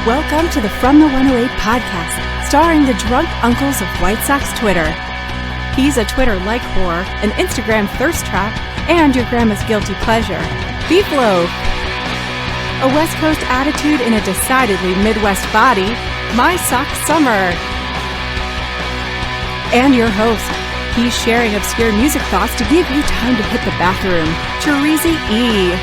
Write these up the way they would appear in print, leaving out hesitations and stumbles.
Welcome to the FromThe108 podcast, starring the drunk uncles of White Sox Twitter. He's a Twitter like whore, an Instagram thirst trap, and your grandma's guilty pleasure, Beef Loaf. A West Coast attitude in a decidedly Midwest body, My Sock Summer. And your host, he's sharing obscure music thoughts to give you time to hit the bathroom, Cheesy E.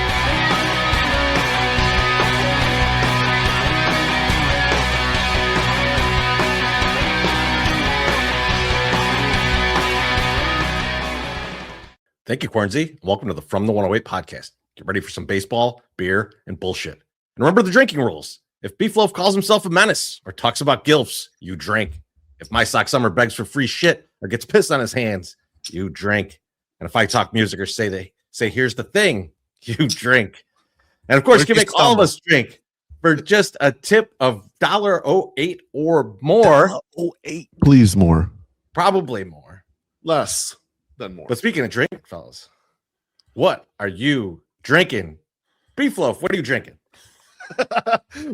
Thank you, Quarnsey. Welcome to the FromThe108 podcast. Get ready for some baseball, beer, and bullshit. And remember the drinking rules. If Beef Loaf calls himself a menace or talks about gilfs, you drink. If My Sock Summer begs for free shit or gets pissed on his hands, you drink. And if I talk music or say here's the thing, you drink. And of course, you can make all of us drink for just a tip of $1.08 or more. $1.08. Please more. Probably more. Less than more. But speaking of drink, fellas, what are you drinking? Beef Loaf, what are you drinking?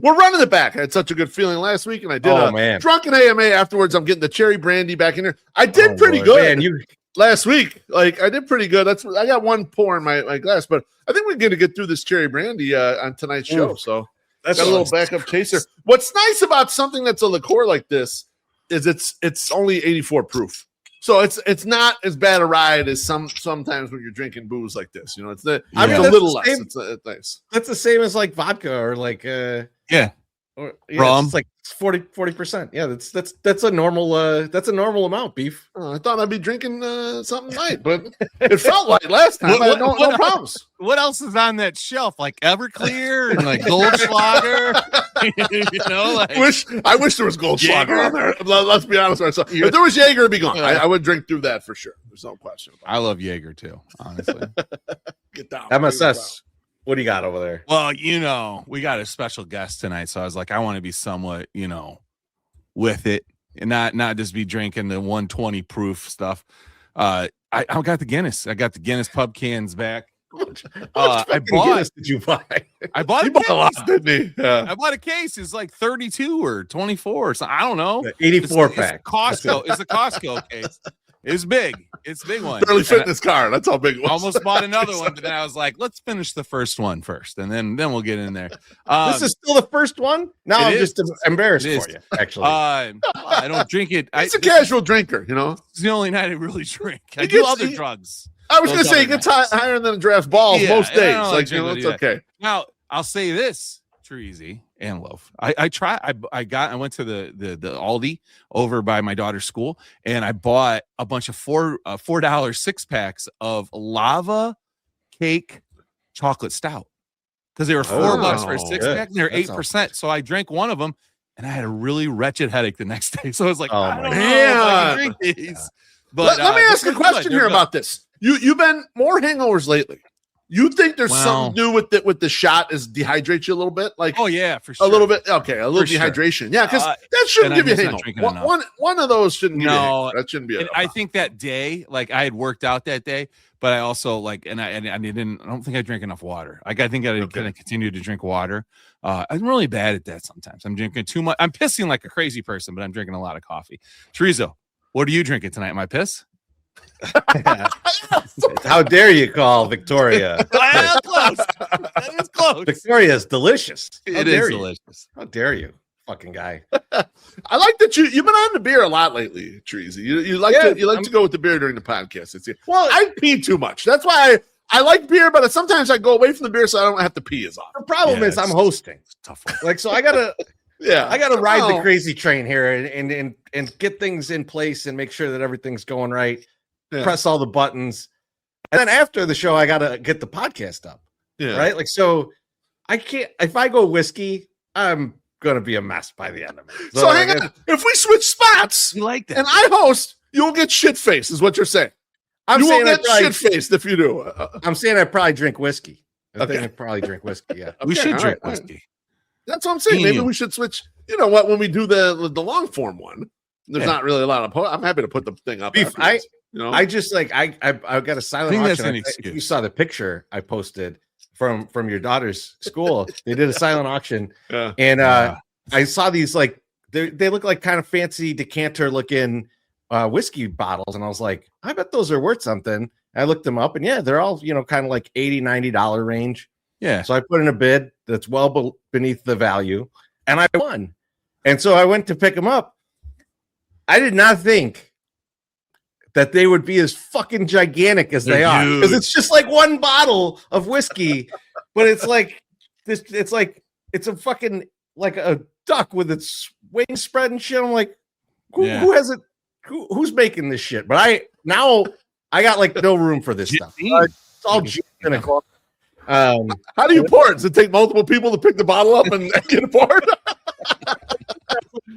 We're running it back. I had such a good feeling last week, and I did drunken AMA afterwards. I'm getting the cherry brandy back in here. I did pretty good last week. Like, I did pretty good. I got one pour in my glass, but I think we're going to get through this cherry brandy on tonight's show. So that's got a little backup chaser. What's nice about something that's a liqueur like this is it's only 84 proof. So it's not as bad a ride as sometimes when you're drinking booze like this. You know, it's a little less. It's nice. That's the same as like vodka or like rum. It's like 40%. Yeah, that's a normal amount, Beef. I thought I'd be drinking something light, but it felt like last time. I had no problems. What else is on that shelf? Like Everclear and like Goldschlager. You know, like I wish there was Goldschlager on there. Let's be honest with ourselves. If there was Jaeger, it'd be gone. I would drink through that for sure. There's no question. I love Jaeger too, honestly. Get down. MSS. What do you got over there? Well, you know, we got a special guest tonight, so I was like, I want to be somewhat, with it and not just be drinking the 120 proof stuff. I got the Guinness. I got the Guinness pub cans back. Guinness did you buy? I bought a lot, didn't he? Yeah. I bought a case. It's like 32 or 24 or something. I don't know. 84 pack. It's Costco. It's a Costco case. It's big. It's a big one. Barely fit in this car. That's how big it was. I almost bought another one, but then I was like, let's finish the first one first, and then we'll get in there. This is still the first one? No, I'm just embarrassed for you, actually. I don't drink it. It's a casual drinker, you know? It's the only night I really drink. I do other drugs. I was going to say, it gets higher than a draft balls most days. It's okay. Now, I'll say this, Treasy and Loaf. I went to the Aldi over by my daughter's school, and I bought a bunch of $4 six packs of lava cake chocolate stout because they were $4 for a six pack. And they're 8%. So I drank one of them, and I had a really wretched headache the next day. So I was like, I don't know if I can drink these. But let me ask a question here about this. You've been more hangovers lately. You think there's something to do with the shot is dehydrate you a little bit? Like, oh yeah, for sure. A little bit. Okay, a little dehydration. Sure. Yeah, because that shouldn't give you a hangover. One of those shouldn't give you a hangover. That shouldn't be. I think that day, like I had worked out that day, but I also I don't think I drank enough water. Like I think I going to continue to drink water. I'm really bad at that sometimes. I'm drinking too much. I'm pissing like a crazy person, but I'm drinking a lot of coffee. Teresa, what are you drinking tonight? Am I piss? How dare you call Victoria? Close. That is close. Victoria is delicious. It is delicious. How dare you, fucking guy? I like that you've been on the beer a lot lately, Treasy. You like to go with the beer during the podcast. I pee too much. That's why I like beer, but sometimes I go away from the beer so I don't have to pee as often. The problem is I'm hosting. It's tough. Like, so I gotta. Yeah, I got to ride the crazy train here and get things in place and make sure that everything's going right. Yeah. Press all the buttons, and then after the show, I got to get the podcast up. Yeah, right. Like, so I can't. If I go whiskey, I'm gonna be a mess by the end of it. So hang on. If we switch spots, you like that, and I host, you'll get shit faced. Is what you're saying? You won't get shit faced if you do. I'm saying I probably drink whiskey. I think I probably drink whiskey. Yeah, we should drink whiskey. That's what I'm saying. Maybe we should switch. You know what? When we do the long form one, there's not really a lot of. I'm happy to put the thing up. I just like I got a silent auction. If you saw the picture I posted from your daughter's school, they did a silent auction, and I saw these like they look like kind of fancy decanter looking whiskey bottles, and I was like, I bet those are worth something. I looked them up, and yeah, they're all kind of like $80-$90 range. Yeah. So I put in a bid that's well beneath the value, and I won. And so I went to pick them up. I did not think that they would be as fucking gigantic as they are, because it's just like one bottle of whiskey, but it's like this. It's like it's a fucking like a duck with its wings spread and shit. I'm like, who has it? Who's making this shit? But I got like no room for this stuff. It's all juice in a corner. How do you pour it? Does it take multiple people to pick the bottle up and get it poured?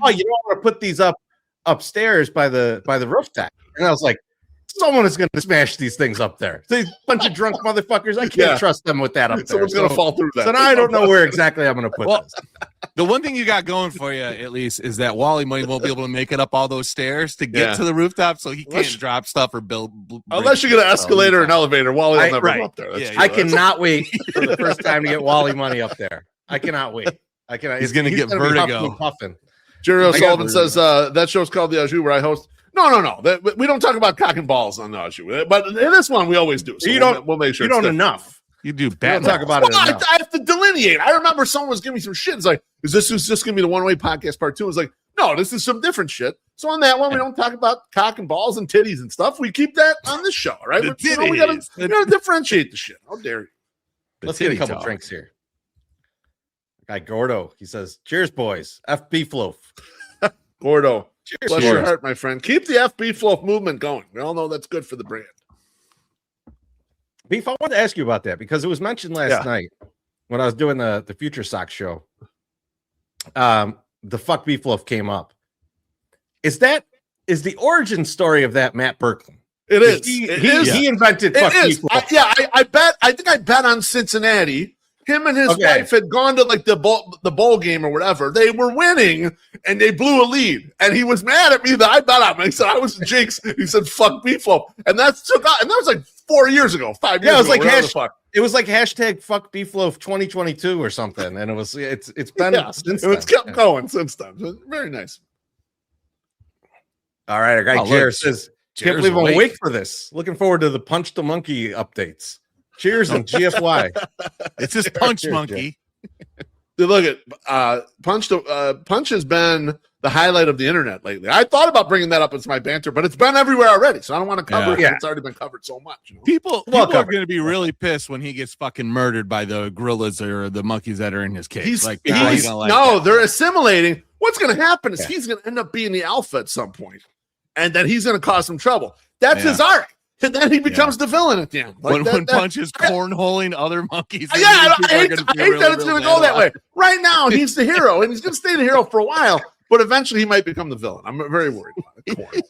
Oh, you don't want to put these upstairs by the roof deck. And I was like, someone is going to smash these things up there. These bunch of drunk motherfuckers. I can't trust them with that up there. Someone's going to fall through that. So now I don't know where exactly I'm going to put this. The one thing you got going for you, at least, is that Wally won't be able to make it up all those stairs to get to the rooftop, so he can't drop stuff or build. Unless you get an escalator or an elevator, Wally will never go up there. I cannot wait for the first time to get Wally money up there. I cannot wait. He's going to get vertigo. Puffing. Jerry O'Sullivan says that show's called The Au Jus, where I host. No. We don't talk about cock and balls on the Au Jus, but in this one we always do. So we'll make sure you don't enough. You do bad. Talk about it. I have to delineate. I remember someone was giving me some shit. It's like, is this just going to be the 108 podcast part 2? It's like, no, this is some different shit. So on that one, we don't talk about cock and balls and titties and stuff. We keep that on this show, right? We gotta differentiate the shit. How dare you? Let's get a couple drinks here. Guy Gordo, he says, "Cheers, boys. FB Floaf." Gordo, bless your heart, my friend. Keep the FB Floaf movement going. We all know that's good for the brand. Beef, I wanted to ask you about that because it was mentioned last night when I was doing the Future Sox show. The fuck Beef Loaf came up. Is the origin story of that Matt Berkman? It is. He invented fuck Beef Loaf. I think I bet on Cincinnati. Him and his wife had gone to like the bowl game or whatever. They were winning and they blew a lead. And he was mad at me that I bet on him. He said I was jinx. He said fuck Beef Loaf. And that took out. And that was like 4 years ago, 5 years ago. It was like hashtag fuck Beef Loaf 2022 or something. And it's been since then. It's kept going since then. Very nice. All right, our guy Jared says, can't believe I'm awake for this. Looking forward to the Punch the Monkey updates. Cheers and GFY. It's just Punch Monkey. Dude, look at Punch has been the highlight of the internet lately. I thought about bringing that up as my banter, but it's been everywhere already, so I don't want to cover it. It's already been covered so much. People are going to be really pissed when he gets fucking murdered by the gorillas or the monkeys that are in his cage. They're assimilating. What's going to happen is he's going to end up being the alpha at some point, and then he's going to cause some trouble. That's his arc. And then he becomes the villain at the end. Like when Punch is cornholing other monkeys. I hate that it's going to go that way. Right now, he's the hero, and he's going to stay the hero for a while, but eventually he might become the villain. I'm very worried about it.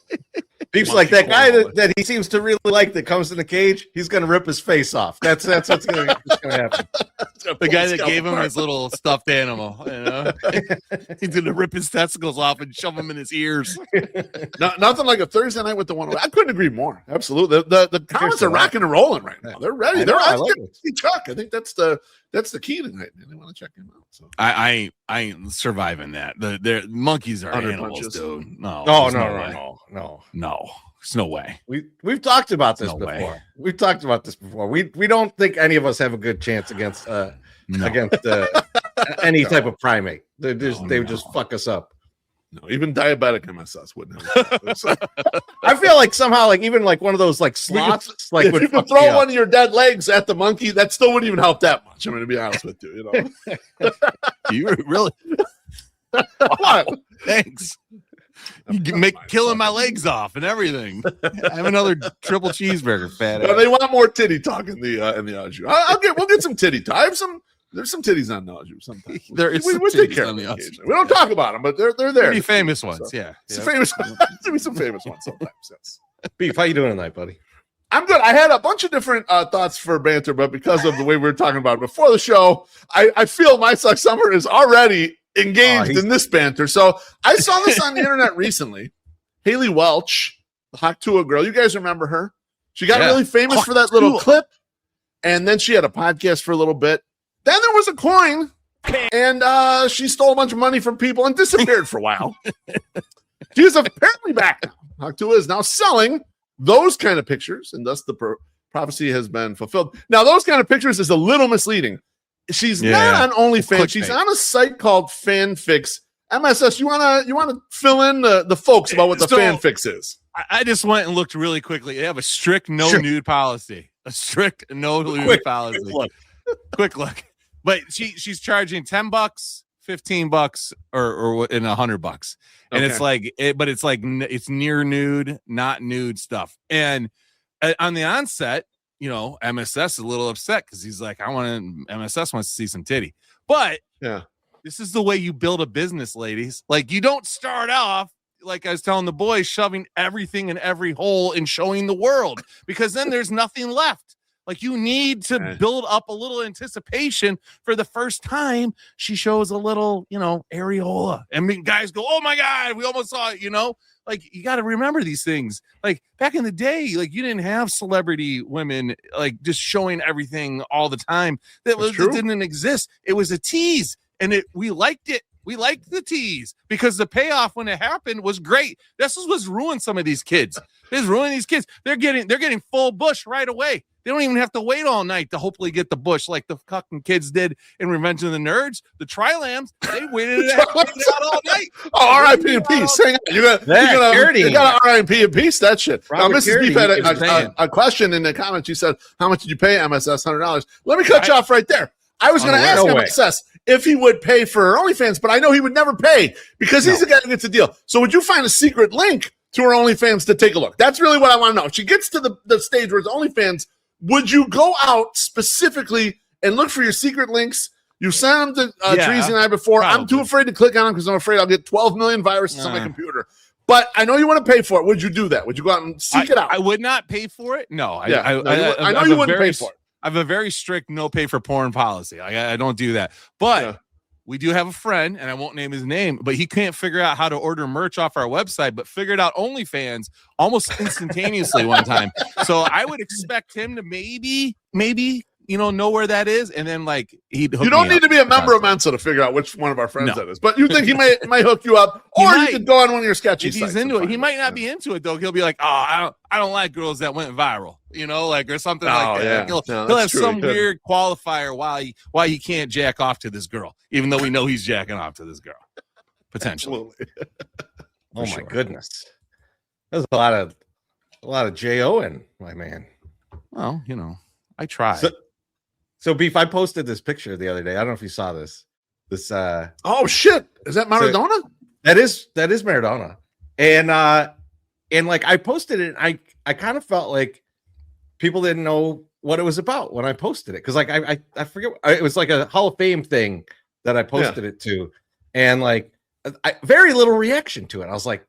Beef's like that guy that he seems to really like that comes in the cage. He's going to rip his face off. That's what's going to happen. The guy that gave him his little stuffed animal, he's going to rip his testicles off and shove them in his ears. Nothing like a Thursday night with the 108. I couldn't agree more. Absolutely. The comments are rocking and rolling right now. They're ready. I think that's the key tonight, man. They want to check him out. So I ain't surviving that. The monkeys are animals, punches. Dude. No. There's no way. We've talked about this before. We've talked about this before. We don't think any of us have a good chance against any type of primate. They would just fuck us up. No, even diabetic MSS wouldn't have. I feel like somehow, like even like one of those like sloths, if you could throw one of your dead legs at the monkey, that still wouldn't even help that much. I'm going to be honest with you. You really? Wow, thanks. You killing my legs off and everything. I have another triple cheeseburger, fat ass. They want more titty talk in the Au Jus. We'll get some titty talk. There's some titties on the Au Jus sometimes. We take care of them. We don't talk about them, but they're there. Pretty famous ones, Some famous ones sometimes. Yes. Beef, how you doing tonight, buddy? I'm good. I had a bunch of different thoughts for banter, but because of the way we were talking about it before the show, I feel my suck summer is already engaged in this banter. So I saw this on the internet recently. Haley Welch, the Haktua girl. You guys remember her? She got really famous for that little clip, and then she had a podcast for a little bit. Then there was a coin And she stole a bunch of money from people and disappeared for a while. She is apparently back now. Haktua is now selling those kind of pictures, and thus the prophecy has been fulfilled. Now, those kind of pictures is a little misleading. She's not on OnlyFans. She's on a site called Fanfix. MSS, you wanna fill in the folks about what the Fanfix is? I just went and looked really quickly. They have a strict nude policy. A strict nude policy. Quick look. But she's charging $10, $15, or in $100, and it's like it's near nude, not nude stuff. And on the onset, MSS is a little upset because he's like, MSS wants to see some titty, but this is the way you build a business, ladies. Like, you don't start off, like I was telling the boys, shoving everything in every hole and showing the world, because then there's nothing left. Like, you need to build up a little anticipation for the first time she shows a little, areola. And guys go, oh my God, we almost saw it, Like, you got to remember these things. Like, back in the day, like, you didn't have celebrity women, like, just showing everything all the time. It didn't exist. It was a tease. And we liked it. We liked the tease because the payoff when it happened was great. This is what's ruined some of these kids. It's ruining these kids. They're getting full bush right away. They don't even have to wait all night to hopefully get the bush like the fucking kids did in Revenge of the Nerds. The Tri-Lambs, they waited it out all night. Oh, R.I.P. and peace. Hang on. You got R.I.P. and peace. That shit. Now, Mrs. Deep had a question in the comments. She said, how much did you pay MSS? $100. Let me cut you off right there. I was going to ask MSS if he would pay for her OnlyFans, but I know he would never pay because he's the guy who gets the deal. So would you find a secret link to her OnlyFans to take a look? That's really what I want to know. If she gets to the stage where it's OnlyFans, would you go out specifically and look for your secret links? You sent them to Treasy and I before. Probably. I'm too afraid to click on them because I'm afraid I'll get 12 million viruses on my computer. But I know you want to pay for it. Would you do that? Would you go out and seek it out? I would not pay for it. No. I know you wouldn't pay for it. I have a very strict no pay for porn policy. I don't do that. But we do have a friend, and I won't name his name, but he can't figure out how to order merch off our website, but figured out OnlyFans almost instantaneously one time. So I would expect him to maybe know where that is, and then like he'd hook you don't need to be a member of Mensa to figure out which one of our friends that is, but you think he might hook you up, or you could go on one of your sketchy sites. He's into it. He might not be into it though. He'll be like, oh, I don't like girls that went viral, or something like that. He'll have some weird qualifier why he can't jack off to this girl, even though we know he's jacking off to this girl potentially. Oh my goodness, there's a lot of JO in my man. Well, I try. So Beef, I posted this picture the other day. I don't know if you saw this. Oh shit, is that Maradona? So, that is Maradona, and like I posted it. I kind of felt like people didn't know what it was about when I posted it because like I forget, it was like a Hall of Fame thing that I posted it to, and like very little reaction to it. I was like,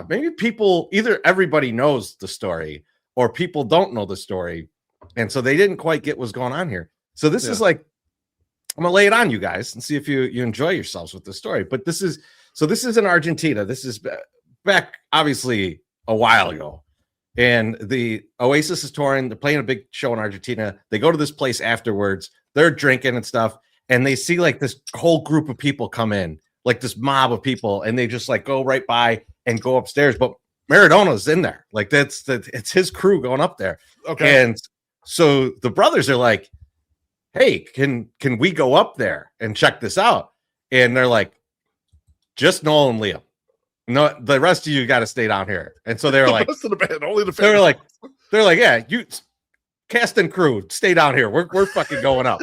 maybe people, either everybody knows the story or people don't know the story, and so they didn't quite get what's going on here. So this is like, I'm gonna lay it on you guys and see if you enjoy yourselves with the story. But this is in Argentina. This is back obviously a while ago, and the Oasis is touring. They're playing a big show in Argentina. They go to this place afterwards. They're drinking and stuff, and they see like this whole group of people come in, like this mob of people, and they just like go right by and go upstairs. But Maradona's in there, like it's his crew going up there. Okay, and so the brothers are like, hey, can we go up there and check this out? And they're like, just Noel and Liam. No, the rest of you got to stay down here. And so they were like, rest of the band, only the they're like, yeah, you cast and crew, stay down here. We're fucking going up.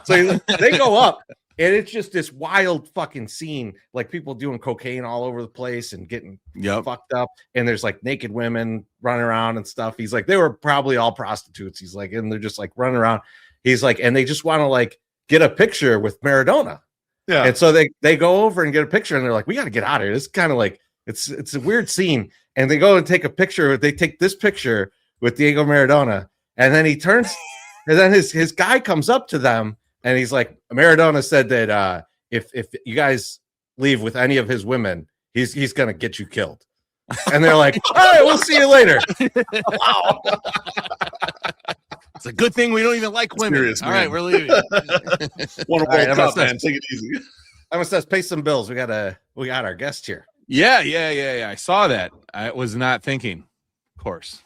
So they go up, and it's just this wild fucking scene, like people doing cocaine all over the place and getting fucked up. And there's like naked women running around and stuff. He's like, they were probably all prostitutes. He's like, and they're just like running around. He's like, and they just want to like get a picture with Maradona. Yeah. And so they go over and get a picture, and they're like, we got to get out of here. It's kind of like, it's a weird scene. And they go and take a picture. They take this picture with Diego Maradona, and then he turns, and then his guy comes up to them, and he's like, Maradona said that if you guys leave with any of his women, he's gonna get you killed. And they're like, all right, we'll see you later. Wow. It's a good thing we don't even like women. Serious, all right, we're leaving. One World Cup, man. Take it easy. Emma says, pay some bills. We got our guest here. Yeah. I saw that. I was not thinking. Of course.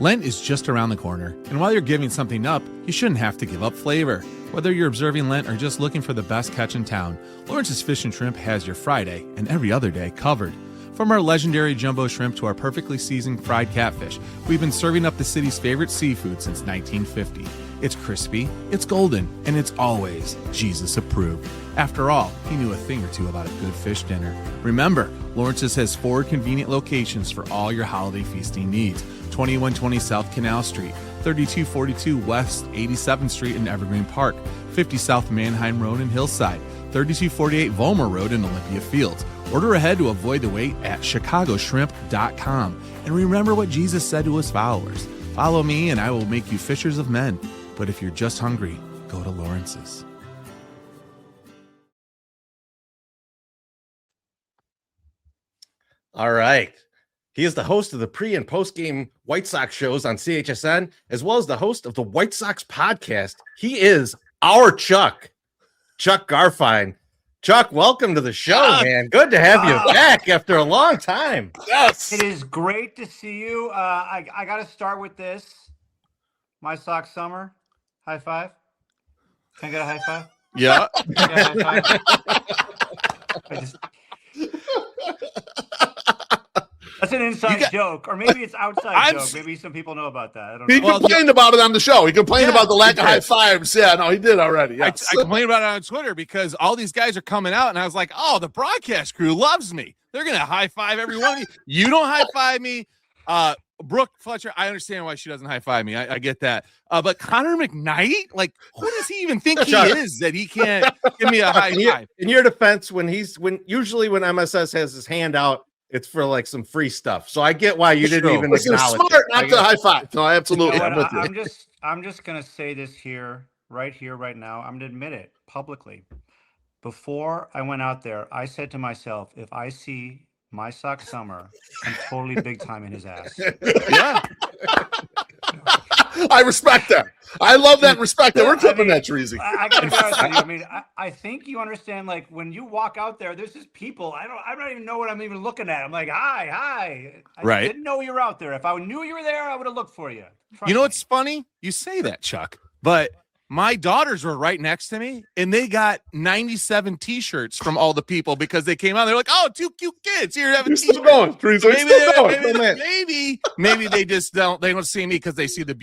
Lent is just around the corner, and while you're giving something up, you shouldn't have to give up flavor. Whether you're observing Lent or just looking for the best catch in town, Lawrence's Fish and Shrimp has your Friday and every other day covered. From our legendary jumbo shrimp to our perfectly seasoned fried catfish, we've been serving up the city's favorite seafood since 1950. It's crispy, it's golden, and it's always Jesus approved. After all, he knew a thing or two about a good fish dinner. Remember, Lawrence's has 4 convenient locations for all your holiday feasting needs. 2120 South Canal Street, 3242 West 87th Street in Evergreen Park, 50 South Manheim Road in Hillside, 3248 Vollmer Road in Olympia Fields. Order ahead to avoid the wait at chicagoshrimp.com. And remember what Jesus said to his followers. Follow me and I will make you fishers of men. But if you're just hungry, go to Lawrence's. All right. He is the host of the pre- and post-game White Sox shows on CHSN, as well as the host of the White Sox podcast. He is our Chuck Garfien. Chuck, welcome to the show, man. Good to have you back after a long time. Yes. It is great to see you. I got to start with this. My Sox summer. High five. Can I get a high five? Yeah. High five? That's an inside joke, or maybe it's outside joke. Maybe some people know about that. I don't know. He complained about it on the show. He complained about the lack of high fives. Yeah, no, he did already. Yes. I complained about it on Twitter because all these guys are coming out, and I was like, oh, the broadcast crew loves me. They're going to high five every one of you. You don't high five me. Brooke Fletcher, I understand why she doesn't high five me. I get that. But Connor McKnight, like, who does he even think he is that he can't give me a high five? In your defense, usually when MSS has his hand out, it's for like some free stuff. So I get why you didn't even acknowledge smart it. not to high five. No, absolutely. I'm just gonna say this here, right now. I'm gonna admit it publicly. Before I went out there, I said to myself, if I see my Sox summer, I'm totally big time in his ass. Yeah. I respect that. I love that and respect that. We're clipping that, Treasy. I gotta be honest with you. I mean, I think you understand, like, when you walk out there, there's just people. I don't even know what I'm even looking at. I'm like, hi. I didn't know you were out there. If I knew you were there, I would have looked for you. You know what's funny? You say that, Chuck, but my daughters were right next to me, and they got 97 T-shirts from all the people because they came out. They're like, "Oh, 2 cute kids here have a T-shirt." Maybe they just don't. They don't see me because they see the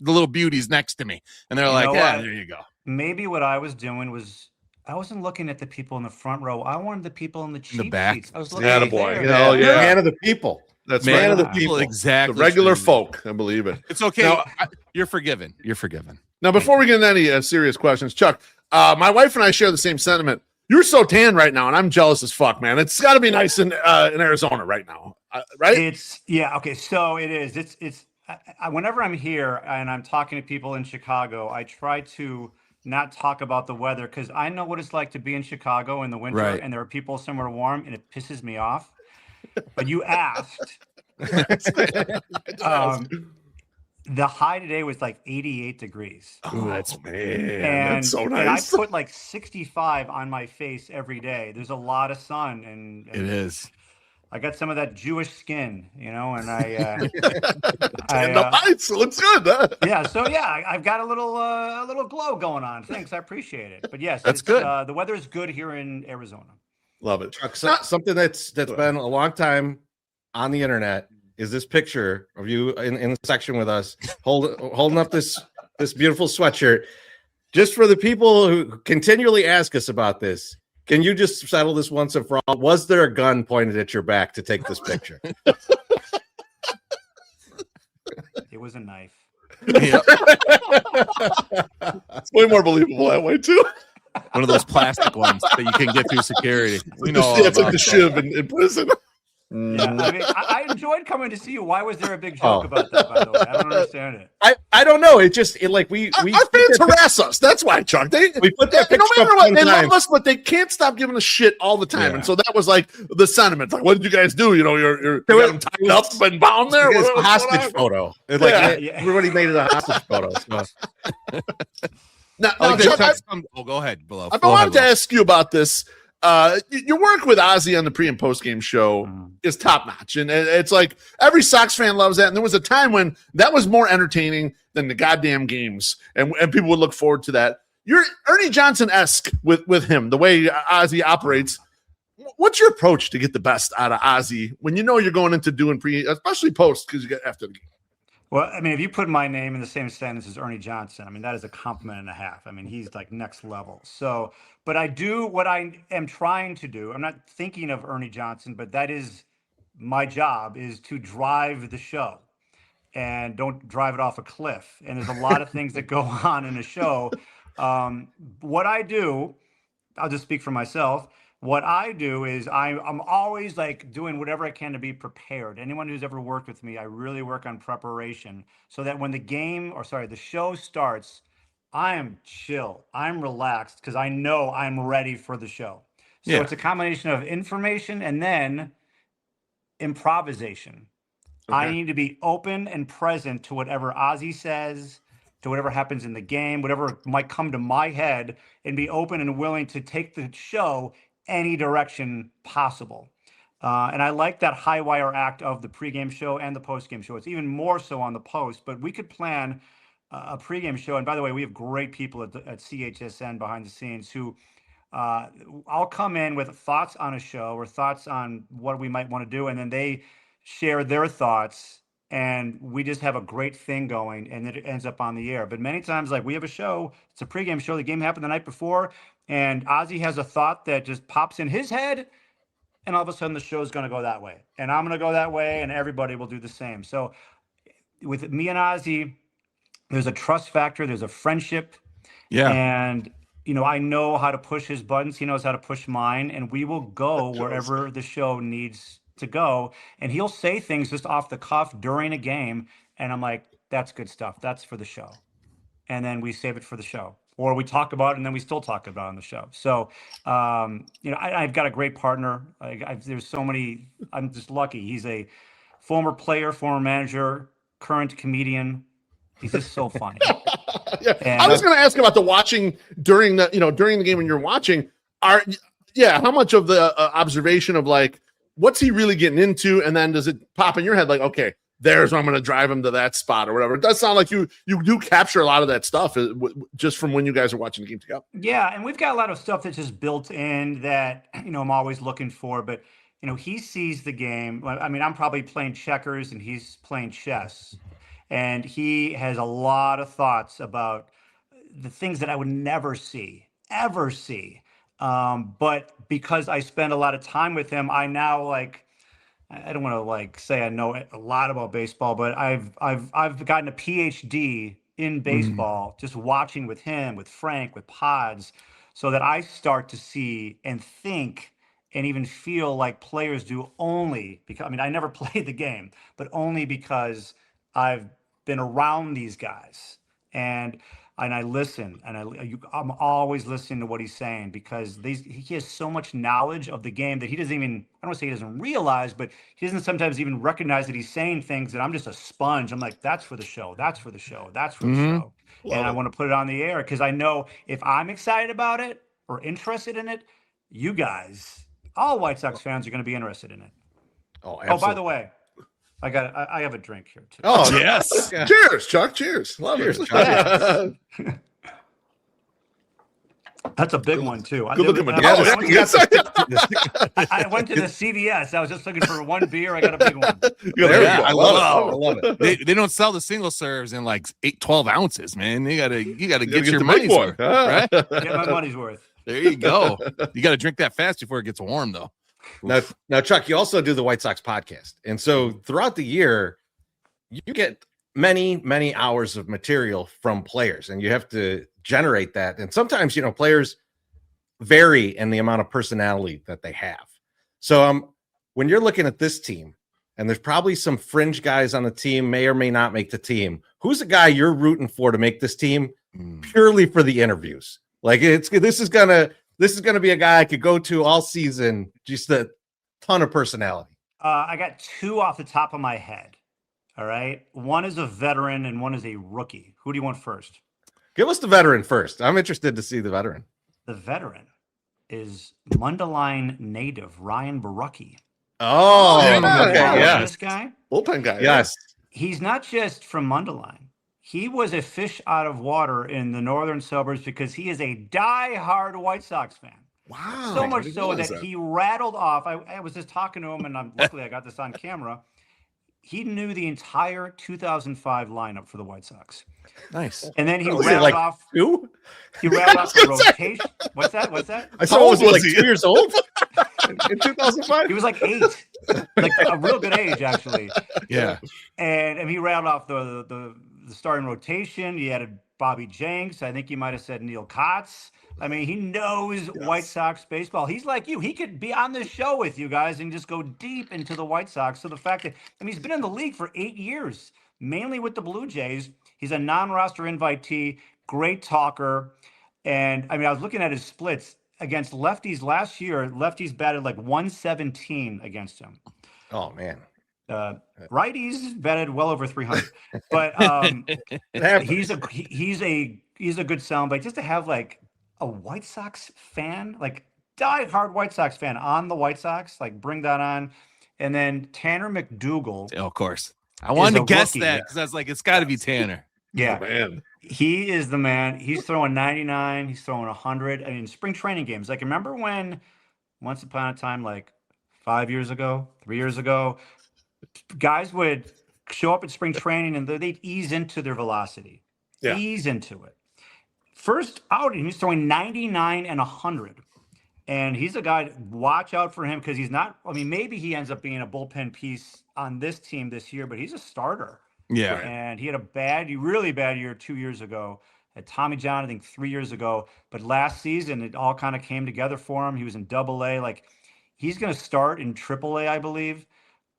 little beauties next to me, and they're like, "Yeah, there you go." Maybe what I was doing was I wasn't looking at the people in the front row. I wanted the people in the cheap seats. I was looking at man of the people. That's man of the people. Exactly. The regular folk. I believe it. It's okay. Now, you're forgiven. You're forgiven. Now, before we get into any serious questions, Chuck, my wife and I share the same sentiment. You're so tan right now, and I'm jealous as fuck, man. It's got to be nice in Arizona right now, right? Okay. So it is. It's. Whenever I'm here and I'm talking to people in Chicago, I try to not talk about the weather because I know what it's like to be in Chicago in the winter, and there are people somewhere warm, and it pisses me off. But you asked. The high today was like 88 degrees. Oh, that's so nice. And I put like 65 on my face every day. There's a lot of sun, and it is. I got some of that Jewish skin, and I. It looks good. Huh? Yeah. So I've got a little glow going on. Thanks, I appreciate it. But yes, that's good. The weather is good here in Arizona. Love it. Chuck, something that's been a long time on the internet is this picture of you in the section with us holding up this beautiful sweatshirt. Just for the people who continually ask us about this, can you just settle this once and for all? Was there a gun pointed at your back to take this picture? It was a knife. Yeah. It's way more believable that way too. One of those plastic ones that you can get through security. We know. It's like the shiv in prison. Yeah, I mean, I enjoyed coming to see you. Why was there a big joke about that? By the way, I don't understand it. I don't know. It like we our fans harass us. That's why, Chuck. We put that picture no matter what, they love us, but they can't stop giving us shit all the time. And so that was like the sentiment. Like, what did you guys do? You know, you got them tied up and bound there. It's a hostage photo. It's like everybody made it a hostage photo. So. Now, Chuck, go ahead, below. I wanted to ask you about this. Your work with Ozzy on the pre and post game show is top notch, and it's like every Sox fan loves that. And there was a time when that was more entertaining than the goddamn games, and people would look forward to that. You're Ernie Johnson-esque with him, the way Ozzy operates. What's your approach to get the best out of Ozzy when you know you're going into doing pre, especially post, because you get after the game? Well, I mean, if you put my name in the same sentence as Ernie Johnson, I mean, that is a compliment and a half. I mean, he's like next level. So, but I do what I am trying to do. I'm not thinking of Ernie Johnson, but that is my job, is to drive the show and don't drive it off a cliff. And there's a lot of things that go on in a show. What I do, I'll just speak for myself. What I do is I'm always like doing whatever I can to be prepared. Anyone who's ever worked with me, I really work on preparation so that when the show starts, I am chill. I'm relaxed because I know I'm ready for the show. So it's a combination of information and then improvisation. Okay. I need to be open and present to whatever Ozzy says, to whatever happens in the game, whatever might come to my head, and be open and willing to take the show any direction possible. And I like that high wire act of the pregame show and the postgame show. It's even more so on the post, but we could plan a pregame show. And by the way, we have great people at CHSN behind the scenes who I'll come in with thoughts on a show or thoughts on what we might want to do. And then they share their thoughts and we just have a great thing going and it ends up on the air. But many times, like we have a show, it's a pregame show, the game happened the night before, and Ozzy has a thought that just pops in his head, and all of a sudden the show is going to go that way. And I'm going to go that way, and everybody will do the same. So with me and Ozzy, there's a trust factor, there's a friendship. Yeah. And, you know, I know how to push his buttons. He knows how to push mine, and we will go wherever the show needs to go. And he'll say things just off the cuff during a game. And I'm like, that's good stuff. That's for the show. And then we save it for the show. Or we talk about it and then we still talk about it on the show. So, you know, I've got a great partner. There's so many, I'm just lucky. He's a former player, former manager, current comedian. He's just so funny. I was going to ask about the watching during the game when you're watching. How much of the observation of like, what's he really getting into? And then does it pop in your head like, okay, there's where I'm going to drive him to that spot or whatever. It does sound like you do capture a lot of that stuff just from when you guys are watching the game together. Yeah, and we've got a lot of stuff that's just built in that, you know, I'm always looking for. But, you know, he sees the game. I mean, I'm probably playing checkers and he's playing chess. And he has a lot of thoughts about the things that I would never see, ever see. But because I spend a lot of time with him, I now like, I don't want to like say I know a lot about baseball, but I've gotten a PhD in baseball just watching with him, with Frank, with Pods, so that I start to see and think and even feel like players do only because, I mean, I never played the game, but only because I've been around these guys and I listen and I'm always listening to what he's saying because he has so much knowledge of the game that he doesn't even, I don't want to say he doesn't realize, but he doesn't sometimes even recognize that he's saying things that I'm just a sponge. I'm like, that's for the show. That's for the show. That's for the show. And I want to put it on the air because I know if I'm excited about it or interested in it, you guys, all White Sox fans are going to be interested in it. Oh, absolutely. Oh, by the way, I have a drink here too. Oh, yes. Cheers, Chuck. Cheers. Love it. Chuck. That's a big one too. Good looking I went to the CVS. I was just looking for one beer. I got a big one. I love it. They don't sell the single serves in like 12 ounces, man. You gotta get your money's worth. Right? Get my money's worth. There you go. You got to drink that fast before it gets warm, though. Now, Chuck, you also do the White Sox podcast. And so throughout the year, you get many, many hours of material from players, and you have to generate that. And sometimes, you know, players vary in the amount of personality that they have. So when you're looking at this team, and there's probably some fringe guys on the team may or may not make the team, who's the guy you're rooting for to make this team purely for the interviews? Like this is gonna be a guy I could go to all season, just a ton of personality. I got two off the top of my head. All right. One is a veteran and one is a rookie. Who do you want first? Give us the veteran first. I'm interested to see the veteran. The veteran is Mundelein native Ryan Borucki. Oh, yeah. This guy? Bullpen guy. Yes. He's not just from Mundelein. He was a fish out of water in the northern suburbs because he is a die-hard White Sox fan. Wow. So much so that he rattled off. I was just talking to him, and luckily I got this on camera. He knew the entire 2005 lineup for the White Sox. Nice. And then he rattled off. Who? He rattled off the rotation. What's that? I saw was he like 2 years old in 2005? He was like 8, like a real good age, actually. Yeah. And he rattled off the starting rotation. He added Bobby Jenks. I think he might have said Neil Kotz. I mean, he knows White Sox baseball. He's like you. He could be on this show with you guys and just go deep into the White Sox. So the fact that, he's been in the league for 8 years, mainly with the Blue Jays. He's a non-roster invitee, great talker. And I was looking at his splits against lefties last year. Lefties batted like 117 against him. Oh, man. Righties batted well over 300. But he's a good soundbite. Just to have like a White Sox fan, like die-hard White Sox fan on the White Sox, like bring that on. And then Tanner McDougal. Oh, of course. I wanted to guess that because I was like, it's got to be Tanner. Yeah. Oh, man. He is the man. He's throwing 99. He's throwing 100. Spring training games. Like, remember when once upon a time, like 5 years ago, 3 years ago, guys would show up at spring training and they'd ease into their velocity. Yeah. Ease into it. First outing, he's throwing 99 and 100. And he's a guy, watch out for him because he's not, maybe he ends up being a bullpen piece on this team this year, but he's a starter. Yeah. And he had a really bad year 2 years ago. Had Tommy John, I think 3 years ago. But last season, it all kind of came together for him. He was in Double-A. Like, he's going to start in Triple-A, I believe.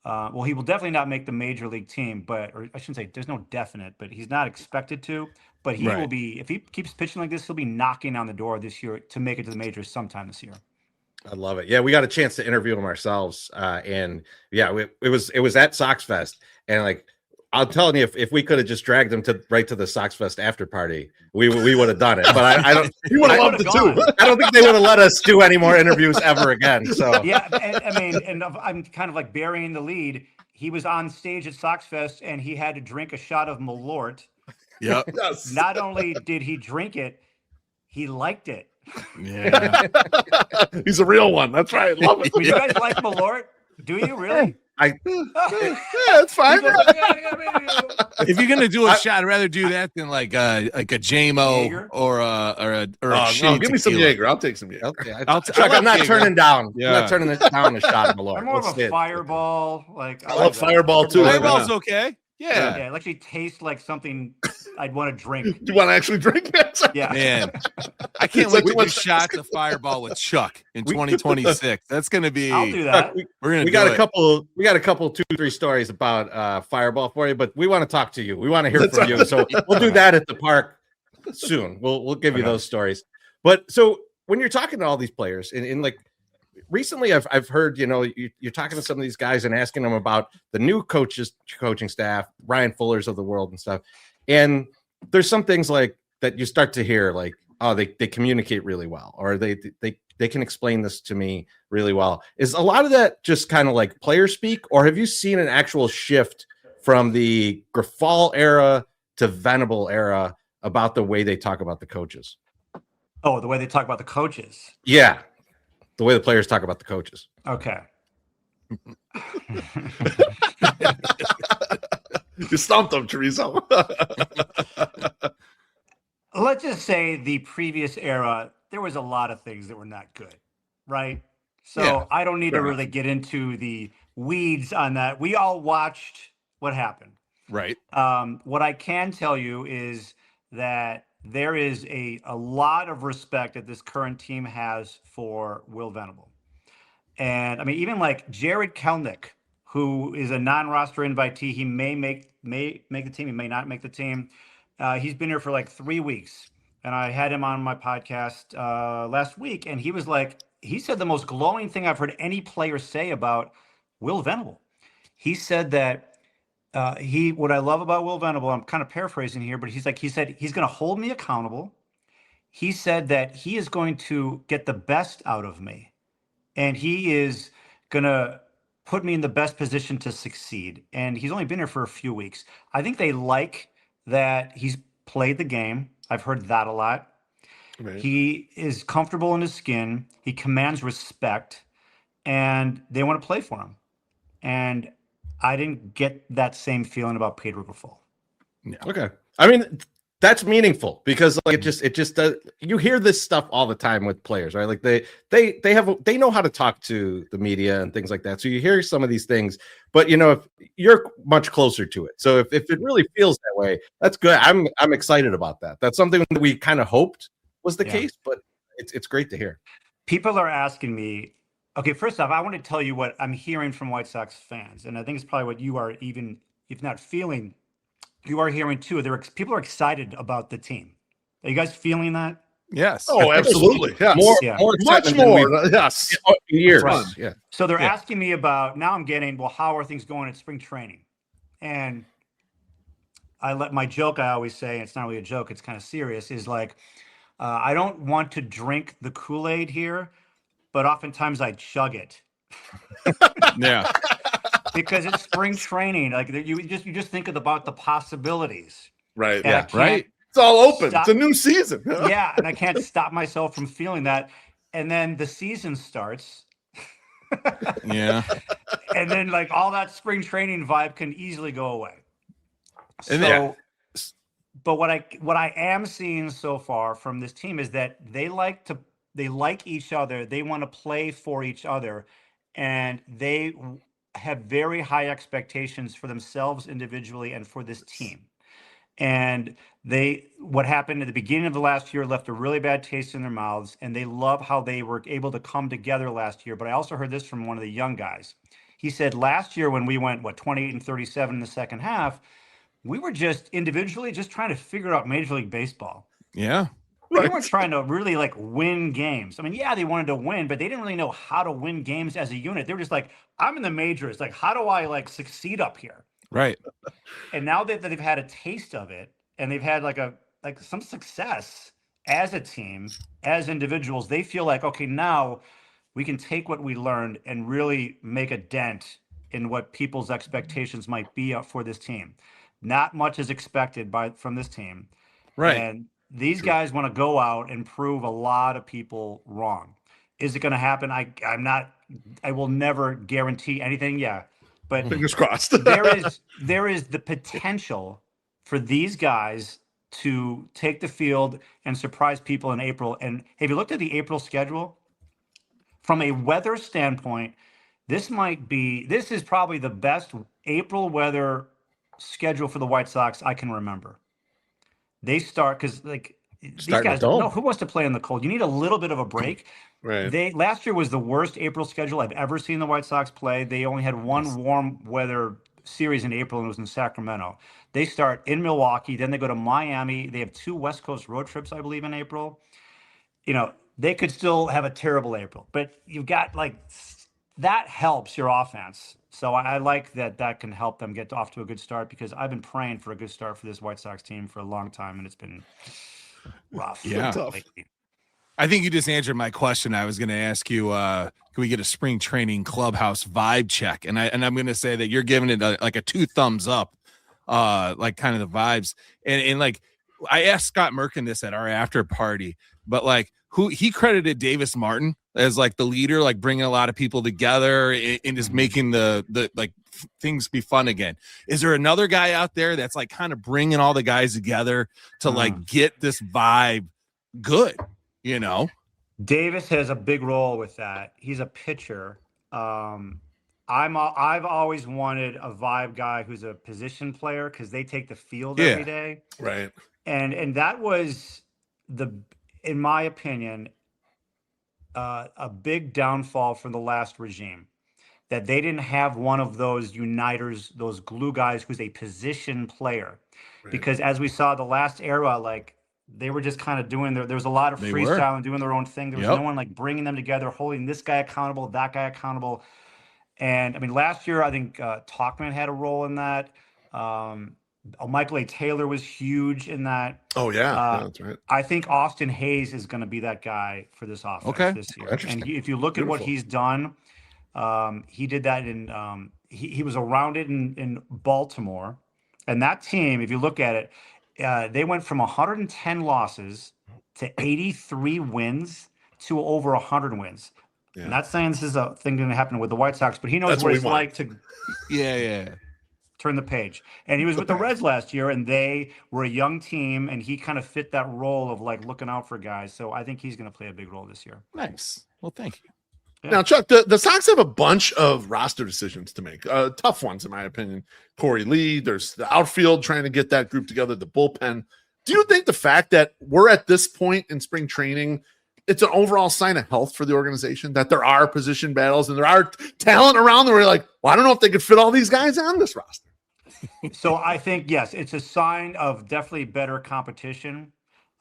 Well, he will definitely not make the major league team, or I shouldn't say there's no definite, but he's not expected to. But he will be, if he keeps pitching like this, he'll be knocking on the door this year to make it to the majors sometime this year. I love it. Yeah, we got a chance to interview him ourselves. And yeah, it was at Sox Fest. And like, I'm telling you, if we could have just dragged him right to the Sox Fest after party, we would have done it. But I don't. He would have loved it too. I don't think they would have let us do any more interviews ever again. So yeah, and I'm kind of like burying the lead. He was on stage at Sox Fest and he had to drink a shot of Malort. Yep. Yes. Not only did he drink it, he liked it. Yeah. He's a real one. That's right. Love it. Do you guys like Malort? Do you really? Yeah, it's fine. If you're gonna do a shot, I'd rather do that than like a JMO or a no, give me some Jaeger. I'll take some Jaeger. Okay. I'm not turning down. Yeah. I'm not turning down a shot of Malort. I'm more of a Fireball. Like I love Fireball too. Fireball's okay. Yeah. Yeah, it actually tastes like something I'd want to drink. Do you want to actually drink it? Yeah. Man, I can't wait to do shots of Fireball with Chuck in 2026. That's going to be. I'll do that. We got a couple 2-3 stories about Fireball for you, but we want to talk to you. We want to hear from you. So we'll do that at the park soon. We'll give you those stories. But so when you're talking to all these players and like recently I've heard, you're talking to some of these guys and asking them about the new coaching staff, Ryan Fullers of the world and stuff. And there's some things like that you start to hear like, oh, they communicate really well, or they can explain this to me really well. Is a lot of that just kind of like player speak, or have you seen an actual shift from the Grafal era to Venable era about the way they talk about the coaches? Oh, the way they talk about the coaches. Yeah. The way the players talk about the coaches. Okay. You stumped them, Chorizo. Let's just say the previous era, there was a lot of things that were not good, right? So I don't need to really get into the weeds on that. We all watched what happened. Right. What I can tell you is that there is a lot of respect that this current team has for Will Venable. And I mean, even like Jared Kelnick, who is a non-roster invitee, he may make the team, he may not make the team. He's been here for like 3 weeks, and I had him on my podcast last week, and he was like, he said the most glowing thing I've heard any player say about Will Venable. He said that what I love about Will Venable, I'm kind of paraphrasing here, but he said he's going to hold me accountable. He said that he is going to get the best out of me, and he is going to put me in the best position to succeed. And he's only been here for a few weeks. I think they like that he's played the game. I've heard that a lot. Right. He is comfortable in his skin. He commands respect, and they want to play for him. And I didn't get that same feeling about Pedro Grifol. No. Okay. I mean, that's meaningful because like it just does. You hear this stuff all the time with players, right? Like they know how to talk to the media and things like that. So you hear some of these things, but you know, if you're much closer to it. So if it really feels that way, that's good. I'm excited about that. That's something that we kind of hoped was the case, but it's great to hear. People are asking me, okay, first off, I want to tell you what I'm hearing from White Sox fans. And I think it's probably what you are, even if not feeling, you are hearing too. People are excited about the team. Are you guys feeling that? Yes. Oh, absolutely. Yes. More much more. Yes. Years. Right. Yeah. So they're asking me about, now I'm getting, well, how are things going at spring training? And my joke, I always say, it's not really a joke, it's kind of serious, is like, I don't want to drink the Kool-Aid here, but oftentimes I chug it. Yeah. Because it's spring training. Like you just think about the possibilities. Right. Yeah. Right. It's all open. It's a new season. Yeah. And I can't stop myself from feeling that. And then the season starts. Yeah. And then like all that spring training vibe can easily go away. But what I am seeing so far from this team is that they like each other. They want to play for each other, and they have very high expectations for themselves individually and for this team. And what happened at the beginning of the last year left a really bad taste in their mouths, and they love how they were able to come together last year. But I also heard this from one of the young guys. He said last year when we went 28-37 in the second half, we were just individually just trying to figure out Major League Baseball. Yeah. They weren't trying to really like win games. I mean, yeah, they wanted to win, but they didn't really know how to win games as a unit. They were just like, I'm in the majors. Like, how do I like succeed up here? Right. And now that they've had a taste of it and they've had like some success as a team, as individuals, they feel like, okay, now we can take what we learned and really make a dent in what people's expectations might be for this team. Not much is expected from this team. Right. And these guys want to go out and prove a lot of people wrong. Is it going to happen? I will never guarantee anything. Yeah. But fingers crossed. there is the potential for these guys to take the field and surprise people in April. And have you looked at the April schedule? From a weather standpoint, this is probably the best April weather schedule for the White Sox I can remember. They start because like these guys don't know who wants to play in the cold. You need a little bit of a break. Right. Last year was the worst April schedule I've ever seen the White Sox play. They only had one warm weather series in April, and it was in Sacramento. They start in Milwaukee, then they go to Miami. They have 2 West Coast road trips, I believe, in April. You know, they could still have a terrible April, but you've got that helps your offense. So I like that can help them get off to a good start because I've been praying for a good start for this White Sox team for a long time, and it's been rough. Yeah. Lately. I think you just answered my question. I was going to ask you, can we get a spring training clubhouse vibe check? And I'm going to say that you're giving it like a 2 thumbs up, like kind of the vibes. And like I asked Scott Merkin this at our after party, but like he credited Davis Martin as like the leader, like bringing a lot of people together and just making the like things be fun again. Is there another guy out there that's like kind of bringing all the guys together to like get this vibe good? You know, Davis has a big role with that. He's a pitcher. I've always wanted a vibe guy who's a position player because they take the field every day. Right. And that was in my opinion, a big downfall from the last regime, that they didn't have one of those uniters, those glue guys who's a position player. Right. Because as we saw the last era, like they were just kind of doing there was a lot of freestyle and doing their own thing. There was no one like bringing them together, holding this guy accountable, that guy accountable. And I mean, last year, I think Talkman had a role in that. Michael A. Taylor was huge in that. Oh, yeah. That's right. I think Austin Hayes is going to be that guy for this offense this year. And if you look at what he's done, he did that in he was around it in Baltimore. And that team, if you look at it, they went from 110 losses to 83 wins to over 100 wins. Yeah. I'm not saying this is a thing going to happen with the White Sox, but he knows what it's like to turn the page. And he was with the Reds last year, and they were a young team, and he kind of fit that role of like looking out for guys. So I think he's going to play a big role this year. Nice. Well, thank you. Yeah. Now, Chuck, the Sox have a bunch of roster decisions to make, tough ones, in my opinion. Corey Lee, there's the outfield trying to get that group together, the bullpen. Do you think the fact that we're at this point in spring training, it's an overall sign of health for the organization, that there are position battles and there are talent around there where you're like, well, I don't know if they could fit all these guys on this roster? So I think, yes, it's a sign of definitely better competition.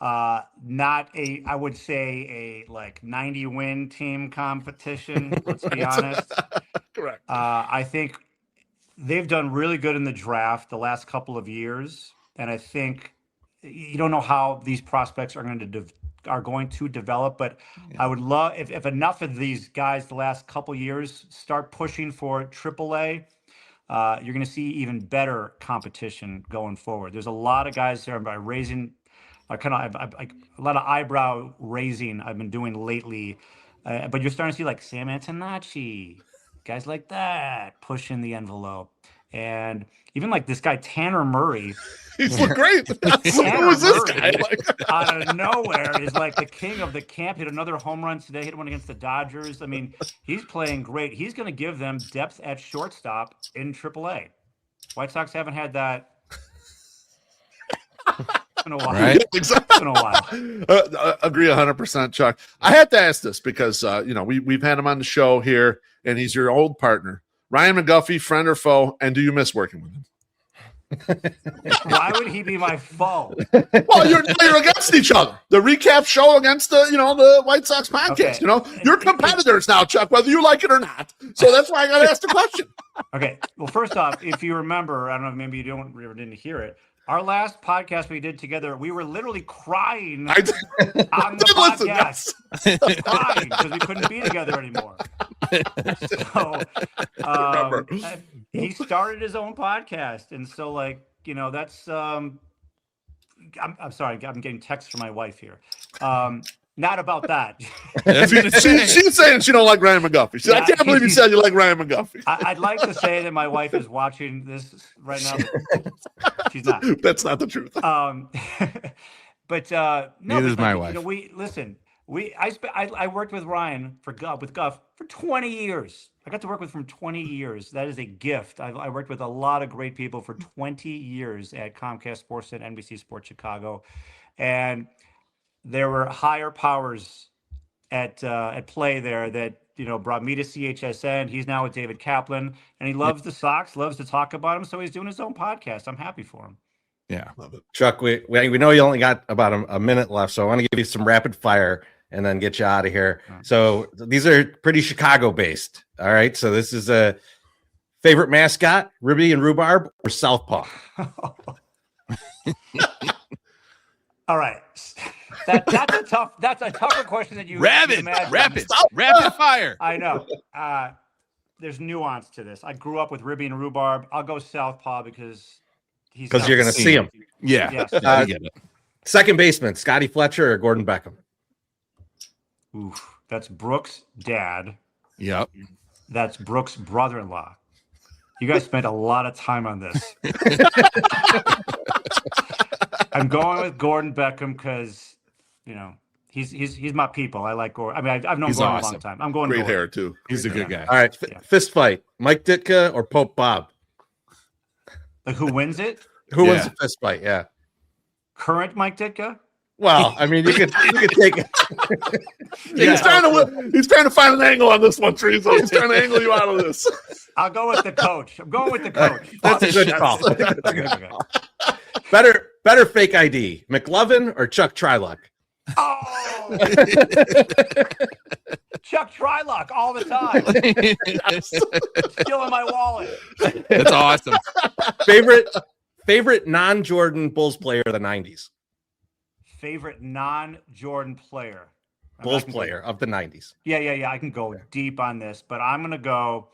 Not a, I would say a like 90 win team competition. Let's be honest. Correct. I think they've done really good in the draft the last couple of years. And I think you don't know how these prospects are going to develop, but I would love if enough of these guys the last couple of years start pushing for AAA, you're going to see even better competition going forward. There's a lot of guys there by raising a lot of eyebrow raising I've been doing lately, but you're starting to see like Sam Antonacci, guys like that pushing the envelope, and even like this guy Tanner Murray. He's looked great. Who is this guy? Out of nowhere is like the king of the camp. Hit another home run today. Hit one against the Dodgers. I mean, he's playing great. He's going to give them depth at shortstop in AAA. White Sox haven't had that. It's been a while. Right? It's been a while. Agree 100%, Chuck. I had to ask this because we've had him on the show here, and he's your old partner, Ryan McGuffey, friend or foe, and do you miss working with him? Why would he be my foe? Well, you're against each other. The recap show against the White Sox podcast. Okay. You're competitors now, Chuck, whether you like it or not. So that's why I got to ask the question. Okay. Well, first off, if you remember, I don't know, maybe you didn't hear it. Our last podcast we did together, we were literally crying on the podcast. Crying because we couldn't be together anymore. So he started his own podcast. And so that's I'm sorry, I'm getting texts from my wife here. Not about that. She's saying she don't like Ryan McGuffey. I can't believe you said you like Ryan McGuffey. I'd like to say that my wife is watching this right now. She's not. That's not the truth. But no. Neither is my wife. I worked with Ryan with Guff for 20 years. I got to work with him for 20 years. That is a gift. I worked with a lot of great people for 20 years at Comcast Sportsnet, NBC Sports Chicago, and there were higher powers at play there that brought me to CHSN. He's now with David Kaplan, and he loves the Sox, loves to talk about them. So he's doing his own podcast. I'm happy for him. Yeah, love it. Chuck, we know you only got about a minute left, so I want to give you some rapid fire and then get you out of here. Right. So these are pretty Chicago based. All right. So this is a favorite mascot, Ribby and Rhubarb, or Southpaw? All right. That's a tougher question than you rapid fire. I know. There's nuance to this. I grew up with Ribby and Rhubarb. I'll go Southpaw because you're going to see him. Yeah. Yes. I get it. Second baseman, Scotty Fletcher or Gordon Beckham? Oof, that's Brooks' dad. Yep. That's Brooks' brother-in-law. You guys spent a lot of time on this. I'm going with Gordon Beckham because, he's my people. I like Gordon. I mean, I've known Gordon a long time. I'm going great Gordon. hair too. He's a good guy. All right, fist fight: Mike Ditka or Pope Bob? Like who wins it? Who wins the fist fight? Yeah. Current Mike Ditka? Well, I mean, you could take it. He's trying to find an angle on this one, Teresa. He's trying to angle you out of this. I'll go with the coach. I'm going with the coach. That's a good call. Better fake ID, McLovin or Chuck Trilock? Oh, Chuck Trilock all the time. Still in my wallet. That's awesome. Favorite non-Jordan Bulls player of the 90s? Favorite non-Jordan player? Bulls player of the 90s. Yeah. I can go deep on this, but I'm going to go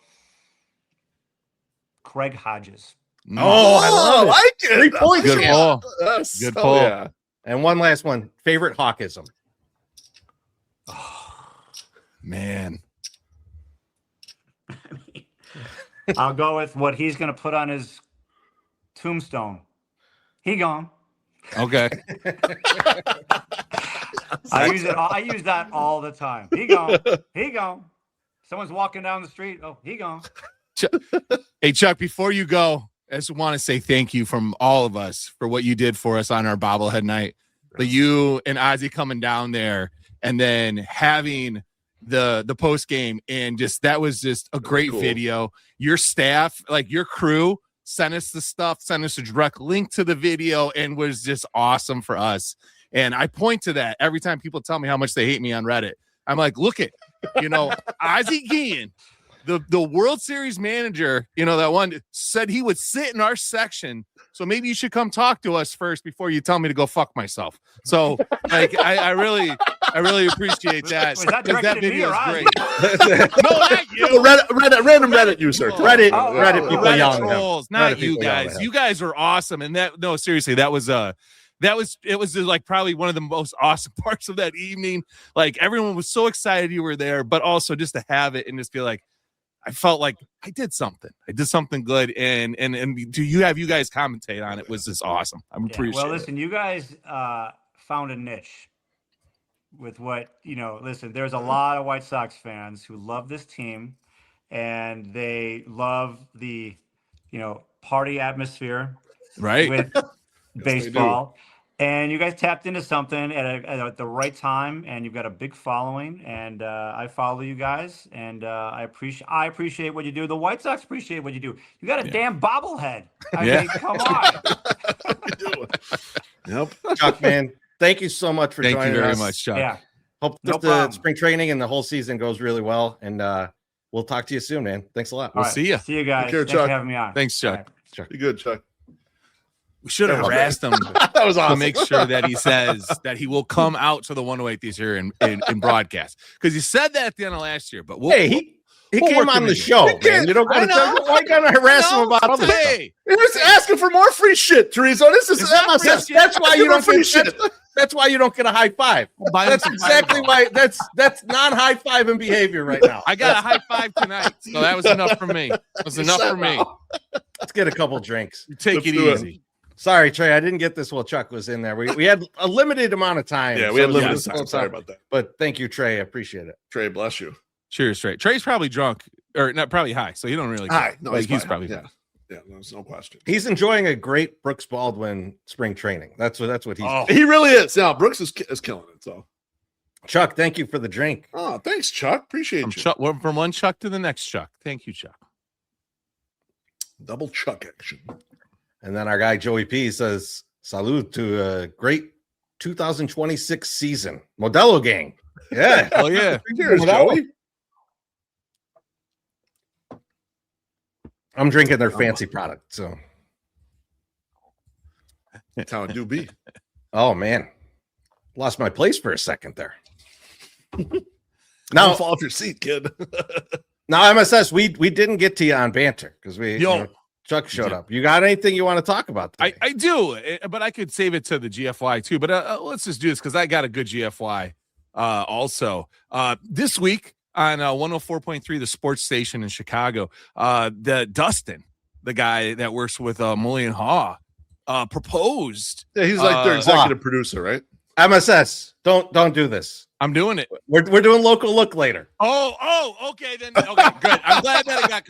Craig Hodges. Oh, I love it. Like it. 3 points. Good pull. Yes. Good pull. Yeah. And one last one. Favorite Hawkism? Oh, man. I'll go with what he's going to put on his tombstone. He gone. Okay. I use that all the time. He gone. He gone. Someone's walking down the street. Oh, he gone. Hey, Chuck, before you go, I just want to say thank you from all of us for what you did for us on our bobblehead night. But you and Ozzy coming down there and then having the post game, and just that was just a great video. Your staff, like your crew, sent us the stuff, sent us a direct link to the video, and was just awesome for us. And I point to that every time people tell me how much they hate me on Reddit. I'm like, look at, Ozzy Guillen, the World Series manager, that one said he would sit in our section. So maybe you should come talk to us first before you tell me to go fuck myself. So like, I really appreciate that. That video is great. No, not you. Random Reddit user. Reddit people yelling. Trolls, not you guys. You guys are awesome. And seriously, it was like probably one of the most awesome parts of that evening. Like everyone was so excited you were there, but also just to have it and just feel like I felt like I did something. I did something good, and do you guys commentate on it was just awesome. I appreciate it. Well, listen, you guys found a niche with what Listen, there's a lot of White Sox fans who love this team, and they love the party atmosphere, right? With baseball. And you guys tapped into something at the right time, and you've got a big following. And I follow you guys, and I appreciate what you do. The White Sox appreciate what you do. You got a damn bobblehead. I mean, come on. Yep. Chuck, man, thank you so much for joining us. Thank you very much, Chuck. Yeah. Hope the spring training and the whole season goes really well. And we'll talk to you soon, man. Thanks a lot. We'll see you. See you guys. Thanks for having me on. Thanks, Chuck. Chuck. Be good, Chuck. We should have harassed him that was awesome. to make sure that he says that he will come out to the 108 this year in broadcast, because he said that at the end of last year. But he came on the show, man. You don't got to. Why gotta harass him about other stuff? You're just asking for more free shit, Teresa. This is MSS. That's why you don't free shit. That's why you don't get a high five. That's exactly why. That's non-high fiving behavior right now. I got a high five tonight, so that was enough for me. Let's get a couple drinks. Take it easy. Sorry, Trey, I didn't get this while Chuck was in there. We had a limited amount of time. Yeah, we had limited time. Sorry about that. But thank you, Trey. I appreciate it. Trey, bless you. Cheers, Trey. Trey's probably drunk, or not, probably high, so you don't really care. High. No, he's probably yeah. Yeah, there's no question. He's enjoying a great Brooks Baldwin spring training. That's what he's. Oh, he really is. Yeah, Brooks is killing it. So, Chuck, thank you for the drink. Oh, thanks, Chuck. Appreciate you. From one Chuck to the next Chuck. Thank you, Chuck. Double Chuck action. And then our guy Joey P says, "Salute to a great 2026 season, Modelo gang." Yeah. Oh yeah. Cheers, Joey. I'm drinking their fancy product, so that's how it do be. Oh man, lost my place for a second there. Now fall off your seat, kid. Now MSS, we didn't get to you on Banter because Chuck showed up. You got anything you want to talk about today? I do, but I could save it to the GFY too. But let's just do this because I got a good GFY also. This week on 104.3, the sports station in Chicago, the Dustin, the guy that works with Mully and Haw, proposed. Yeah, he's like their executive producer, right? MSS, don't do this. I'm doing it. We're doing local look later. Oh, okay then. Okay, good. I'm glad that it got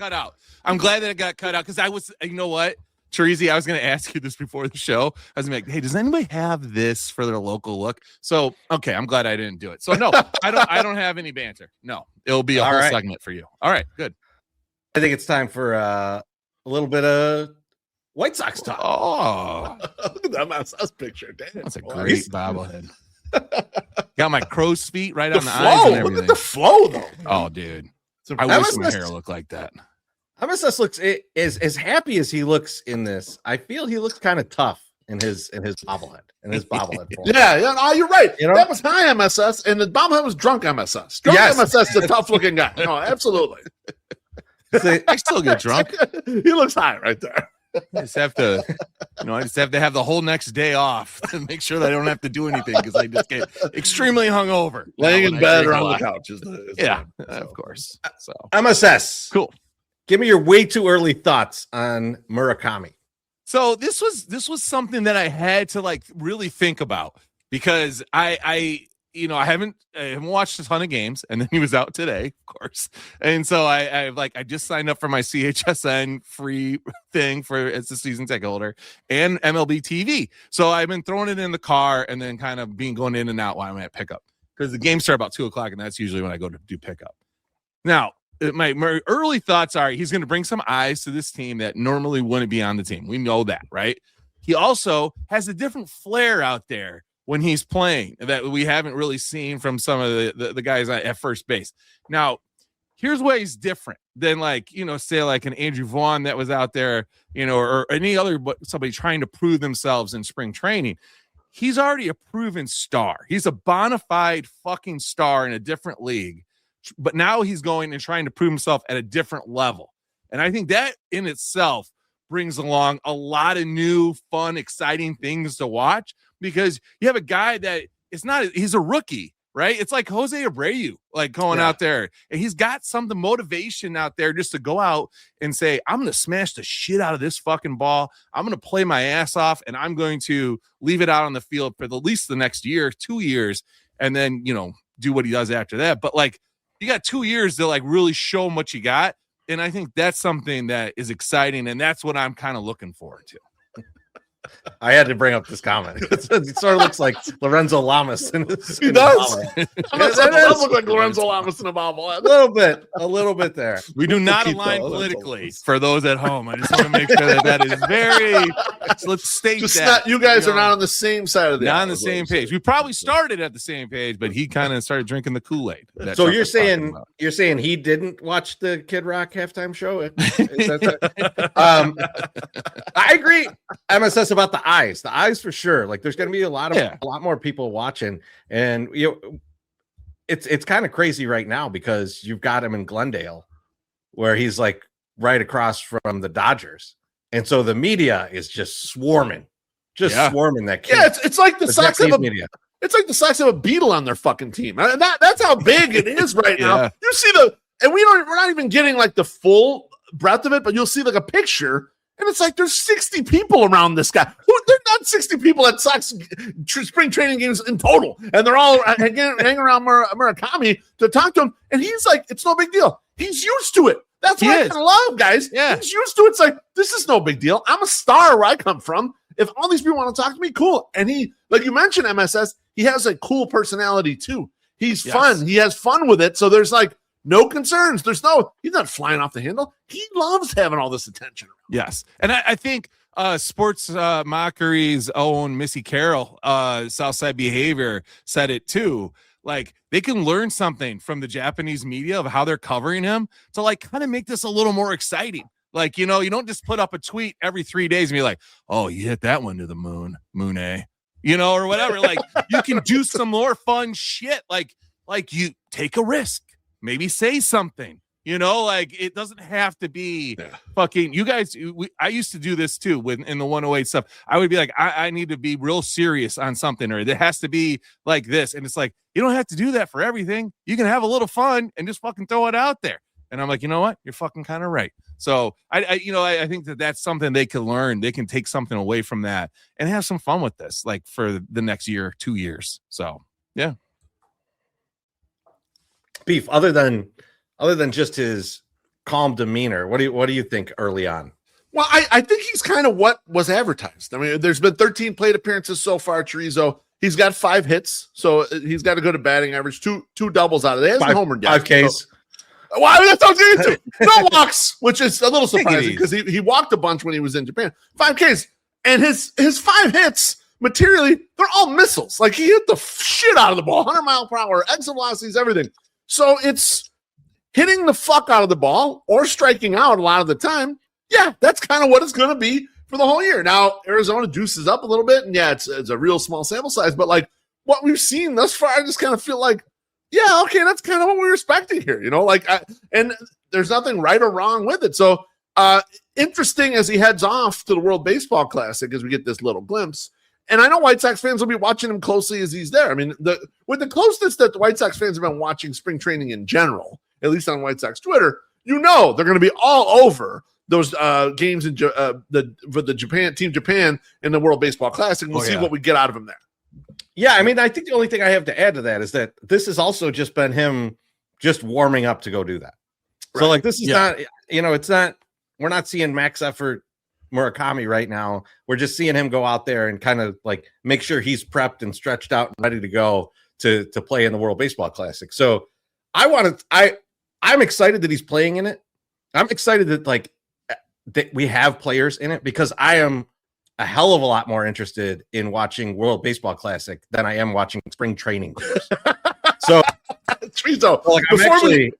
cut out. Because I was, you know what? Teresi, I was going to ask you this before the show. I was going to be like, hey, does anybody have this for their local look? So, okay, I'm glad I didn't do it. So, no, I don't have any banter. No, it'll be a whole segment for you. All right, good. I think it's time for a little bit of White Sox talk. Oh, look at that MSS picture. Damn, that's a great bobblehead. Got my crow's feet right on the flow. eyes and everything. Look at the flow, though. Oh, dude. I wish my hair looked like that. MSS looks as happy as he looks in this. I feel he looks kind of tough in his bobblehead. Form. Yeah, no, you're right. You know? That was high MSS, and the bobblehead was drunk MSS. Drunk MSS is a tough looking guy. No, absolutely. I still get drunk. He looks high right there. I just have to have the whole next day off to make sure that I don't have to do anything because I just get extremely hungover. Laying in bed or on the couch is of course. So MSS, cool. Give me your way too early thoughts on Murakami. So this was something that I had to like really think about because I haven't watched a ton of games, and then he was out today, of course. And so I just signed up for my CHSN free thing as a season ticket holder and MLB TV. So I've been throwing it in the car and then kind of going in and out while I'm at pickup because the games start about 2:00, and that's usually when I go to do pickup. Now, my early thoughts are he's going to bring some eyes to this team that normally wouldn't be on the team. We know that, right? He also has a different flair out there when he's playing that we haven't really seen from some of the guys at first base. Now, here's why he's different than say an Andrew Vaughn that was out there, or any other somebody trying to prove themselves in spring training. He's already a proven star. He's a bona fide fucking star in a different league, but now he's going and trying to prove himself at a different level. And I think that in itself brings along a lot of new, fun, exciting things to watch. Because you have a guy that he's a rookie, right? It's like Jose Abreu, going out there, and he's got the motivation out there just to go out and say, I'm going to smash the shit out of this fucking ball. I'm going to play my ass off, and I'm going to leave it out on the field for at least the next year, 2 years, and then, do what he does after that. But you got 2 years to really show him what you got. And I think that's something that is exciting. And that's what I'm kind of looking forward to. I had to bring up this comment. It sort of looks like Lorenzo Lamas. He does. It does look like Lorenzo Lamas in a bobblehead. A little bit there. We do not align politically for those at home. I just want to make sure that is very. Let's state that you guys are not on the same side of the. Not on the same page. We probably started at the same page, but he kind of started drinking the Kool-Aid. So you're saying he didn't watch the Kid Rock halftime show? I agree. MSS about the eyes for sure. There's going to be a lot more people watching, and it's kind of crazy right now because you've got him in Glendale where he's right across from the Dodgers, and so the media is just swarming that kid. Yeah, it's like the Sox have media. It's like the Sox have a beetle on their fucking team, and that's how big it is right now. You see we're not even getting the full breadth of it, but you'll see a picture. And it's there's 60 people around this guy. They're not 60 people at Sox spring training games in total. And they're all hanging around Murakami to talk to him. And he's it's no big deal. He's used to it. That's what I kind of love, guys. Yeah. He's used to it. It's this is no big deal. I'm a star where I come from. If all these people want to talk to me, cool. And he, you mentioned MSS, he has a cool personality too. He's fun. He has fun with it. So there's no concerns. He's not flying off the handle. He loves having all this attention. Yes. And I think Sports Mockery's own Missy Carroll, Southside Behavior, said it too. They can learn something from the Japanese media of how they're covering him to kind of make this a little more exciting. You don't just put up a tweet every 3 days and be like, oh, you hit that one to the moon, or whatever. You can do some more fun shit. You take a risk. Maybe say something, it doesn't have to be fucking you guys. I used to do this too in the 108 stuff. I would be I need to be real serious on something, or it has to be like this. And it's you don't have to do that for everything. You can have a little fun and just fucking throw it out there. And I'm you know what? You're fucking kind of right. So I think that's something they can learn. They can take something away from that and have some fun with this, for the next year, 2 years. So, yeah. Beef, other than just his calm demeanor, what do you think early on? Well, I think he's kind of what was advertised. I mean, there's been 13 plate appearances so far, Chorizo. He's got 5 hits, so he's got a good batting average, two doubles out of it. He hasn't homered yet. 5 Ks. So, well, that's what I was getting to. No walks, which is a little surprising because he walked a bunch when he was in Japan. 5 Ks. And his 5 hits, materially, they're all missiles. Like, he hit the shit out of the ball, 100 mile per hour, exit velocities, everything. So it's hitting the fuck out of the ball or striking out a lot of the time. Yeah, that's kind of what it's going to be for the whole year. Now, Arizona juices up a little bit, and yeah, it's a real small sample size, but like what we've seen thus far, I just kind of feel like, yeah, okay, that's kind of what we're expecting here, you know, like, and there's nothing right or wrong with it. So, interesting as he heads off to the World Baseball Classic as we get this little glimpse. And I know White Sox fans will be watching him closely as he's there. I mean, with the closeness that the White Sox fans have been watching spring training in general, at least on White Sox Twitter, you know they're going to be all over those games in for the Team Japan in the World Baseball Classic. We'll see what we get out of him there. Yeah, I mean, I think the only thing I have to add to that is that this has also just been him just warming up to go do that. Right. So, like, this is not, you know, it's not, we're not seeing max effort Murakami right now. We're just seeing him go out there and kind of like make sure he's prepped and stretched out and ready to go to play in the World Baseball Classic. So I'm excited that he's playing in it. I'm excited that that we have players in it because I am a hell of a lot more interested in watching World Baseball Classic than I am watching spring training. So, before we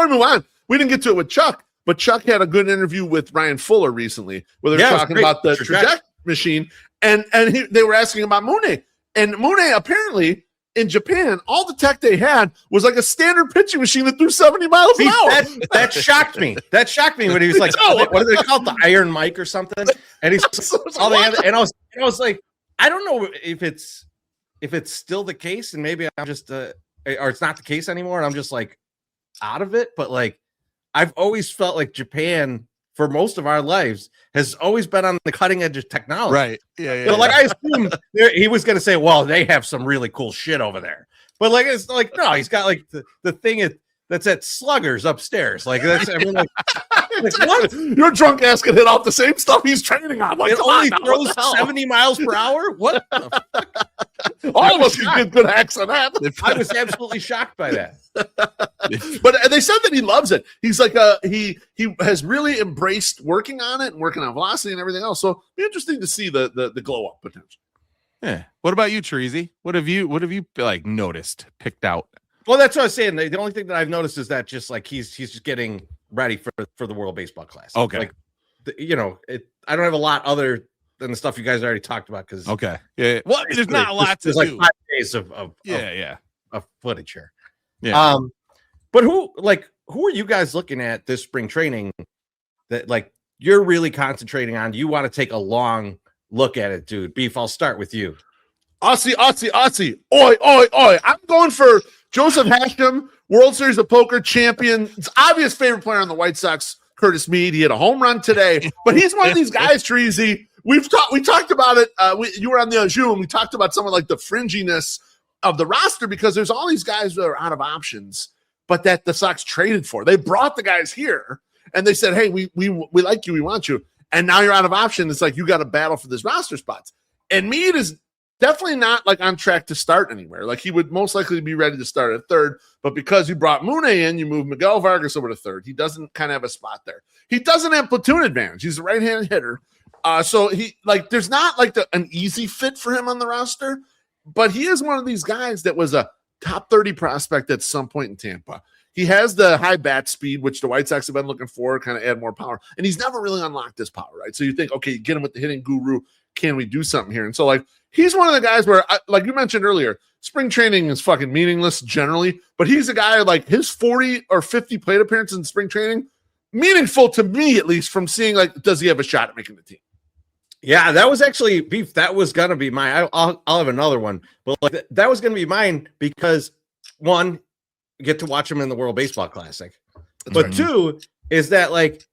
move on, we didn't get to it with Chuck, but Chuck had a good interview with Ryan Fuller recently where they were talking about the trajectory machine, and they were asking about Mune. And Mune apparently in Japan, all the tech they had was like a standard pitching machine that threw 70 miles an hour. That shocked me. That shocked me when he was like, what do they call it? The Iron Mike or something? And he's all they had, and I was like, I don't know if it's still the case, and maybe I'm just or it's not the case anymore, and I'm just like out of it. But like, I've always felt like Japan, for most of our lives, has always been on the cutting edge of technology. Right. Yeah. So, like, I assumed he was going to say, well, they have some really cool shit over there. But, like, it's like, no, he's got, like, the thing that's at Sluggers upstairs. Like, that's, I mean, like what? Your drunk ass can hit off the same stuff he's training on. Like, it only throws 70 miles per hour? What the fuck? All of us can get good hacks on that. I was absolutely shocked by that. But they said that he loves it. He's like he has really embraced working on it and working on velocity and everything else. So it'll be interesting to see the glow up potential. Yeah. What about you, Treasy? What have you like noticed, picked out? Well, that's what I was saying. The only thing that I've noticed is that just like he's just getting ready for the World Baseball Classic. Okay. Like I don't have a lot other than the stuff you guys already talked about because yeah. Well, there's not a lot to do. Like 5 days of footage here. Yeah. But who are you guys looking at this spring training that like you're really concentrating on? You want to take a long look at it, dude? Beef, I'll start with you. Aussie. Oi. I'm going for Joseph Hashem, World Series of Poker champion. It's obvious favorite player on the White Sox, Curtis Mead. He had a home run today, but he's one of these guys, Treasy. We talked about it. You were on the Zoom. We talked about some of like the fringiness of the roster because there's all these guys that are out of options, but that the Sox traded for. They brought the guys here and they said, hey, we like you. We want you. And now you're out of option. It's like, you got to battle for this roster spots. And Mead is definitely not like on track to start anywhere. Like he would most likely be ready to start at third, but because you brought Mune in, you moved Miguel Vargas over to third. He doesn't kind of have a spot there. He doesn't have platoon advantage. He's a right-handed hitter. So he like, there's not like an easy fit for him on the roster, but he is one of these guys that was a top 30 prospect at some point in Tampa. He has the high bat speed, which the White Sox have been looking for, kind of add more power. And he's never really unlocked his power, right? So you think, okay, get him with the hitting guru. Can we do something here? And so, like, he's one of the guys where, like you mentioned earlier, spring training is fucking meaningless generally, but he's a guy like his 40 or 50 plate appearances in spring training, meaningful to me, at least, from seeing, like, does he have a shot at making the team? Yeah, that was actually Beef. That was gonna be mine. I'll have another one, but like that was gonna be mine because one, get to watch him in the World Baseball Classic, but right. Two is that like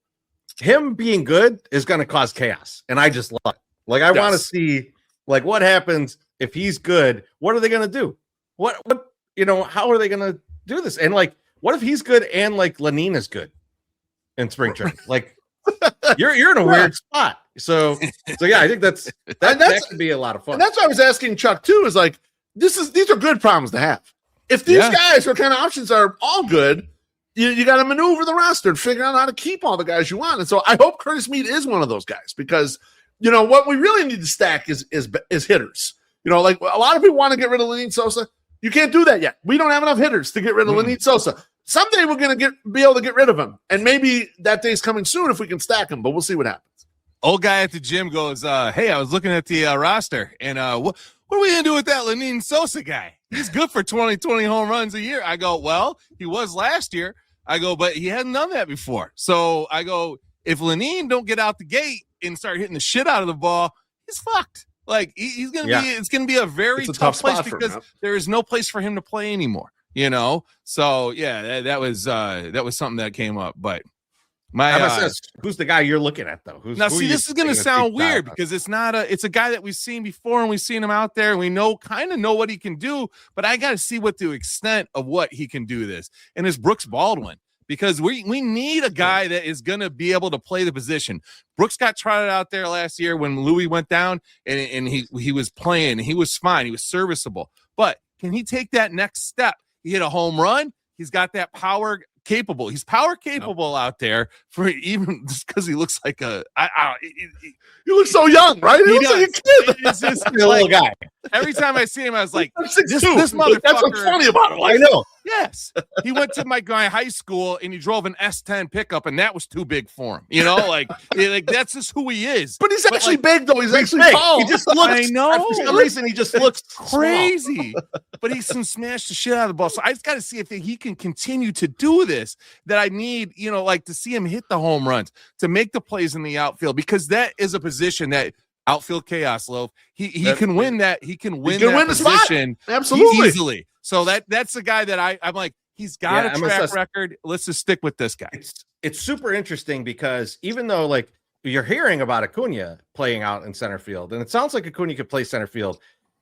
him being good is gonna cause chaos, and I just love it. Like I want to see like what happens if he's good. What are they gonna do? What how are they gonna do this? And like, what if he's good and like Lenine is good in spring training? Like. you're in a weird spot. So yeah, I think that could be a lot of fun. And that's why I was asking Chuck too. Is like these are good problems to have. If these guys who kind of options are all good, you got to maneuver the roster and figure out how to keep all the guys you want. And so I hope Curtis Mead is one of those guys because what we really need to stack is hitters. Like a lot of people want to get rid of Lenyn Sosa. You can't do that yet. We don't have enough hitters to get rid of Lenyn Sosa. Someday we're going to be able to get rid of him, and maybe that day's coming soon if we can stack him. But we'll see what happens. Old guy at the gym goes, "Hey, I was looking at the roster, and what are we going to do with that Lenyn Sosa guy? He's good for 20 home runs a year." I go, "Well, he was last year." I go, "But he hadn't done that before." So I go, "If Lenyn don't get out the gate and start hitting the shit out of the ball, he's fucked." Like he's gonna be, it's gonna be a very tough place because there is no place for him to play anymore. So yeah, that was something that came up. But my MSS, who's the guy you're looking at though? This is gonna sound weird because it's a guy that we've seen before and we've seen him out there and we kind of know what he can do, but I got to see what the extent of what he can do this. And it's Brooks Baldwin. Because we need a guy that is going to be able to play the position. Brooks got trotted out there last year when Louis went down, and he was playing. He was fine. He was serviceable. But can he take that next step? He hit a home run. He's got that power capable. He's power capable out there for even just because he looks like he looks so young, right? He looks like a kid. He's just a little guy. Every time I see him, I was like, this motherfucker. That's what's funny about him. I know. Yes. He went to my high school and he drove an S10 pickup, and that was too big for him. Like that's just who he is. But he's actually big, though. He's actually big. Tall. He just looks, I know. For some reason, he just looks crazy. But he can smash the shit out of the ball. So I just got to see if he can continue to do this. That I need, to see him hit the home runs, to make the plays in the outfield, because that is a position that outfield chaos, Loaf. He can win that. He can win that position absolutely easily. So that's the guy that I'm like, he's got a track record. Let's just stick with this guy. It's super interesting because even though like you're hearing about Acuna playing out in center field, and it sounds like Acuna could play center field.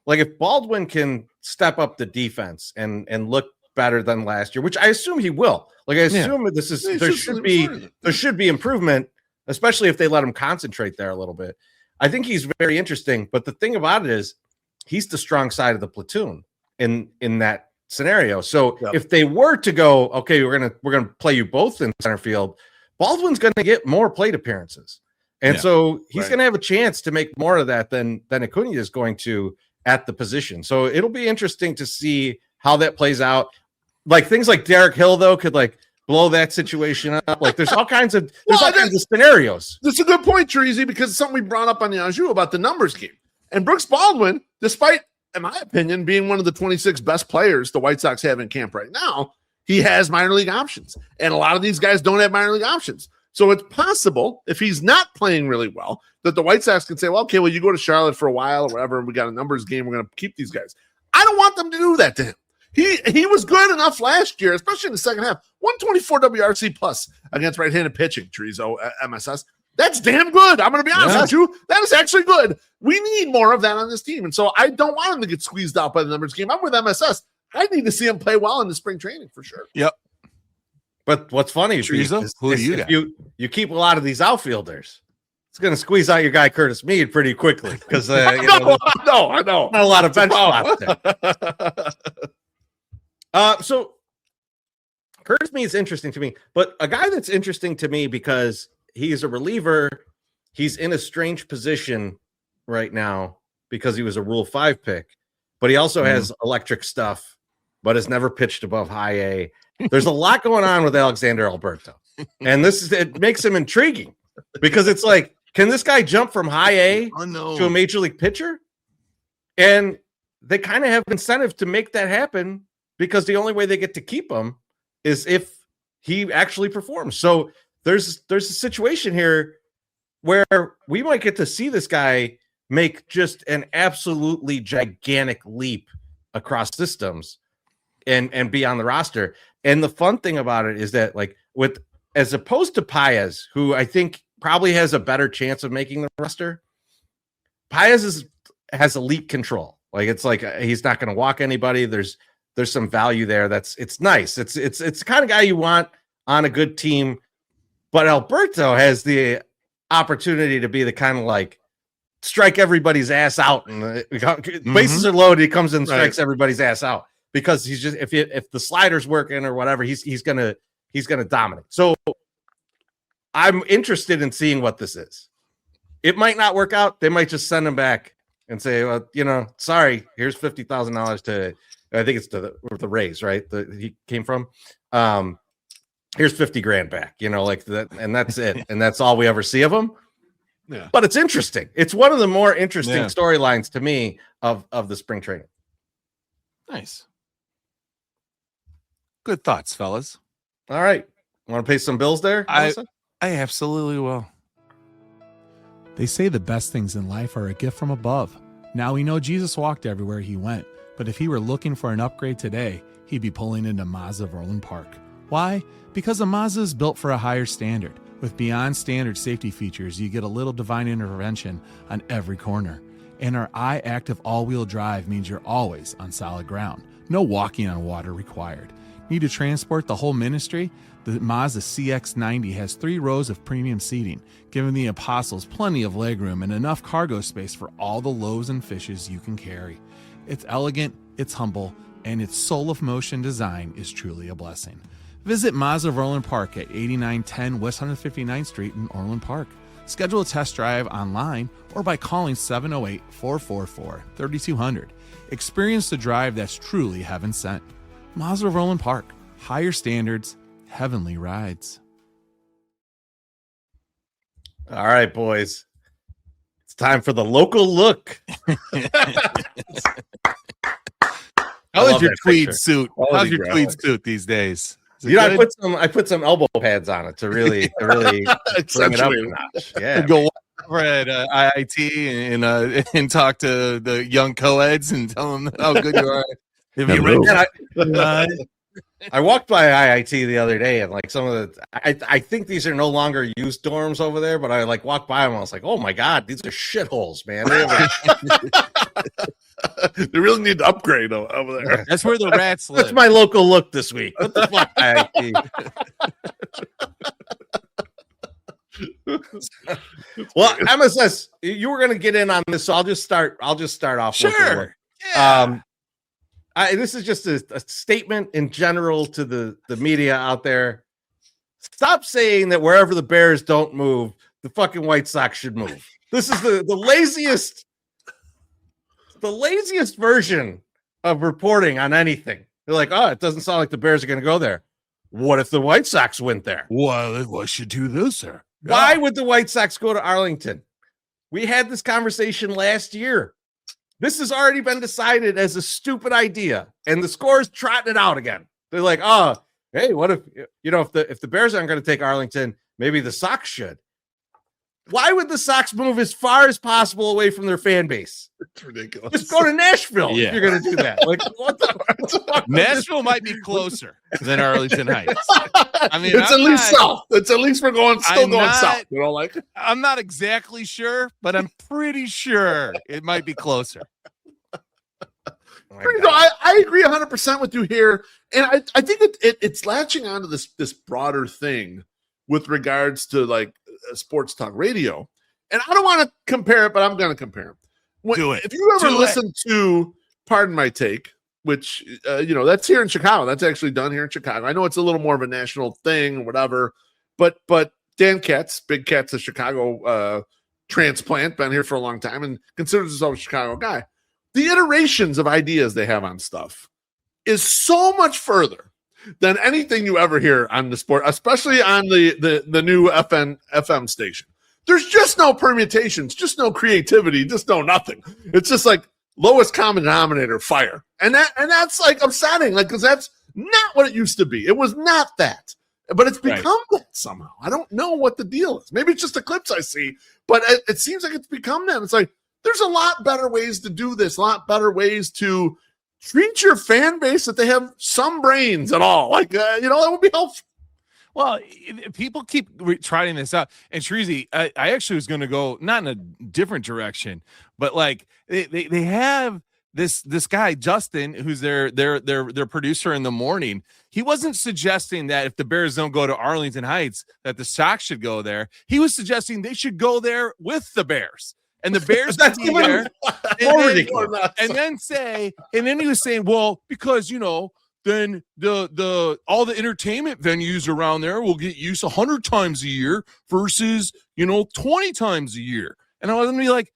Like if Baldwin can step up the defense and look better than last year, which I assume he will. Like I assume there should be improvement, especially if they let him concentrate there a little bit. I think he's very interesting, but the thing about it is he's the strong side of the platoon in that scenario. So if they were to go, okay, we're gonna play you both in center field, Baldwin's gonna get more plate appearances. And so he's gonna have a chance to make more of that than Acuna is going to at the position. So it'll be interesting to see how that plays out. Like things like Derek Hill, though, could like blow that situation up. Like there's all kinds of scenarios. That's a good point, Treasy, because it's something we brought up on the Anjou about the numbers game. And Brooks Baldwin, despite, in my opinion, being one of the 26 best players the White Sox have in camp right now, he has minor league options. And a lot of these guys don't have minor league options. So it's possible, if he's not playing really well, that the White Sox can say, well, okay, well, you go to Charlotte for a while or whatever, and we got a numbers game, we're going to keep these guys. I don't want them to do that to him. He was good enough last year, especially in the second half. 124 WRC plus against right-handed pitching, Trezo, MSS. That's damn good. I'm going to be honest with you. That is actually good. We need more of that on this team. And so I don't want him to get squeezed out by the numbers game. I'm with MSS. I need to see him play well in the spring training for sure. Yep. But what's funny is you keep a lot of these outfielders, it's going to squeeze out your guy Curtis Mead pretty quickly because I know. Not a lot of bench spots there. So Curtis Mead is interesting to me, but a guy that's interesting to me because he's a reliever. He's in a strange position right now because he was a Rule 5 pick, but he also has electric stuff, but has never pitched above high A. There's a lot going on with Alexander Alberto, and it makes him intriguing because it's like, can this guy jump from high A to a major league pitcher? And they kind of have incentive to make that happen because the only way they get to keep him is if he actually performs. So there's a situation here where we might get to see this guy make just an absolutely gigantic leap across systems and be on the roster. And the fun thing about it is that, like, as opposed to Paez, who I think probably has a better chance of making the roster, Paez has elite control. Like, it's like he's not going to walk anybody. There's some value there. It's nice. It's the kind of guy you want on a good team. But Alberto has the opportunity to be the kind of like strike everybody's ass out, and bases are loaded. He comes in and strikes everybody's ass out because he's just if the slider's working or whatever, he's gonna dominate. So I'm interested in seeing what this is. It might not work out. They might just send him back and say, well, sorry, here's $50,000 to, I think it's to the Rays, right? He came from. Here's 50 grand back, like that, and that's it. And that's all we ever see of him. Yeah. But it's interesting. It's one of the more interesting storylines to me of the spring training. Nice. Good thoughts, fellas. All right. Want to pay some bills there, Melissa? I absolutely will. They say the best things in life are a gift from above. Now we know Jesus walked everywhere he went, but if he were looking for an upgrade today, he'd be pulling into Mazda of Orland Park. Why? Because a Mazda is built for a higher standard. With beyond standard safety features, you get a little divine intervention on every corner. And our iActive all-wheel drive means you're always on solid ground. No walking on water required. Need to transport the whole ministry? The Mazda CX-90 has 3 rows of premium seating, giving the apostles plenty of legroom and enough cargo space for all the loaves and fishes you can carry. It's elegant, it's humble, and its soul of motion design is truly a blessing. Visit Mazda of Orland Park at 8910 West 159th Street in Orland Park. Schedule a test drive online or by calling 708-444-3200. Experience the drive that's truly heaven sent. Mazda of Orland Park. Higher standards, heavenly rides. All right, boys. It's time for the local look. How is your tweed suit? How's your tweed suit these days? I put some elbow pads on it to really bring it up a notch. Yeah, go over at IIT and talk to the young co-eds and tell them how good you are. If you I walked by IIT the other day, and like some of the, I think these are no longer used dorms over there, but I like walked by them and I was like, oh my God, these are shitholes, man. They really need to upgrade over there. That's where the rats live. That's my local look this week. What the fuck, IIT? Well, MSS, you were going to get in on this, so I'll just start off. Sure. Yeah. This is just a statement in general to the media out there. Stop saying that wherever the Bears don't move, the fucking White Sox should move. This is the laziest version of reporting on anything. They're like, oh, it doesn't sound like the Bears are going to go there. What if the White Sox went there? Well, why should do this, sir? Why would the White Sox go to Arlington? We had this conversation last year. This has already been decided as a stupid idea, and the Score's trotting it out again. They're like, oh, hey, what if if the Bears aren't going to take Arlington, maybe the Sox should. Why would the Sox move as far as possible away from their fan base? It's ridiculous. Just go to Nashville if you're going to do that. Like, what the fuck? Nashville might be closer than Arlington Heights. I mean, it's at least south. It's at least we're going south. I'm not exactly sure, but I'm pretty sure it might be closer. I agree 100% with you here, and I think it's latching onto this broader thing with regards to like sports talk radio. And I don't want to compare it, but I'm going to compare it. Do it. If you ever listen to Pardon My Take, which that's here in Chicago. That's actually done here in Chicago. I know it's a little more of a national thing or whatever, but Dan Katz, Big Katz, a Chicago transplant, been here for a long time and considers himself a Chicago guy. The iterations of ideas they have on stuff is so much further than anything you ever hear on the sport, especially on the new FM station. There's just no permutations, just no creativity, just no nothing. It's just like lowest common denominator, fire. And that's like upsetting, like, because that's not what it used to be. It was not that. But it's become that somehow. I don't know what the deal is. Maybe it's just the clips I see, but it seems like it's become that. It's like there's a lot better ways to do this, a lot better ways to treat your fan base that they have some brains at all. Like, that would be helpful. Well, people keep trying this out. And Treasy, I actually was going to go not in a different direction, but like they have this guy Justin, who's their producer in the morning, he wasn't suggesting that if the Bears don't go to Arlington Heights that the Sox should go there. He was suggesting they should go there with the Bears, and the Bears that's be there. And then he was saying, well, because then the all the entertainment venues around there will get used 100 times a year versus 20 times a year. And I was gonna be like,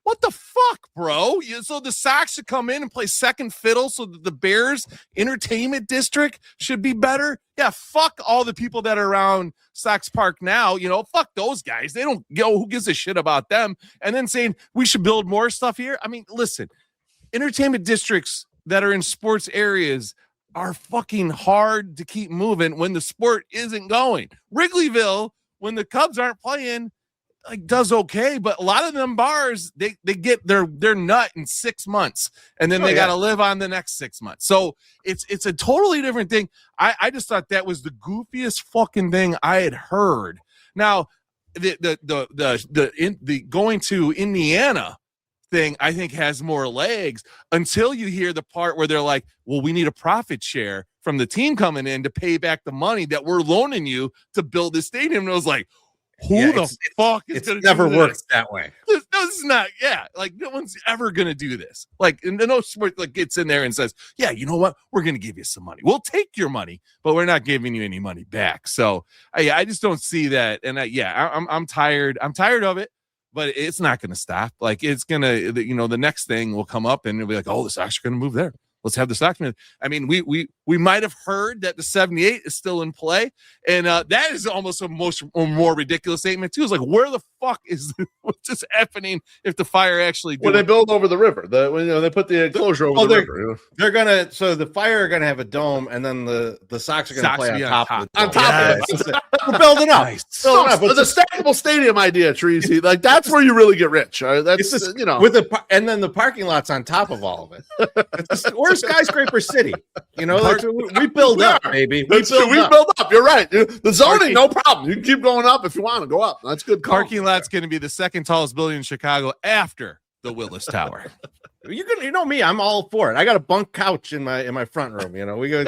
what the fuck, bro? So the Sox should come in and play second fiddle so that the Bears entertainment district should be better? Yeah, fuck all the people that are around Sox Park now. Fuck those guys. They don't who gives a shit about them? And then saying we should build more stuff here. I mean, listen, entertainment districts that are in sports areas are fucking hard to keep moving when the sport isn't going. Wrigleyville, when the Cubs aren't playing, does okay, but a lot of them bars they get their nut in 6 months, and then they got to live on the next 6 months. So it's a totally different thing. I just thought that was the goofiest fucking thing I had heard. Now the going to Indiana thing I think has more legs until you hear the part where they're like, well, we need a profit share from the team coming in to pay back the money that we're loaning you to build this stadium. And I was like, who the fuck is going to do this? It's never worked that way. No, this is not. Yeah, no one's ever going to do this. No sport gets in there and says, yeah, you know what? We're going to give you some money. We'll take your money, but we're not giving you any money back. So I just don't see that. And I'm tired. I'm tired of it, but it's not going to stop. It's going to, the next thing will come up and it'll be like, oh, the Sox are going to move there. Let's have the Sox. I mean, we might have heard that the 78 is still in play, and that is almost a more ridiculous statement too. It's like, where the fuck is what's just happening if the Fire actually when they build over the river? When they put the enclosure over the river. They're gonna the Fire are gonna have a dome, and then the Sox are gonna play on top of it. On top of it, we're building up. Nice. But the stackable stadium idea, Treasy, that's where you really get rich. That's and then the parking lot's on top of all of it. We're skyscraper city, we build up, baby. We build up. You're right. The zoning, no problem. You can keep going up if you want to go up. That's good. Parking lot's going to be the second tallest building in Chicago after the Willis Tower. You know me. I'm all for it. I got a bunk couch in my front room. We go.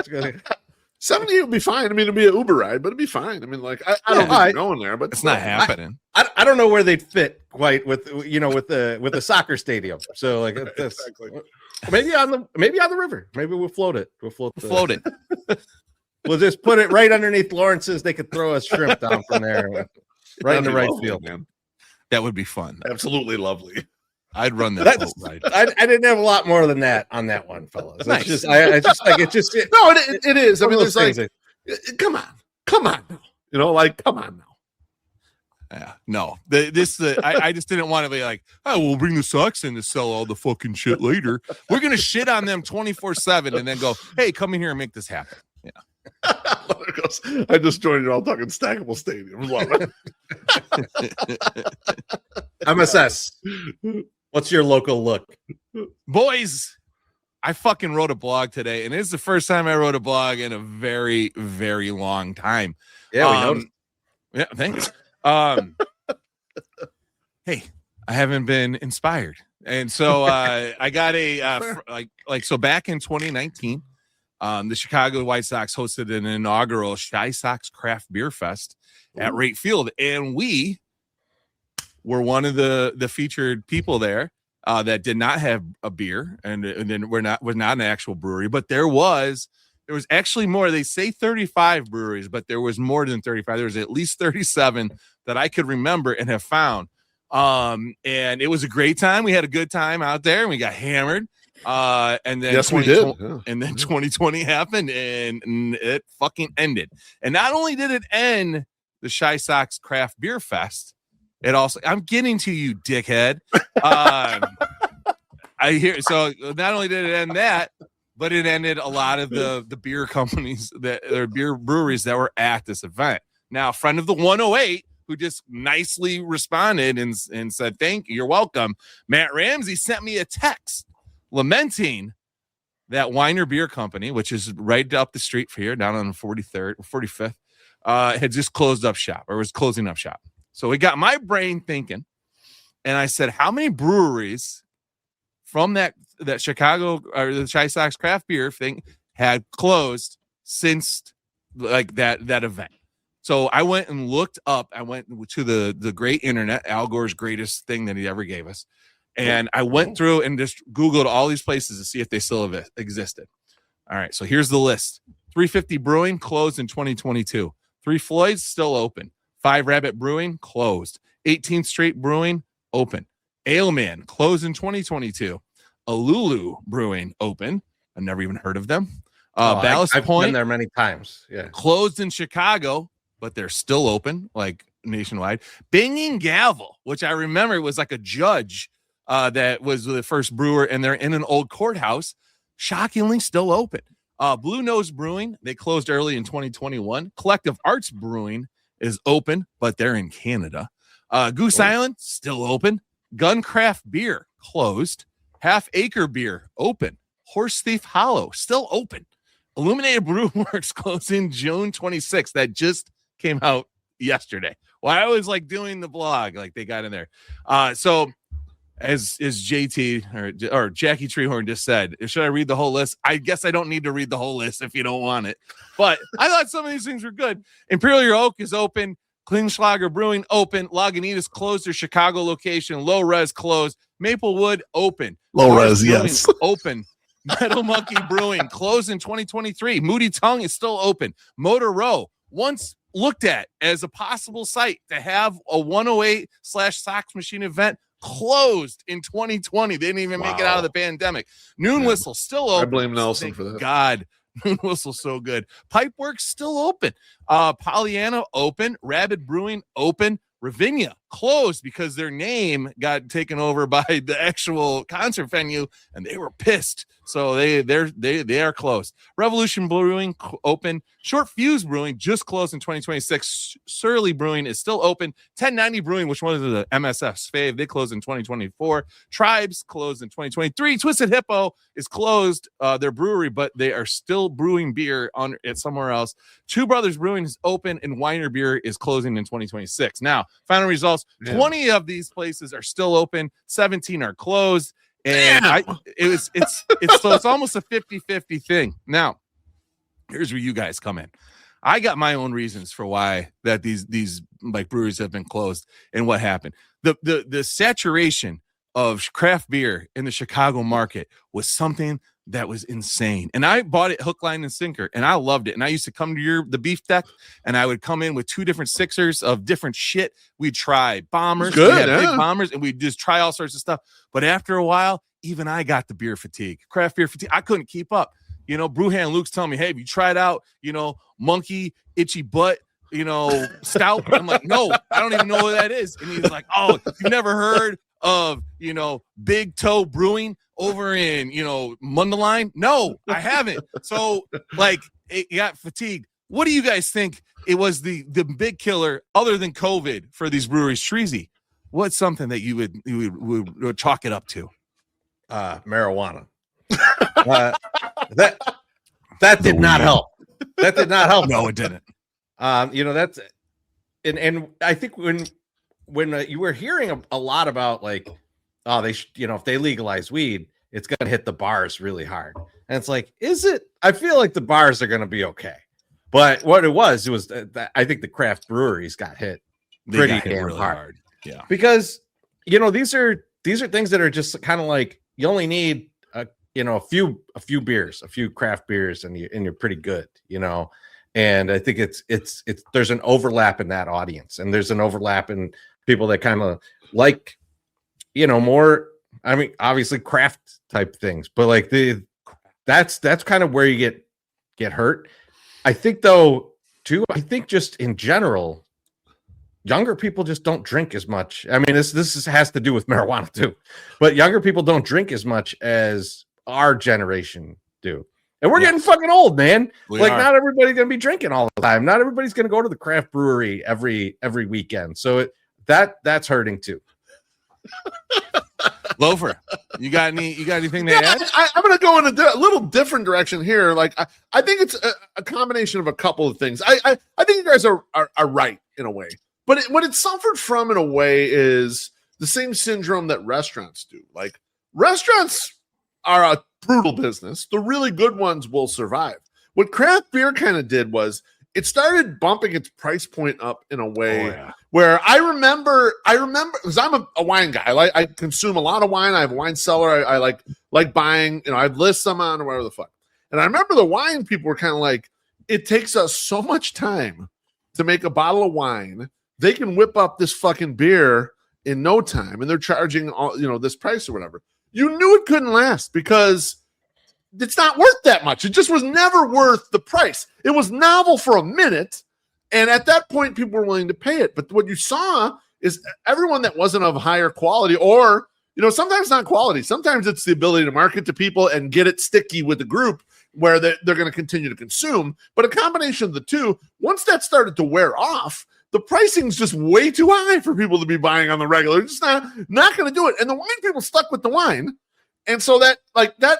70 would be fine. I mean, it'd be an Uber ride, but it'd be fine. I mean, I don't think going there, but it's not happening. I don't know where they'd fit quite with the soccer stadium. So exactly. Maybe on the river. Maybe we'll float it. We'll float it. We'll just put it right underneath Lawrence's. They could throw a shrimp down from there, right in the right field. Man. That would be fun. Absolutely lovely. I'd run that boat ride. I didn't have a lot more than that on that one, fellas. Nice. It's just, it is. I mean, there's come on now. Come on now. Yeah, no. I just didn't want to be like, oh, we'll bring the Sox in to sell all the fucking shit later. We're gonna shit on them 24/7 and then go, hey, come in here and make this happen. Yeah. I just joined you all talking stackable stadiums. Love it. MSS. What's your local look? Boys, I fucking wrote a blog today, and it's the first time I wrote a blog in a very, very long time. Yeah, we noticed. Yeah, thanks. Hey, I haven't been inspired. And so I got so back in 2019, the Chicago White Sox hosted an inaugural Chi Sox Craft Beer Fest at Rate Field, and we were one of the featured people there that did not have a beer, and then was not an actual brewery, but there was actually more. They say 35 breweries, but there was more than 35. There was at least 37 that I could remember and have found. And it was a great time. We had a good time out there, and we got hammered. And then yes, we did. And then 2020 happened, and it fucking ended. And not only did it end the Chi Sox Craft Beer Fest, it also, I'm getting to you, dickhead. I hear, so not only did it end that, but it ended a lot of the beer companies or beer breweries that were at this event. Now, a friend of the 108 who just nicely responded and said, thank you, you're welcome. Matt Ramsey sent me a text lamenting that Weiner Beer Company, which is right up the street for here, down on the 43rd or 45th, had just closed up shop or was closing up shop. So it got my brain thinking, and I said, how many breweries from that Chicago or the Chi Sox craft beer thing had closed since like that event. So I went and looked up. I went to the great internet, Al Gore's greatest thing that he ever gave us. And I went through and just Googled all these places to see if they still existed. All right. So here's the list. 350 Brewing closed in 2022. 3 Floyds still open. 5 Rabbit Brewing closed. 18th Street Brewing open. Aleman closed in 2022. Alulu Brewing open. I've never even heard of them. Ballast I've Point been there many times. Yeah. Closed in Chicago, but they're still open, like nationwide. Bing & Gavel, which I remember was like a judge that was the first brewer, and they're in an old courthouse. Shockingly, still open. Blue Nose Brewing, they closed early in 2021. Collective Arts Brewing is open, but they're in Canada. Goose Island, still open. Guncraft Beer, closed. Half Acre Beer, open. Horse Thief Hollow, still open. Illuminated Brew Works closed in June 26th. That just came out yesterday. Well, I was like doing the blog, like they got in there. So as JT or Jackie Treehorn just said, should I read the whole list? I guess I don't need to read the whole list if you don't want it. But I thought some of these things were good. Imperial Oak is open. Klingschlager Brewing open. Lagunitas closed their Chicago location. Low Res closed. Maplewood open. Low Res, yes. Open. Metal Monkey Brewing closed in 2023. Moody Tongue is still open. Motor Row, once looked at as a possible site to have a 108/Sox Machine event, closed in 2020. They didn't even make it out of the pandemic. Noon Whistle still open. I blame Nelson for that. God, Noon Whistle so good. Pipeworks still open. Pollyanna open. Rabid Brewing open. Ravinia closed because their name got taken over by the actual concert venue, and they were pissed. So they are closed. Revolution Brewing open. Short Fuse Brewing just closed in 2026. Surly Brewing is still open. 1090 Brewing, which one is the MSF's fave, they closed in 2024. Tribes closed in 2023. Twisted Hippo is closed, their brewery, but they are still brewing beer at somewhere else. Two Brothers Brewing is open, and Weiner Beer is closing in 2026. Now, final results: 20 of these places are still open. 17 are closed. And it's almost a 50-50 thing. Now, here's where you guys come in. I got my own reasons for why that these like breweries have been closed and what happened. The saturation of craft beer in the Chicago market was something that was insane. And I bought it hook, line, and sinker, and I loved it. And I used to come to the beef deck, and I would come in with 2 different sixers of different shit. We'd try bombers, big bombers, and we'd just try all sorts of stuff. But after a while, even I got the beer fatigue, craft beer fatigue. I couldn't keep up. You know, Brewhand Luke's telling me, hey, have you tried out, monkey, itchy butt, stout? I'm like, no, I don't even know what that is. And he's like, oh, you've never heard of, Big Toe Brewing over in, Mundelein? No, I haven't. So, like, it got fatigued. What do you guys think it was the big killer other than COVID for these breweries? Treasy, what's something that you would chalk it up to? Marijuana. That did not help. That did not help. No, it didn't. That's and I think when you were hearing a lot about like, oh, they if they legalize weed, it's going to hit the bars really hard. And it's like, is it? I feel like the bars are going to be okay. But what it was that I think the craft breweries got hit pretty damn really hard. Yeah. Because, these are things that are just kind of like, you only need a few beers, a few craft beers, and you're pretty good, And I think it's there's an overlap in that audience, and there's an overlap in people that kind of like, more. I mean, obviously craft type things, but like that's kind of where you get hurt. I think though too. I think just in general, younger people just don't drink as much. I mean, this has to do with marijuana too, but younger people don't drink as much as our generation do. And we're getting fucking old, man. Not everybody's going to be drinking all the time. Not everybody's going to go to the craft brewery every weekend. So that's hurting too. Loafer, you got anything to add? I'm going to go in a little different direction here. Like I think it's a combination of a couple of things. I think you guys are right in a way, but what it suffered from in a way is the same syndrome that restaurants do. Like restaurants are a brutal business. The really good ones will survive. What craft beer kind of did was it started bumping its price point up in a way where I remember because I'm a wine guy. I consume a lot of wine. I have a wine cellar. I like buying, I have lists I'm on or whatever the fuck. And I remember the wine people were kind of like, it takes us so much time to make a bottle of wine. They can whip up this fucking beer in no time, and they're charging this price or whatever. You knew it couldn't last because it's not worth that much. It just was never worth the price. It was novel for a minute, and at that point, people were willing to pay it. But what you saw is everyone that wasn't of higher quality, or sometimes not quality. Sometimes it's the ability to market to people and get it sticky with the group where they're going to continue to consume. But a combination of the two, once that started to wear off, the pricing's just way too high for people to be buying on the regular. It's just not going to do it. And the wine people stuck with the wine. And so that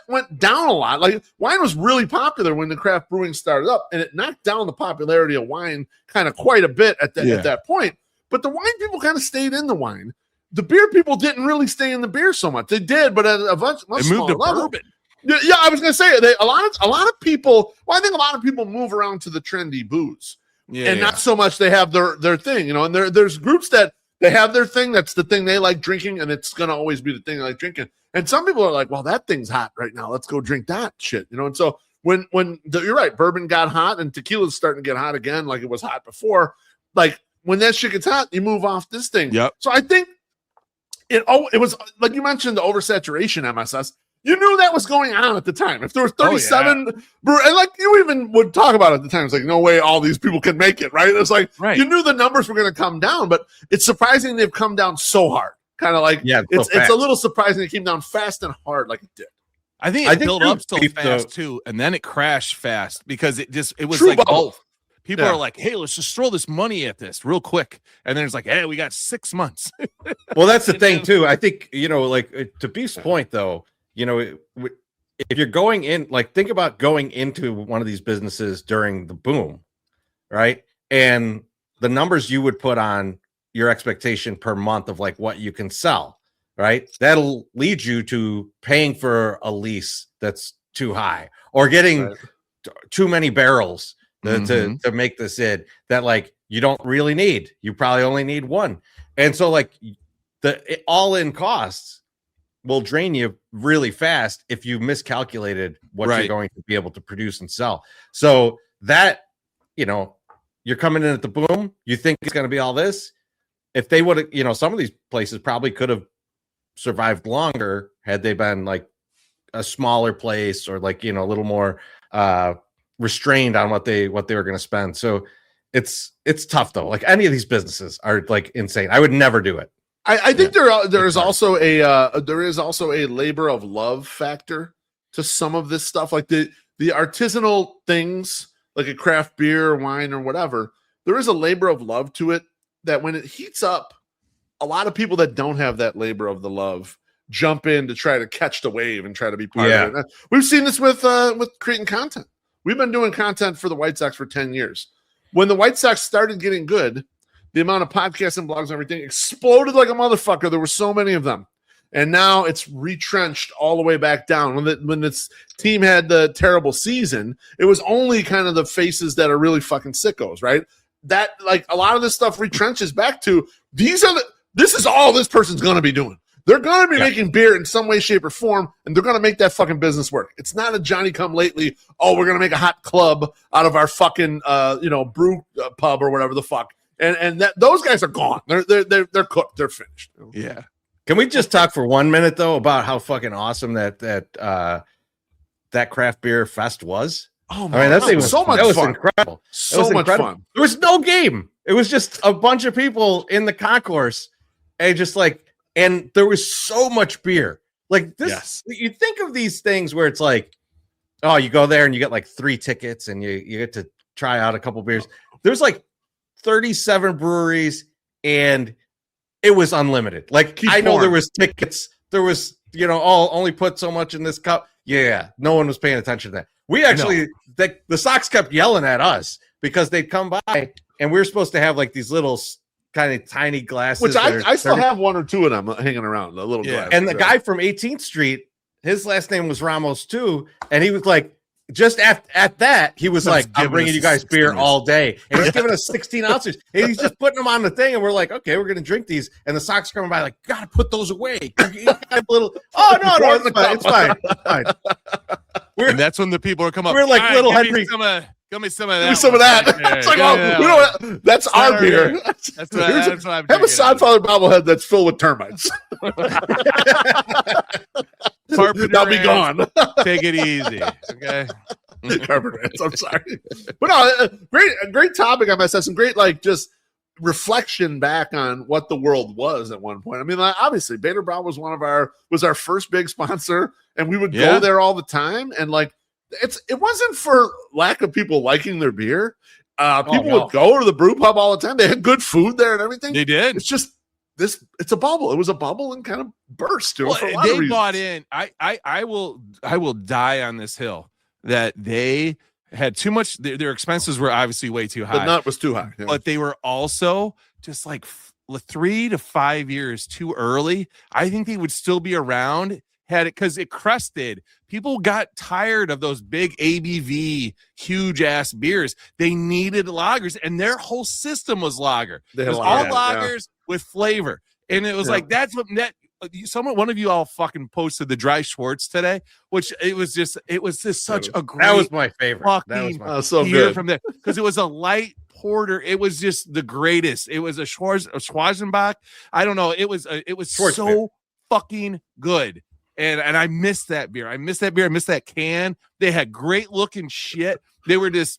went down a lot. Like, wine was really popular when the craft brewing started up, and it knocked down the popularity of wine kind of quite a bit at that point. But the wine people kind of stayed in the wine. The beer people didn't really stay in the beer so much. They did, but at a much smaller level. Bourbon. Yeah, I was going to say a lot of people. Well, I think a lot of people move around to the trendy booze, not so much they have their thing. And there's groups that they have their thing. That's the thing they like drinking, and it's going to always be the thing they like drinking. And some people are like, well, that thing's hot right now. Let's go drink that shit. And so when you're right, bourbon got hot and tequila's starting to get hot again, like it was hot before. Like, when that shit gets hot, you move off this thing. Yep. So I think it was like you mentioned, the oversaturation MSS. You knew that was going on at the time. If there were 37 and like you even would talk about it at the time, it's like, no way all these people can make it, right? It's like you knew the numbers were going to come down, but it's surprising they've come down so hard. Kind of like it's a little surprising it came down fast and hard like it did. I think it built up so fast too, and then it crashed fast because it was like both. People are like, hey, let's just throw this money at this real quick. And then it's like, hey, we got 6 months. Well, that's the thing, too. I think, like to Beef's point, though, if you're going in, like, think about going into one of these businesses during the boom, right? And the numbers you would put on your expectation per month of like what you can sell, right? That'll lead you to paying for a lease that's too high or getting too many barrels to make this in that like you don't really need. You probably only need one. And so like the all-in costs will drain you really fast if you miscalculated what you're going to be able to produce and sell. So that, you're coming in at the boom, you think it's going to be all this. If they would have, some of these places probably could have survived longer had they been like a smaller place or like, a little more restrained on what they were going to spend. So it's tough though. Like any of these businesses are like insane. I would never do it. I think there is also a labor of love factor to some of this stuff. Like the artisanal things, like a craft beer or wine or whatever, there is a labor of love to it that when it heats up, a lot of people that don't have that labor of the love jump in to try to catch the wave and try to be part of it. We've seen this with creating content. We've been doing content for the White Sox for 10 years. When the White Sox started getting good, the amount of podcasts and blogs and everything exploded like a motherfucker. There were so many of them. And now it's retrenched all the way back down. When this team had the terrible season, it was only kind of the faces that are really fucking sickos, right? That like a lot of this stuff retrenches back to this is all this person's going to be doing. They're going to be making beer in some way, shape, or form, and they're going to make that fucking business work. It's not a Johnny-come-lately, we're going to make a hot club out of our fucking, brew pub or whatever the fuck. And those guys are gone. They're cooked. They're finished. Yeah. Can we just talk for 1 minute, though, about how fucking awesome that craft beer fest was? Oh, my God. That was so much fun. Incredible. So much fun. There was no game. It was just a bunch of people in the concourse and just like, and there was so much beer. Like this, you think of these things where it's like, oh, you go there and you get like 3 tickets and you get to try out a couple beers. There's like 37 breweries and it was unlimited. Like I know there was tickets. There was, only put so much in this cup. Yeah. No one was paying attention to that. We actually, the Sox kept yelling at us because they'd come by and we were supposed to have like these little kind of tiny glasses. Which I still have one or two of them hanging around, the little glasses. And the guy from 18th Street, his last name was Ramos too. And he was like, just at that, he was like, I'm bringing you guys beer all day. And he's giving us 16 ounces. And he's just putting them on the thing. And we're like, okay, we're going to drink these. And the Sox coming by like, got to put those away. Little, oh, no, it's fine. It's fine. And that's when the people are coming up. We're like little Henry. Give me some of that. Give me some of that. It's like, that's our beer. That's what I'm have a Sodfather bobblehead that's filled with termites. That'll be gone. Take it easy. Okay. Carpenter ants, I'm sorry. But no, great topic, MSS, and great, like, just reflection back on what the world was at one point. I mean, like, obviously, Bader Brown was our first big sponsor, and we would go there all the time. And like, it wasn't for lack of people liking their beer. People would go to the brew pub all the time. They had good food there and everything. They did. It's just it's a bubble. It was a bubble and kind of burst. Well, they bought in. I will die on this hill that they had too much. Their expenses were obviously way too high. The nut was too high. Yeah. But they were also just like 3 to 5 years too early. I think they would still be around had it, because it crested. People got tired of those big ABV, huge ass beers. They needed lagers, and their whole system was lager. It was all lagers with flavor, and it was like that's what that. One of you all fucking posted the dry Schwartz today, which it was just such a great. That was my favorite. That was so good from there, because it was a light porter. It was just the greatest. It was a Schwarzenbach. I don't know. It was Schwartz so beer. Fucking good. And I miss that beer. I miss that can. They had great looking shit. They were just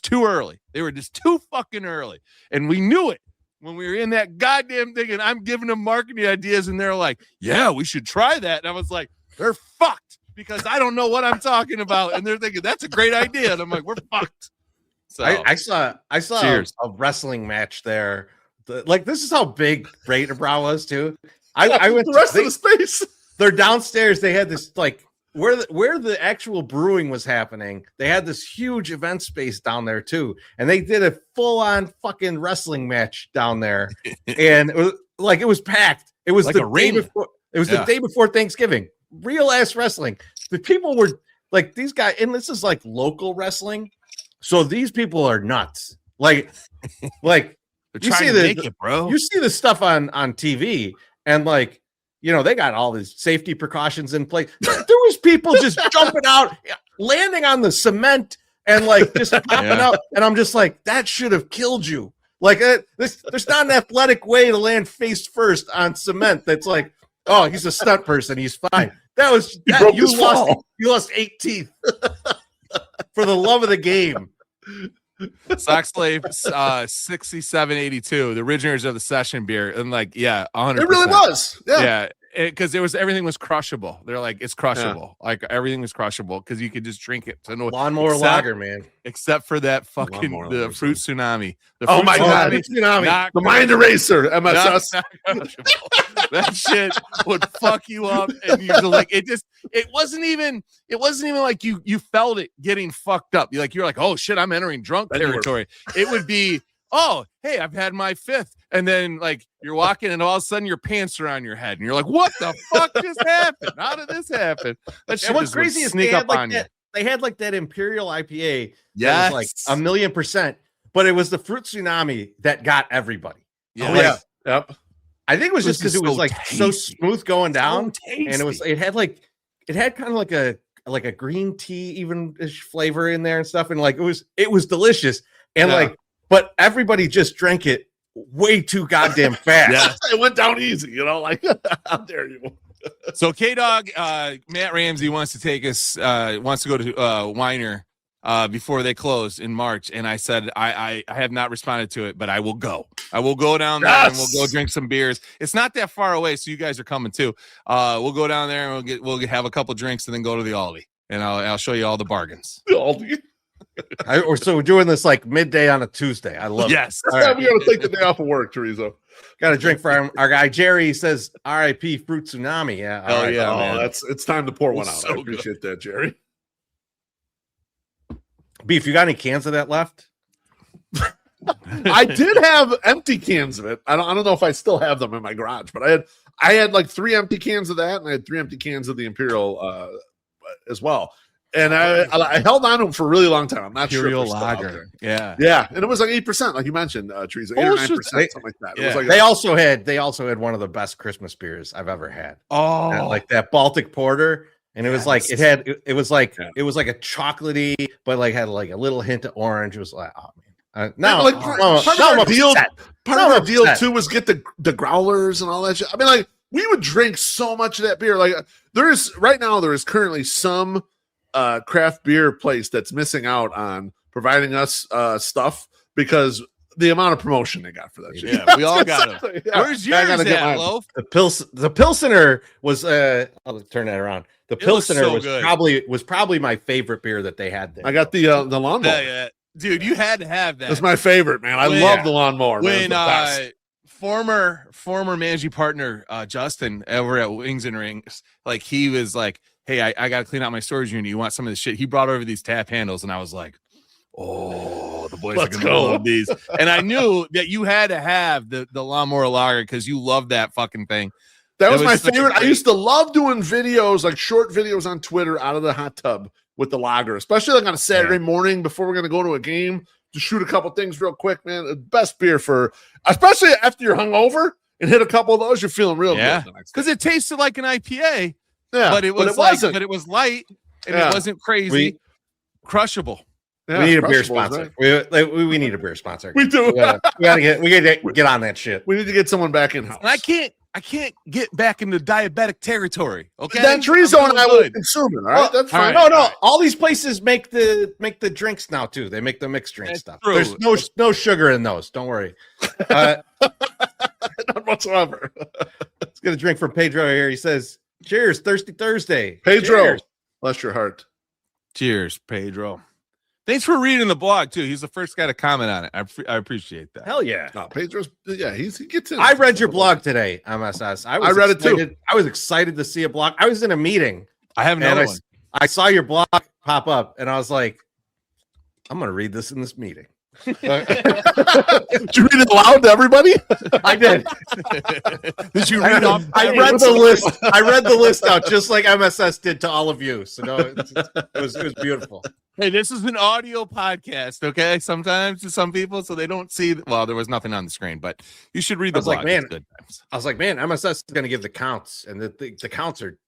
too early. They were just too fucking early. And we knew it when we were in that goddamn thing. And I'm giving them marketing ideas, and they're like, yeah, we should try that. And I was like, they're fucked, because I don't know what I'm talking about. And they're thinking that's a great idea. And I'm like, we're fucked. So I saw a wrestling match there. This is how big Bader Brown was too. I went the rest of the space. They're downstairs. They had this like where the actual brewing was happening. They had this huge event space down there too, and they did a full on fucking wrestling match down there, and it was packed. It was like the day before. It was the day before Thanksgiving. Real ass wrestling. The people were like these guys, and this is like local wrestling, so these people are nuts. Like you see it, bro. You see the stuff on TV, and like. You know, they got all these safety precautions in place. There was people just jumping out, landing on the cement, and like just popping out. And I'm just like, that should have killed you. Like, there's not an athletic way to land face first on cement. That's like, oh, he's a stunt person. He's fine. You lost 8 teeth for the love of the game. Sock Slave 6782, the originators of the session beer, and 100%. It really was, because everything was crushable. They're like, it's crushable, like everything was crushable because you could just drink it. So lawnmower lager, man. Except for that fucking fruit tsunami. Oh my god, tsunami! The mind eraser, MSS. That shit would fuck you up, and you're like, it wasn't even like you felt it getting fucked up. You're like, oh shit, I'm entering drunk territory. It would be, oh hey, I've had my 5th, and then like you're walking, and all of a sudden your pants are on your head, and you're like, what the fuck just happened? How did this happen? That shit. And what's crazy is they had like that. They had like that Imperial IPA. Yes, was like 1,000,000%, but it was the fruit tsunami that got everybody. Yep. I think it was just because it was like so smooth going down, and it had kind of like a green tea even-ish flavor in there and stuff, and like it was delicious, and but everybody just drank it way too goddamn fast. It went down easy, like how dare you. So K-Dog, Matt Ramsey wants to take us, wants to go to Weiner before they close in March. And I said, I have not responded to it, but I will go. I will go down there and we'll go drink some beers. It's not that far away, so you guys are coming too. We'll go down there and we'll have a couple drinks and then go to the Aldi. And I'll show you all the bargains. The Aldi. So we're doing this like midday on a Tuesday. I love it. Yes. We got to take the day off of work, Teresa. Got a drink for our guy Jerry. He says R.I.P. Fruit Tsunami. Yeah. Oh yeah, man. It's time to pour one out. I appreciate that, Jerry. Beef, you got any cans of that left? I did have empty cans of it. I don't know if I still have them in my garage, but I had like 3 empty cans of that, and I had 3 empty cans of the Imperial as well. And I held on to them for a really long time. I'm not Imperial sure. Lager. Yeah. And it was like 8%, like you mentioned, Teresa, 8 or 9%, something like that. Yeah. It was like they also had one of the best Christmas beers I've ever had. Oh, like that Baltic Porter. And it was like it was like a chocolately, but like had like a little hint of orange. It was like, oh man. Part of our deal too was get the growlers and all that shit. I mean, like we would drink so much of that beer. Like there is currently some craft beer place that's missing out on providing us stuff because the amount of promotion they got for that shit. Yeah, we all got them. Yeah. Where's yours at, Loaf? The Pilsner was I'll turn that around. The Pilsner was probably my favorite beer that they had there. I got the lawnmower. Yeah. Dude, you had to have that. That's my favorite, man. I love the lawnmower. When former managing partner Justin over at Wings and Rings, like he was like, hey, I got to clean out my storage unit. You want some of this shit? He brought over these tap handles, and I was like, oh, the boys are going to love these. And I knew that you had to have the lawnmower lager because you love that fucking thing. That was my favorite. I used to love doing videos, like short videos on Twitter out of the hot tub with the lager, especially like on a Saturday morning before we're going to go to a game to shoot a couple things real quick, man. The best beer especially after you're hungover and hit a couple of those, you're feeling real good. Because it tasted like an IPA. Yeah, but it was light and it wasn't crazy. Crushable. Yeah, we need a beer sponsor. Right? We need a beer sponsor. We do. We gotta get on that shit. We need to get someone back in house. And I can't get back into diabetic territory. Okay. Then Trezo and I will consume it. All right. That's fine. No. All these places make the drinks now too. They make the mixed drink stuff. True. There's no sugar in those. Don't worry. Not whatsoever. Let's get a drink from Pedro here. He says, cheers, Thirsty Thursday. Pedro, cheers. Bless your heart. Cheers, Pedro. Thanks for reading the blog too. He's the first guy to comment on it. I appreciate that. Hell yeah. No, Pedro's he gets in. I read your blog today, MSS. I read it too. I was excited to see a blog. I was in a meeting. I have another one. I saw your blog pop up and I was like, I'm gonna read this in this meeting. Did you read it aloud to everybody? I did. Did you read off? I read the list. I read the list out just like MSS did to all of you. So no, it was beautiful. Hey, this is an audio podcast, okay? Sometimes to some people, so they don't see. Well, there was nothing on the screen, but you should read the blog. I was like, man, MSS is going to give the counts, and the counts are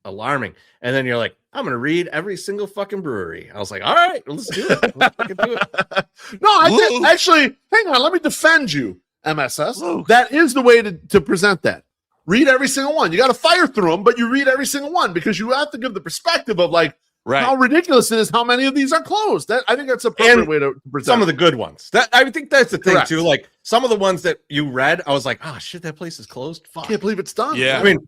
alarming. And then you're like, I'm going to read every single fucking brewery. I was like, all right, let's do it. Let's fucking do it. No, I did actually. Hang on, let me defend you, MSS. Luke. That is the way to present that. Read every single one. You got to fire through them, but you read every single one because you have to give the perspective of like. Right. How ridiculous it is how many of these are closed. I think that's a perfect way to present some of the good ones. I think that's the thing too. Like some of the ones that you read, I was like, oh shit, that place is closed. Fuck. Can't believe it's done. Yeah. I mean,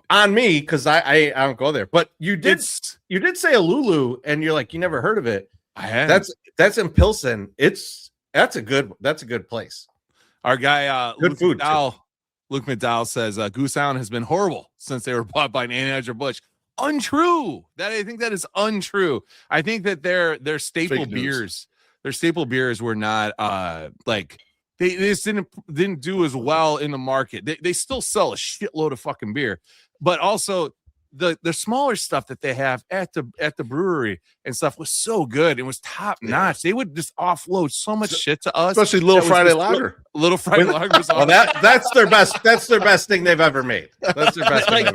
on me, because I don't go there. But you did say a Lulu, and you're like, you never heard of it. I have. That's in Pilsen. That's a good place. Our guy good food. Luke McDowell says Goose Island has been horrible since they were bought by Anheuser-Busch. Untrue. I think that is untrue. I think that their staple beers, were not like they just didn't do as well in the market. They still sell a shitload of fucking beer, but also the smaller stuff that they have at the brewery and stuff was so good. It was top notch. They would just offload so much shit to us, especially Little Friday Lager. Little Friday Lager was well, that's their best. That's their best thing they've ever made. That's their best thing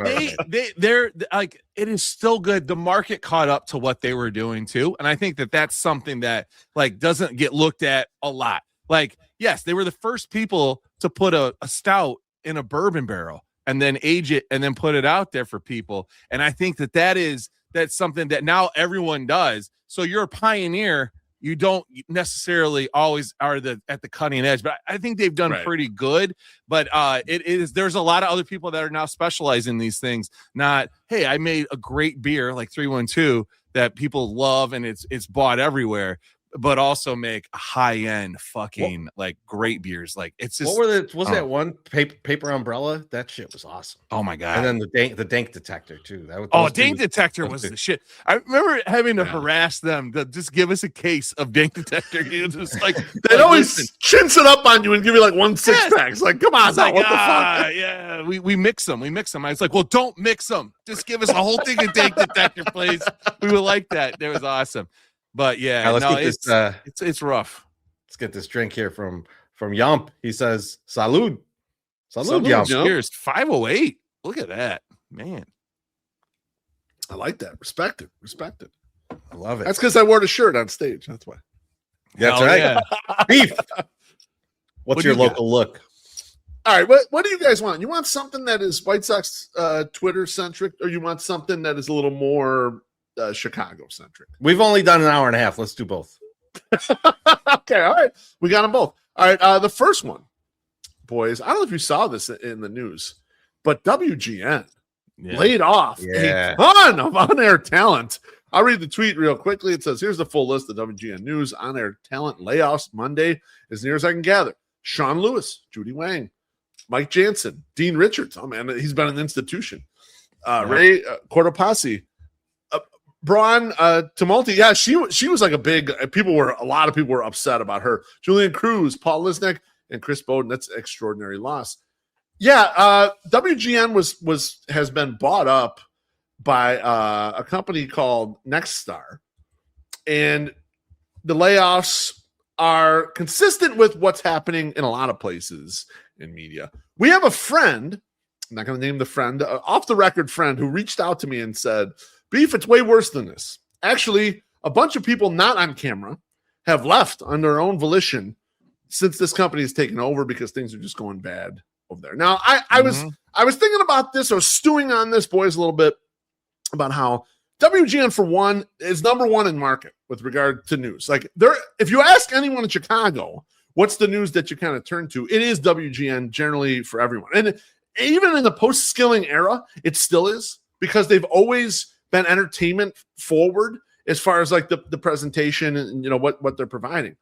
they're like, it is still good. The market caught up to what they were doing too, and I think that that's something that like doesn't get looked at a lot. Like, yes, they were the first people to put a stout in a bourbon barrel and then age it and then put it out there for people. And I think that's something that now everyone does. So you're a pioneer. You don't necessarily always are at the cutting edge, but I think they've done pretty good. But there's a lot of other people that are now specializing in these things. Not, hey, I made a great beer like 312 that people love and it's bought everywhere. but also make high-end fucking like great beers. Like it's just was that one paper umbrella? That shit was awesome. Oh my god. And then the dank detector too. Dank detector was the shit. I remember having to harass them to just give us a case of dank detector. You just like they'd always chintz it up on you and give you like 1 6-pack. It's like, come on, what the fuck? Yeah, we mix them. I was like, well, don't mix them. Just give us a whole thing of dank detector, please. We would like that. That was awesome. But yeah, it's rough. Let's get this drink here from Yump. He says, "Salud, Yump." Cheers, 508. Look at that, man. I like that. Respect it. I love it. That's because I wore the shirt on stage. That's why. That's right. Yeah. Beef. What's your local look? All right. What do you guys want? You want something that is White Sox Twitter centric, or you want something that is a little more Chicago centric? We've only done an hour and a half. Let's do both. Okay. All right. We got them both. All right. The first one, boys, I don't know if you saw this in the news, but WGN laid off a ton of on-air talent. I'll read the tweet real quickly. It says, here's the full list of WGN News on-air talent layoffs Monday, as near as I can gather. Sean Lewis, Judy Wang, Mike Jansen, Dean Richards. Oh, man, he's been an institution. Ray Cortopassi, Braun Tumulty. Yeah, she was like a lot of people were upset about her. Julian Cruz, Paul Lisnek, and Chris Bowden. That's an extraordinary loss. Yeah, WGN has been bought up by a company called Nextstar, and the layoffs are consistent with what's happening in a lot of places in media. We have a friend, I'm not going to name the friend, off the record friend, who reached out to me and said, Beef, it's way worse than this. Actually, a bunch of people not on camera have left on their own volition since this company has taken over because things are just going bad over there. Now, I was thinking about this, or stewing on this, boys, a little bit about how WGN, for one, is number one in market with regard to news. Like, if you ask anyone in Chicago, what's the news that you kind of turn to, it is WGN generally for everyone. And even in the post-Skilling era, it still is, because they've always been entertainment forward as far as like the presentation and what they're providing.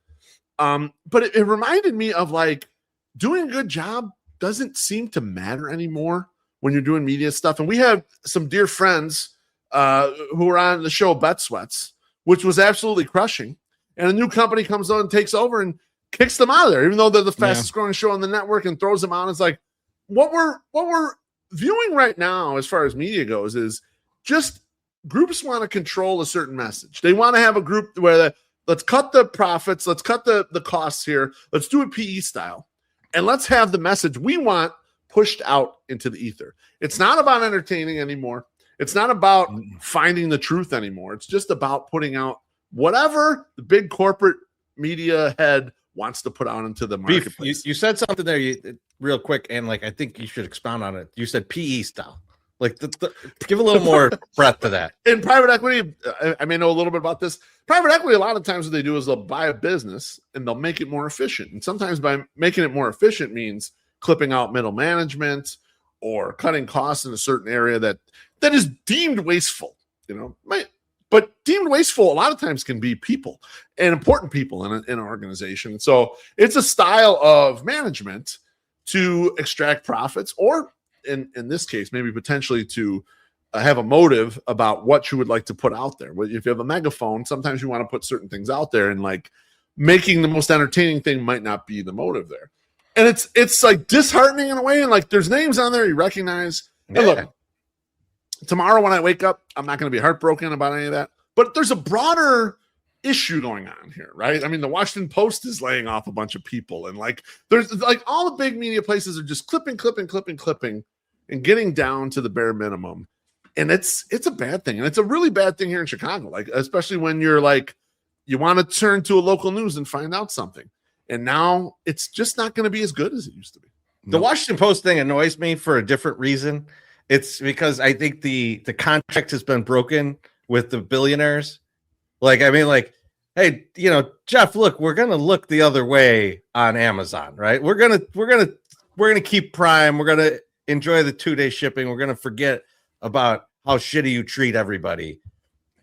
But it reminded me of like doing a good job doesn't seem to matter anymore when you're doing media stuff. And we have some dear friends who were on the show Bet Sweats, which was absolutely crushing. And a new company comes on and takes over and kicks them out of there, even though they're the fastest growing show on the network, and throws them out. It's like what we're viewing right now as far as media goes is just groups want to control a certain message. They want to have a group where let's cut the profits, let's cut the costs here, let's do it PE style, and let's have the message we want pushed out into the ether. It's not about entertaining anymore. It's not about finding the truth anymore. It's just about putting out whatever the big corporate media head wants to put out into the marketplace. Beef, you said something there real quick, and like I think you should expound on it. You said PE style. Like, give a little more breadth to that. In private equity, I may know a little bit about this. Private equity, a lot of times what they do is they'll buy a business and they'll make it more efficient. And sometimes by making it more efficient means clipping out middle management or cutting costs in a certain area that is deemed wasteful. But deemed wasteful a lot of times can be people, and important people in an organization. So it's a style of management to extract profits, or in this case, maybe potentially to have a motive about what you would like to put out there. If you have a megaphone, sometimes you want to put certain things out there, and like making the most entertaining thing might not be the motive there. And it's like disheartening in a way. And like, there's names on there you recognize. Yeah. And look, tomorrow when I wake up, I'm not going to be heartbroken about any of that, but there's a broader issue going on here, right? I mean, the Washington Post is laying off a bunch of people, and like there's like all the big media places are just clipping and getting down to the bare minimum. And it's a bad thing. And it's a really bad thing here in Chicago, like especially when you're like, you want to turn to a local news and find out something. And now it's just not going to be as good as it used to be. The Washington Post thing annoys me for a different reason. It's because I think the contract has been broken with the billionaires. Like, I mean, like, hey, Jeff, look, we're going to look the other way on Amazon, right? We're going to keep Prime. We're going to enjoy the 2-day shipping. We're going to forget about how shitty you treat everybody.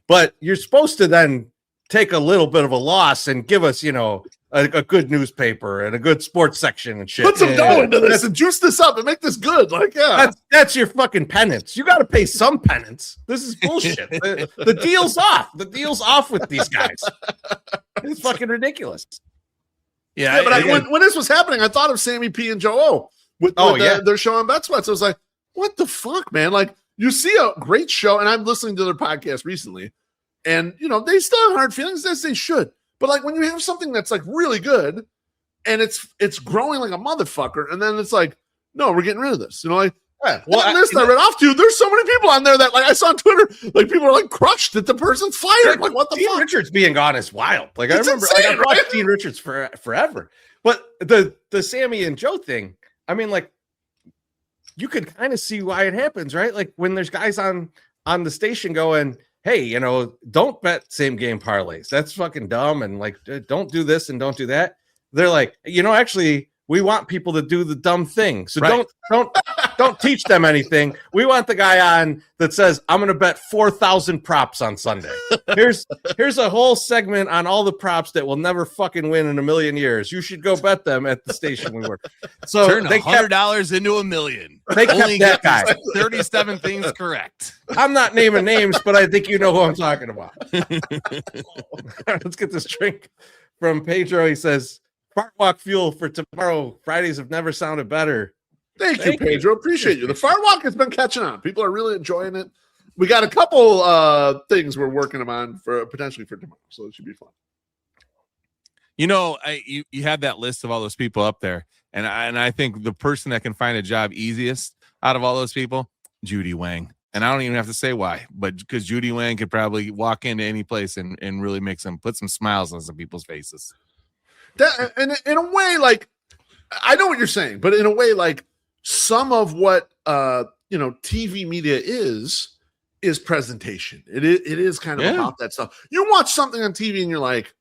But you're supposed to then take a little bit of a loss and give us, a good newspaper and a good sports section and shit. Put some dough into this and juice this up and make this good. Like, that's your fucking penance. You got to pay some penance. This is bullshit. The deal's off. The deal's off with these guys. It's fucking ridiculous. Yeah, but when this was happening, I thought of Sammy P and Joe O with their show on Bet Sweats. I was like, what the fuck, man? Like, you see a great show, and I'm listening to their podcast recently, and they still have hard feelings as they should. But like when you have something that's like really good and it's growing like a motherfucker, and then it's like, no, we're getting rid of this. I read off to you. There's so many people on there that like I saw on Twitter, like people are like crushed that the person's fired. Like what the fuck? Richards being gone is wild. Like I remember, insane, I watched Dean Richards forever. But the Sammy and Joe thing, I mean, like you could kind of see why it happens, right? Like when there's guys on the station going, hey, don't bet same game parlays. That's fucking dumb. And like, don't do this and don't do that. They're like, actually, we want people to do the dumb thing. So don't teach them anything. We want the guy on that says, I'm going to bet 4,000 props on Sunday. Here's a whole segment on all the props that will never fucking win in a million years. You should go bet them at the station we work. So turn $100 into $1 million. They kept that guy. 37 things correct. I'm not naming names, but I think you know who I'm talking about. Let's get this drink from Pedro. He says, Fart Walk fuel for tomorrow. Fridays have never sounded better. Thank you, Pedro. Appreciate you. The Fart Walk has been catching on. People are really enjoying it. We got a couple things we're working them on for potentially for tomorrow, so it should be fun. You have that list of all those people up there, and I think the person that can find a job easiest out of all those people, Judy Wang. And I don't even have to say why, but because Judy Wang could probably walk into any place and really put some smiles on some people's faces. That, and in a way, like, I know what you're saying, but in a way, like, some of what TV media is presentation. It is kind of about that stuff. You watch something on TV and you're like,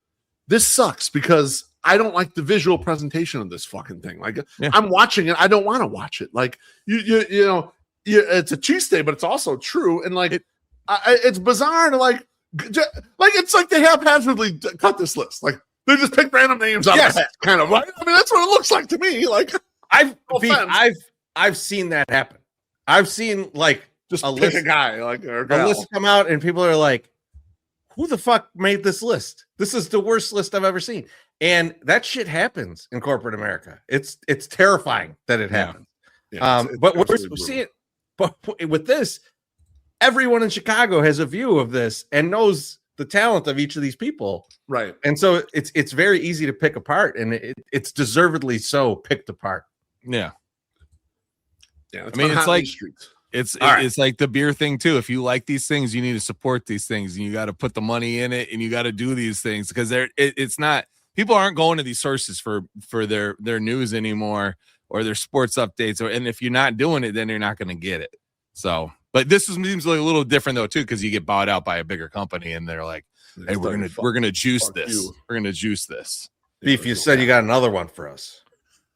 this sucks because I don't like the visual presentation of this fucking thing. Like, I'm watching it, I don't want to watch it. Like, it's a cheesesteak, but it's also true. And like, it's bizarre to like it's like they haphazardly cut this list. Like, they just pick random names out of the hat, kind of. Right? I mean, that's what it looks like to me. Like, I've seen that happen. I've seen like just pick a guy, like a list come out, and people are like, "Who the fuck made this list? This is the worst list I've ever seen." And that shit happens in corporate America. It's terrifying that it happens. Yeah, but we're seeing it. But with this, everyone in Chicago has a view of this and knows the talent of each of these people, right? And so it's very easy to pick apart, and it's deservedly so picked apart. Yeah. I mean, it's like it's like the beer thing too. If you like these things, you need to support these things, and you got to put the money in it, and you got to do these things because it's not, people aren't going to these sources for their news anymore or their sports updates, and if you're not doing it, then you're not going to get it. So. But this seems like a little different though too, because you get bought out by a bigger company, and they're like, "Hey, we're gonna juice this. We're gonna juice this." Beef, you said you got another one for us.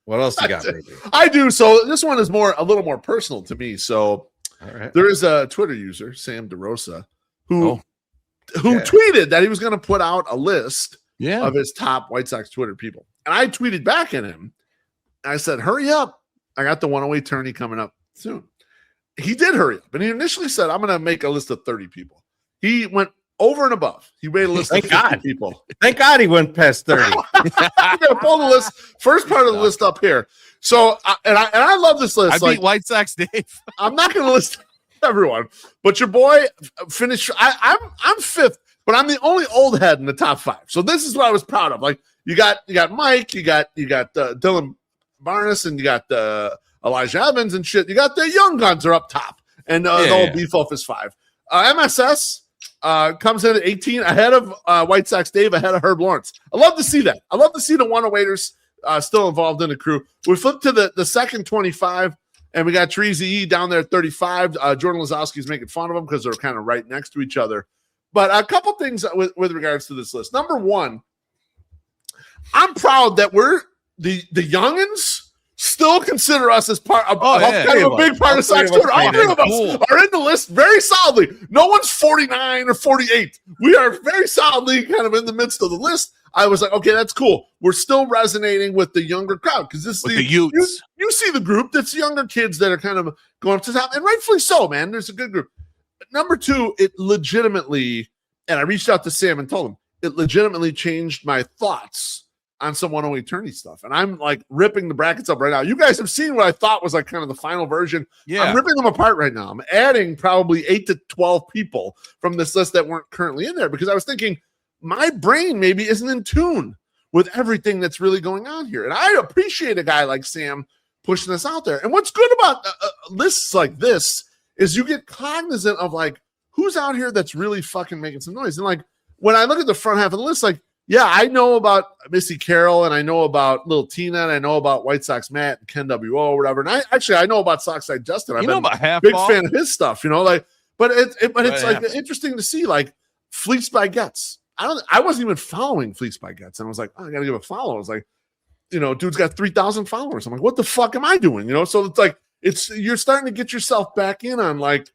What else you got? I do. So this one is a little more personal to me. So there is a Twitter user, Sam DeRosa, who tweeted that he was going to put out a list of his top White Sox Twitter people, and I tweeted back at him. I said, "Hurry up! I got the 108 tourney coming up soon." He did hurry up, and he initially said, I'm going to make a list of 30 people. He went over and above. He made a list of 50 people. Thank God he went past 30. I'm going to pull the list, first part of the list up here. So, I love this list. I beat White Sox Dave. I'm not going to list everyone, but your boy finished. I'm fifth, but I'm the only old head in the top 5. So this is what I was proud of. Like, you got Mike, you got Dylan Barnes, and you got Elijah Evans and shit. You got the young guns are up top, and the old beef off is 5. MSS comes in at 18, ahead of White Sox Dave, ahead of Herb Lawrence. I love to see that. I love to see the 108ers still involved in the crew. We flip to the second 25, and we got Treasy E down there at 35. Jordan Lazowski's making fun of them because they're kind of right next to each other. But a couple things with regards to this list. Number one, I'm proud that we're the youngins still consider us as part of kind of a big part of Sox Twitter. All three of us are in the list very solidly. No one's 49 or 48. We are very solidly kind of in the midst of the list. I was like, okay, that's cool. We're still resonating with the younger crowd because this is the youths. You see the group that's younger kids that are kind of going up to the top, and rightfully so, man. There's a good group. Number two, it legitimately, and I reached out to Sam and told him, it legitimately changed my thoughts on some 108 tourney stuff. And I'm like ripping the brackets up right now. You guys have seen what I thought was like kind of the final version. Yeah. I'm ripping them apart right now. I'm adding probably 8 to 12 people from this list that weren't currently in there because I was thinking my brain maybe isn't in tune with everything that's really going on here. And I appreciate a guy like Sam pushing this out there. And what's good about lists like this is you get cognizant of like who's out here that's really fucking making some noise. And like when I look at the front half of the list, like, yeah, I know about Missy Carroll and I know about Little Tina and I know about White Sox Matt and Ken W.O. or whatever. And I know about Sockside Justin. I've been a big fan of his stuff, like, but it's like interesting to see like Fleeced by Getz. I wasn't even following Fleeced by Getz. And I was like, oh, I got to give a follow. I was like, dude's got 3,000 followers. I'm like, what the fuck am I doing? So it's like, you're starting to get yourself back in on like,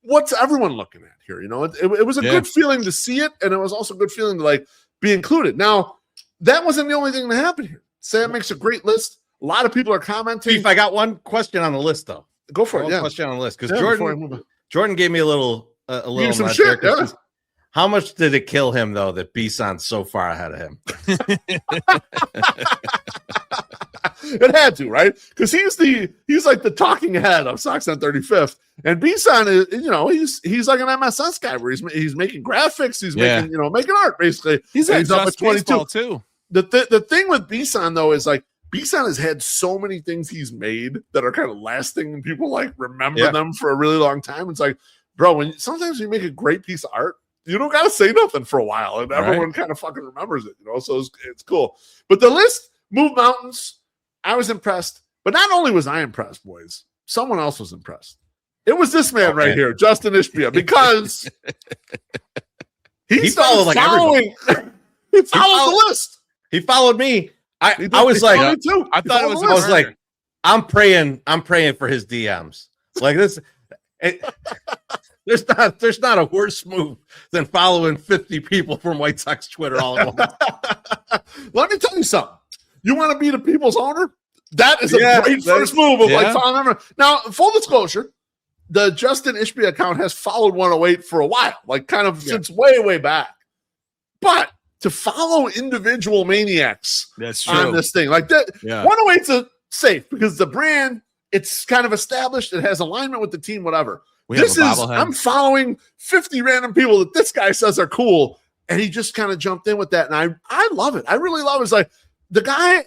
what's everyone looking at here? It was a good feeling to see it. And it was also a good feeling to like be included. Now, that wasn't the only thing that happened here. Sam makes a great list. A lot of people are commenting. Chief, I got one question on the list, though. Go for it. Question on the list because Jordan gave me a little some shit. Yeah. How much did it kill him though that B-Son's so far ahead of him? It had to, right? Because he's like the talking head of Sox on 35th, and B-Son is he's like an MSS guy where he's making graphics, he's making art basically. He's up at 22 too. The thing with B-Son though is like B-Son has had so many things he's made that are kind of lasting and people like remember them for a really long time. It's like, bro, sometimes you make a great piece of art, you don't got to say nothing for a while, and everyone kind of fucking remembers it, So it's cool. But the list moved mountains. I was impressed, but not only was I impressed, boys, someone else was impressed. It was this man right here, Justin Ishbia, because he followed like everyone. He followed the list. He followed me. I was like, I thought it was. I was like, I'm praying for his DMs like this. There's not a worse move than following 50 people from White Sox Twitter all at once. Let me tell you something. You want to be the people's owner? That is a great first move of like following everyone. Now, full disclosure, the Justin Ishbia account has followed 108 for a while, like kind of since way back. But to follow individual maniacs on this thing, like that, 108's a safe because the brand, it's kind of established, it has alignment with the team, whatever. I'm following 50 random people that this guy says are cool, and he just kind of jumped in with that, and I love it. I really love it. It's like the guy.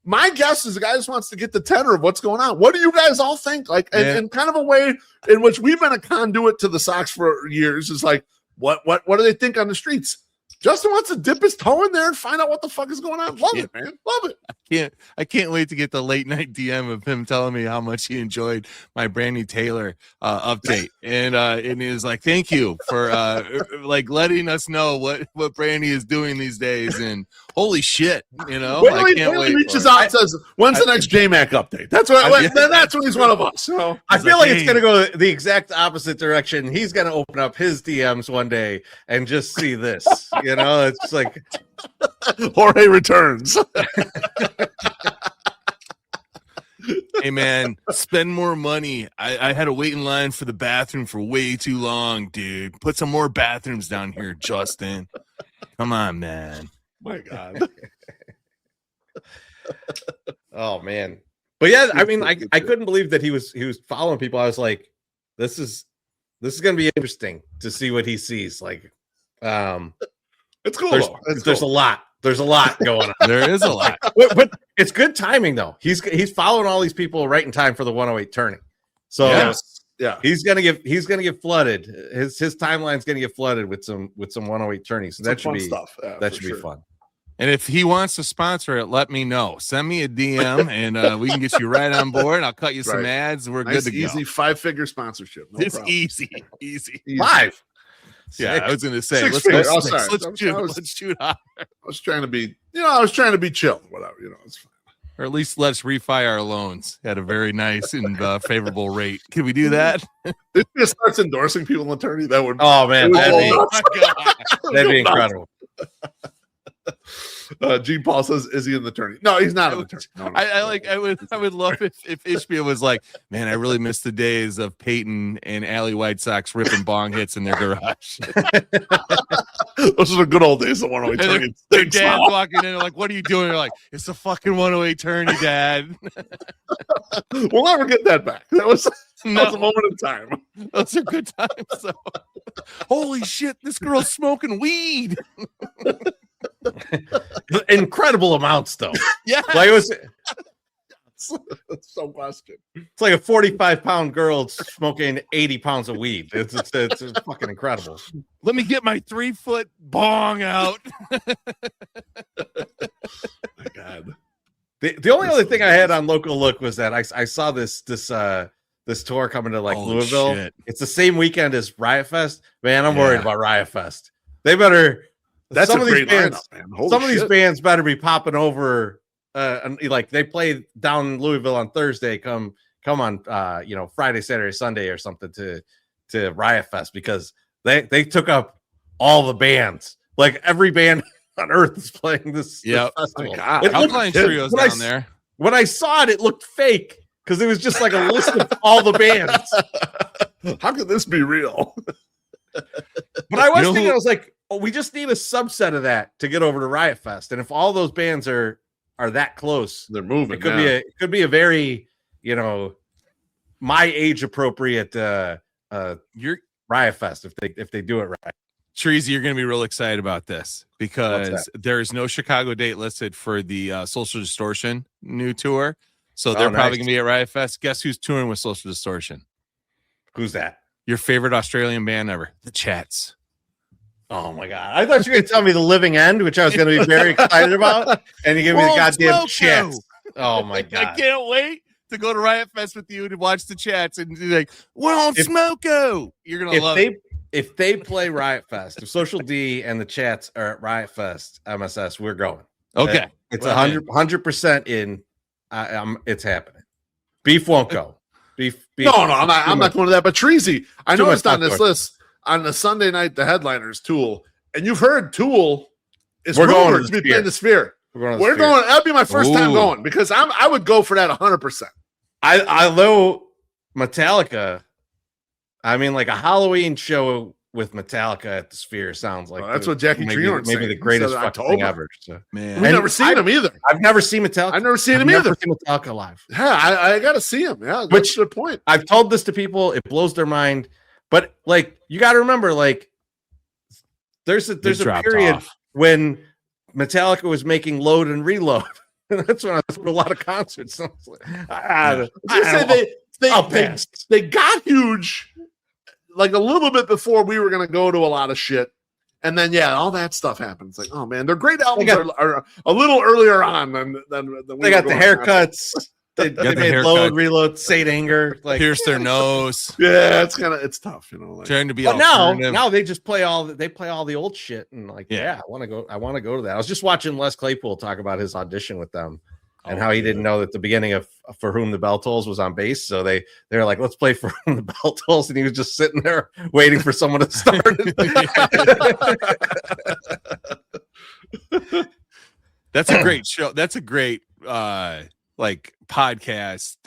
My guess is the guy just wants to get the tenor of what's going on. What do you guys all think? Like, in kind of a way in which we've been a conduit to the Sox for years is like, what do they think on the streets? Justin wants to dip his toe in there and find out what the fuck is going on. Love it, man. Love it. I can't wait to get the late night DM of him telling me how much he enjoyed my Brandy Taylor update. And he was like, thank you for like letting us know what Brandy is doing these days. And holy shit, When he reaches out and says, when's the next JMac update? That's that's when he's one of us. So I feel like it's going to go the exact opposite direction. He's going to open up his DMs one day and just see this. It's like Jorge returns. Hey man, spend more money. I had to wait in line for the bathroom for way too long, dude. Put some more bathrooms down here, Justin. Come on, man. My God. Oh man. But yeah, I mean, I couldn't believe that he was following people. I was like, this is gonna be interesting to see what he sees. Like it's cool. There's a lot. There's a lot going on. There is a lot. But it's good timing though. He's following all these people right in time for the 108 tourney. So he's gonna get flooded. His timeline's gonna get flooded with some 108 tourneys. So that should be stuff. That should be fun. And if he wants to sponsor it, let me know. Send me a DM and we can get you right on board. I'll cut you some ads and we're good to go. Easy 5-figure sponsorship. It's easy. 5. Yeah, I was going to say, let's shoot high. I was trying to be, chill, whatever, it's fine. Or at least let's refi our loans at a very nice and favorable rate. Can we do that? If he starts endorsing people in attorney, that would. Oh man, that'd be incredible. Gene Paul says, "Is he an attorney?" No, he's not an attorney. No. I would love if Ishbia was like, man, I really miss the days of Peyton and Alley White Sox ripping bong hits in their garage. Those are the good old days of 108 Tourney. Their dad's walking in, like, what are you doing? They're like, it's the fucking 108 Tourney, Dad. We'll never get that back. That was a moment in time. Those are good times. So. Holy shit, this girl's smoking weed. Incredible amounts, though. Yeah, like it was. So question. It's like a 45-pound girl smoking 80 pounds of weed. It's fucking incredible. Let me get my 3-foot bong out. My God. The only other thing I had on Local Look was that I saw this tour coming to Louisville. Shit. It's the same weekend as Riot Fest. Man, I'm worried about Riot Fest. They better. That's some a of these great bands. Lineup, man. Some of these bands better be popping over. And like they play down in Louisville on Thursday. Come on, Friday, Saturday, Sunday, or something to Riot Fest, because they took up all the bands. Like every band on earth is playing this festival. Oh, God. I'm playing trios down there. When I saw it, it looked fake because it was just like a list of all the bands. How could this be real? But I was thinking, I was like, we just need a subset of that to get over to Riot Fest, and if all those bands are that close, they're moving. It could be a very my age appropriate your Riot Fest if they do it right. Treasy, you're going to be real excited about this because there is no Chicago date listed for the Social Distortion new tour, so they're probably going to be at Riot Fest. Guess who's touring with Social Distortion? Who's that? Your favorite Australian band ever, the Chats. Oh my God! I thought you were going to tell me The Living End, which I was going to be very excited about, and you gave me the goddamn Chats. Oh my God! I can't wait to go to Riot Fest with you to watch the Chats and be like, "We're on Smoko." You're gonna love it. If they play Riot Fest, if Social D and the Chats are at Riot Fest, MSS, we're going. Okay, it's 100% in. It's happening. Beef won't go. Beef. No, I'm not going to that. But Treasy, I noticed on this list. On the Sunday night, the headliners Tool, and you've heard Tool is rumored to be playing the Sphere. We're going. That'd be my first time going because I would go for that 100%. Although Metallica, I mean, like a Halloween show with Metallica at the Sphere sounds like that's what Jackie Treehorn maybe the greatest fucking thing ever. So. Man, we've never seen him either. I've never seen Metallica. I've never seen him either. Never seen Metallica live. Yeah, I got to see him. Yeah, that's a good point. I've told this to people. It blows their mind. But like you got to remember, like there's a period when Metallica was making Load and Reload. That's when I was at a lot of concerts. So they got huge, like a little bit before we were going to go to a lot of shit, and then all that stuff happens. Like, oh man, their great albums are a little earlier on than they got the haircuts. They made Load, Reload, Saint Anger, like pierce their nose. Yeah, it's tough, trying to be. But now they just play all the old shit, and like, I want to go to that. I was just watching Les Claypool talk about his audition with them and how he didn't know that the beginning of For Whom the Bell Tolls was on bass. So they were like, let's play For Whom the Bell Tolls, and he was just sitting there waiting for someone to start it. That's a great show. That's a great like podcast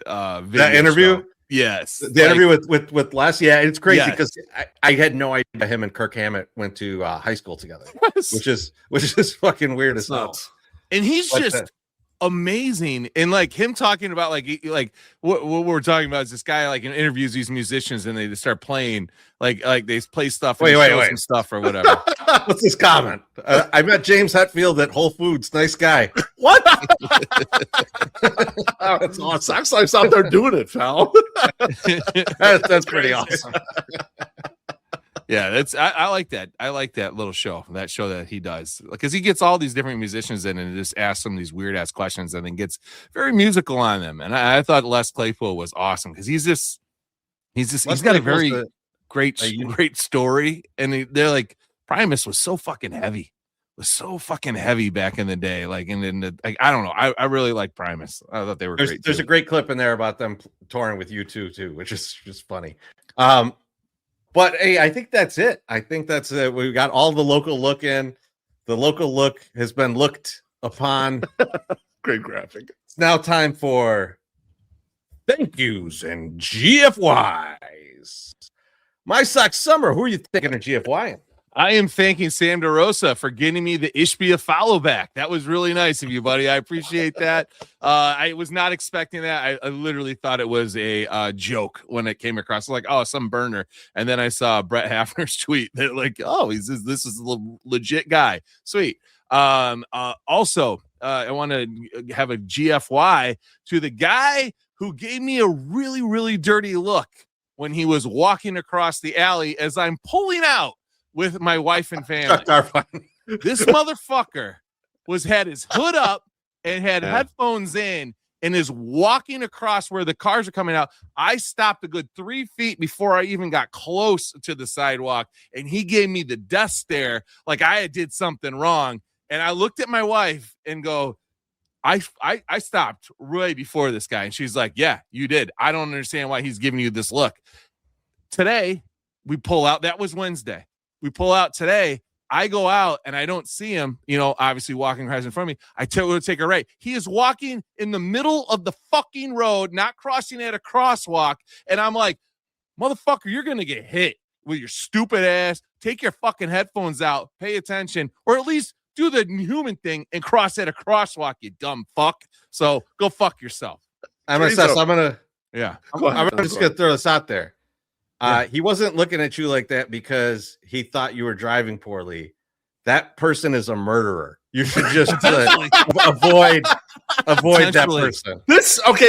video that interview show. Yes, the interview with Les. Yeah, it's crazy because I had no idea him and Kirk Hammett went to high school together. which is fucking weird as hell. And he's just amazing. And like him talking about like what we're talking about is this guy like in interviews these musicians and they just start playing like they play stuff and stuff or whatever. What's this comment? I met James Hetfield at Whole Foods. Nice guy. What? That's awesome. Sox Life's out there doing it, pal. That's pretty awesome. Yeah, that's I like that. I like that little show, that show that he does, because he gets all these different musicians in and just asks them these weird ass questions and then gets very musical on them. And I thought Les Claypool was awesome because he's got a very great story. And they're like, Primus was so fucking heavy. was so fucking heavy back in the day. Like, I don't know. I really like Primus. I thought they were great. There's a great clip in there about them touring with U2 too, which is just funny. But hey, I think that's it. I think that's it. We've got all the local look in. The local look has been looked upon. Great graphic. It's now time for thank yous and GFYs. My Sock Summer, who are you thinking of GFYing? I am thanking Sam DeRosa for getting me the Ishbia follow back. That was really nice of you, buddy. I appreciate that. I was not expecting that. I literally thought it was a joke when it came across. Like, oh, some burner. And then I saw Brett Hafner's tweet that like, oh, this is a legit guy. Sweet. Also, I want to have a GFY to the guy who gave me a really, really dirty look when he was walking across the alley as I'm pulling out with my wife and family. This motherfucker had his hood up and had headphones in and is walking across where the cars are coming out. I stopped a good 3 feet before I even got close to the sidewalk, and he gave me the death stare like I did something wrong. And I looked at my wife and go, I stopped right before this guy. And she's like, yeah, you did. I don't understand why he's giving you this look. Today, we pull out. That was Wednesday. We pull out today. I go out and I don't see him, obviously walking right in front of me. I take a right. He is walking in the middle of the fucking road, not crossing at a crosswalk. And I'm like, motherfucker, you're going to get hit with your stupid ass. Take your fucking headphones out. Pay attention. Or at least do the human thing and cross at a crosswalk, you dumb fuck. So go fuck yourself. I'm just going to throw this out there. He wasn't looking at you like that because he thought you were driving poorly. That person is a murderer. You should just avoid that person.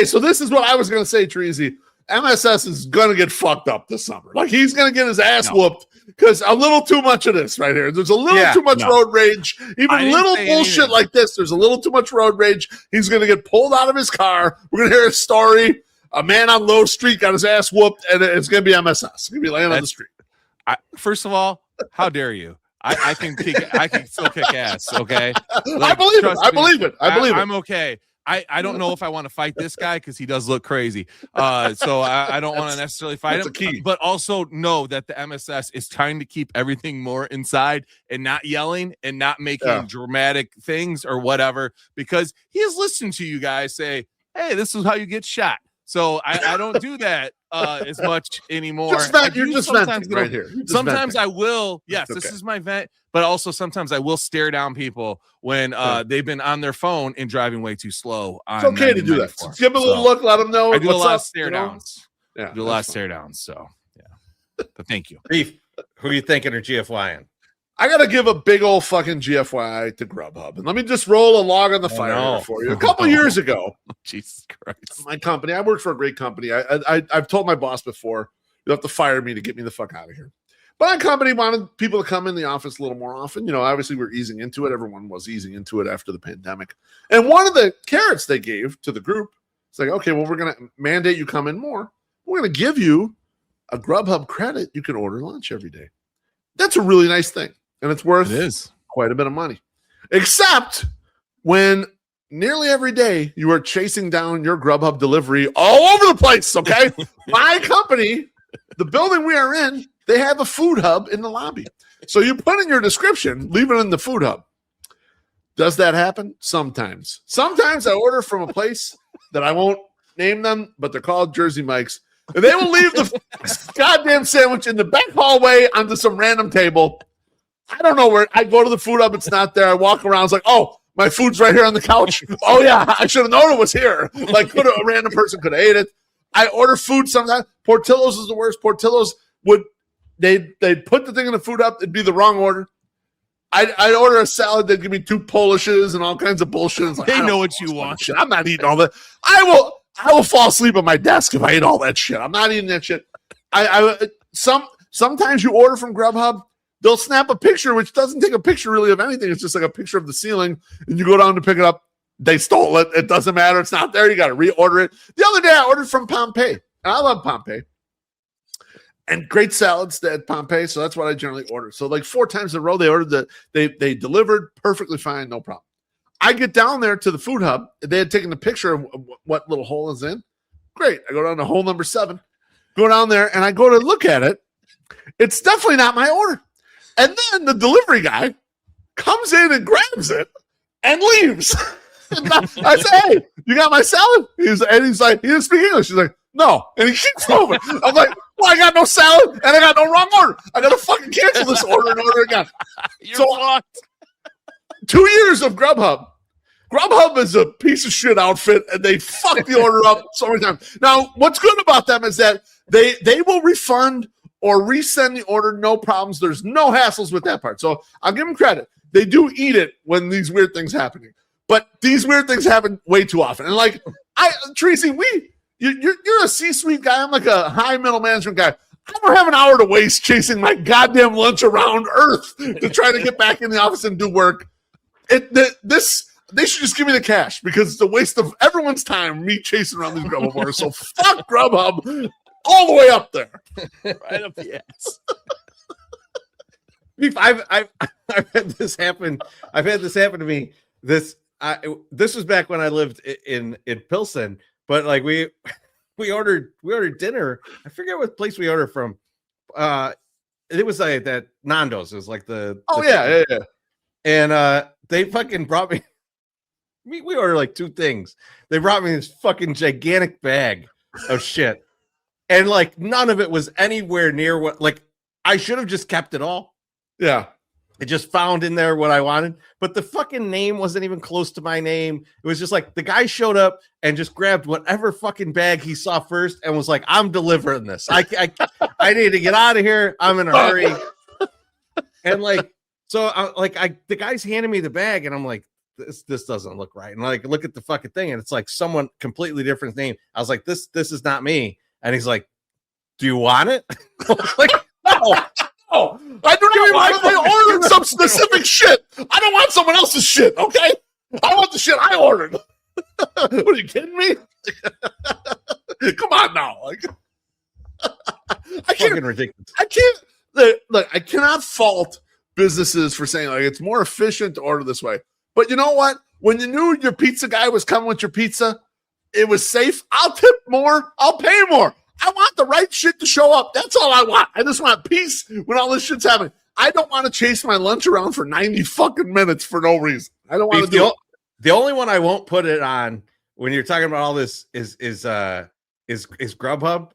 So this is what I was going to say, Treasy. MSS is going to get fucked up this summer. Like, he's going to get his ass whooped because a little too much of this right here. There's a little too much road rage. Even little bullshit like this, there's a little too much road rage. He's going to get pulled out of his car. We're going to hear a story. A man on Low Street got his ass whooped, and it's going to be MSS. It's going to be laying on the street. First of all, how dare you? I can still kick ass, okay? Like, I believe it. I'm okay. I don't know if I want to fight this guy because he does look crazy. So I don't want to necessarily fight him. But also know that the MSS is trying to keep everything more inside and not yelling and not making dramatic things or whatever, because he has listened to you guys say, hey, this is how you get shot. So I don't do that as much anymore. You're just venting right here. Sometimes I will. Yes, this is my vent. But also sometimes I will stare down people when they've been on their phone and driving way too slow. It's okay to do that. Give them a little look. Let them know. I do a lot of stare downs. Yeah, do a lot of stare downs. So yeah. But thank you. Beef, who are you thinking are GFYing? I got to give a big old fucking GFY to Grubhub. And let me just roll a log on the fire for you. A couple years ago, Jesus Christ, my company, I work for a great company. I've told my boss before, you'll have to fire me to get me the fuck out of here. But my company wanted people to come in the office a little more often. Obviously we're easing into it. Everyone was easing into it after the pandemic. And one of the carrots they gave to the group, it's like, okay, well, we're going to mandate you come in more. We're going to give you a Grubhub credit. You can order lunch every day. That's a really nice thing. And it's worth quite a bit of money. Except when nearly every day you are chasing down your Grubhub delivery all over the place, okay? My company, the building we are in, they have a food hub in the lobby. So you put in your description, leave it in the food hub. Does that happen? Sometimes. Sometimes I order from a place that I won't name them, but they're called Jersey Mike's. And they will leave the goddamn sandwich in the back hallway onto some random table. I don't know where. I go to the food hub, it's not there. I walk around, it's like, oh, my food's right here on the couch. Oh yeah, I should have known it was here. Like, a random person could have ate it. I order food sometimes. Portillo's is the worst. Portillo's they'd put the thing in the food hub, it'd be the wrong order. I'd order a salad, they'd give me 2 Polishes and all kinds of bullshit. Like, they know what you want. Shit. I'm not eating all that. I will fall asleep at my desk if I eat all that shit. I'm not eating that shit. Sometimes you order from Grubhub, they'll snap a picture, which doesn't take a picture really of anything. It's just like a picture of the ceiling, and you go down to pick it up. They stole it. It doesn't matter. It's not there. You got to reorder it. The other day, I ordered from Pompeii, and I love Pompeii. and great salads at Pompeii. So that's what I generally order. So like 4 times in a row, they ordered they delivered perfectly fine, no problem. I get down there to the food hub. They had taken a picture of what little hole is in. Great. I go down to hole number 7, go down there, and I go to look at it. It's definitely not my order. And then the delivery guy comes in and grabs it and leaves. And I say, hey, you got my salad? He's like, he didn't speak English. He's like, no. And he keeps moving. I'm like, well, I got no salad and I got no wrong order. I got to fucking cancel this order and order again. You're fucked. 2 years of Grubhub. Grubhub is a piece of shit outfit, and they fuck the order up so many times. Now, what's good about them is that they will refund or resend the order, no problems. There's no hassles with that part. So I'll give them credit. They do eat it when these weird things happening. But these weird things happen way too often. And like, Tracy, you're a C-suite guy. I'm like a high middle management guy. I don't have an hour to waste chasing my goddamn lunch around Earth to try to get back in the office and do work. They should just give me the cash because it's a waste of everyone's time, me chasing around these Grubhub orders. So fuck Grubhub all the way up there. Right up the ass. I've had this happen. I've had this happen to me. This was back when I lived in Pilsen, but like we ordered dinner. I forget what place we ordered from. It was like that Nando's. It was like the yeah. And they fucking brought me. We ordered like 2 things. They brought me this fucking gigantic bag of shit, and like none of it was anywhere near what. Like I should have just kept it all. Yeah. I just found in there what I wanted, but the fucking name wasn't even close to my name. It was just like the guy showed up and just grabbed whatever fucking bag he saw first and was like, "I'm delivering this. I need to get out of here. I'm in a hurry." And like, so the guy's handing me the bag, and I'm like, "This doesn't look right." And like, look at the fucking thing, and it's like someone completely different name. I was like, "This is not me." And he's like, "Do you want it?" I was like, "No." Oh, I don't even want I ordered some specific shit. I don't want someone else's shit, okay? I want the shit I ordered. What are you kidding me? Come on now. Like, I can't, fucking ridiculous. I cannot fault businesses for saying like it's more efficient to order this way. But you know what? When you knew your pizza guy was coming with your pizza, it was safe. I'll tip more. I'll pay more. I want the right shit to show up. That's all I want. I just want peace when all this shit's happening. I don't want to chase my lunch around for 90 fucking minutes for no reason. I don't want to do it. The only one I won't put it on when you're talking about all this is Grubhub.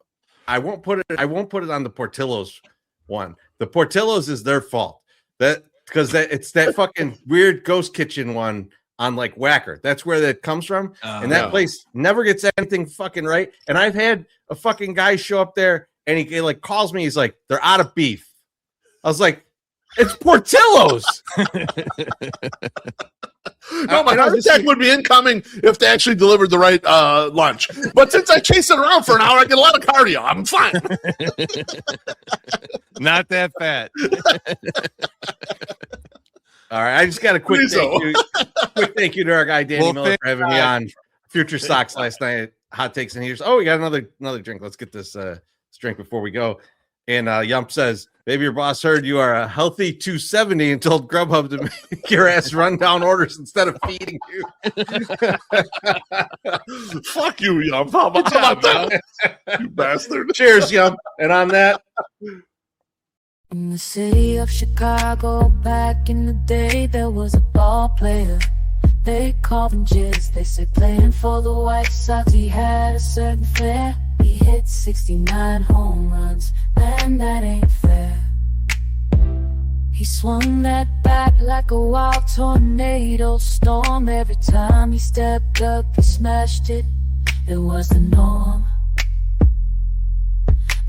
I won't put it on the Portillo's one. The Portillo's is their fault. Because it's that fucking weird ghost kitchen one on like Whacker. That's where that comes from. And that place never gets anything fucking right. And I've had a fucking guy show up there and he like calls me. He's like, "They're out of beef." I was like, "It's Portillo's." No, my heart attack would be incoming if they actually delivered the right lunch. But since I chase it around for an hour, I get a lot of cardio. I'm fine. Not that fat. All right, I just got a quick thank you to our guy Danny Miller for having me on Future Stocks last night at Hot Takes and Heaters. Oh, we got another drink. Let's get this drink before we go. And Yump says, "Maybe your boss heard you are a healthy 270 and told Grubhub to make your ass run down orders instead of feeding you." Fuck you, Yump. How about that? You bastard. Cheers, Yump. And on that. In the city of Chicago, back in the day, there was a ball player. They called him Jizz. They said playing for the White Sox, he had a certain flair. He hit 69 home runs, man, that ain't fair. He swung that bat like a wild tornado storm. Every time he stepped up, he smashed it. It was the norm.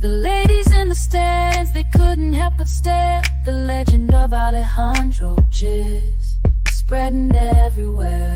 The ladies in the stands, they couldn't help but stare. The legend of Alejandro Jizz spreading everywhere.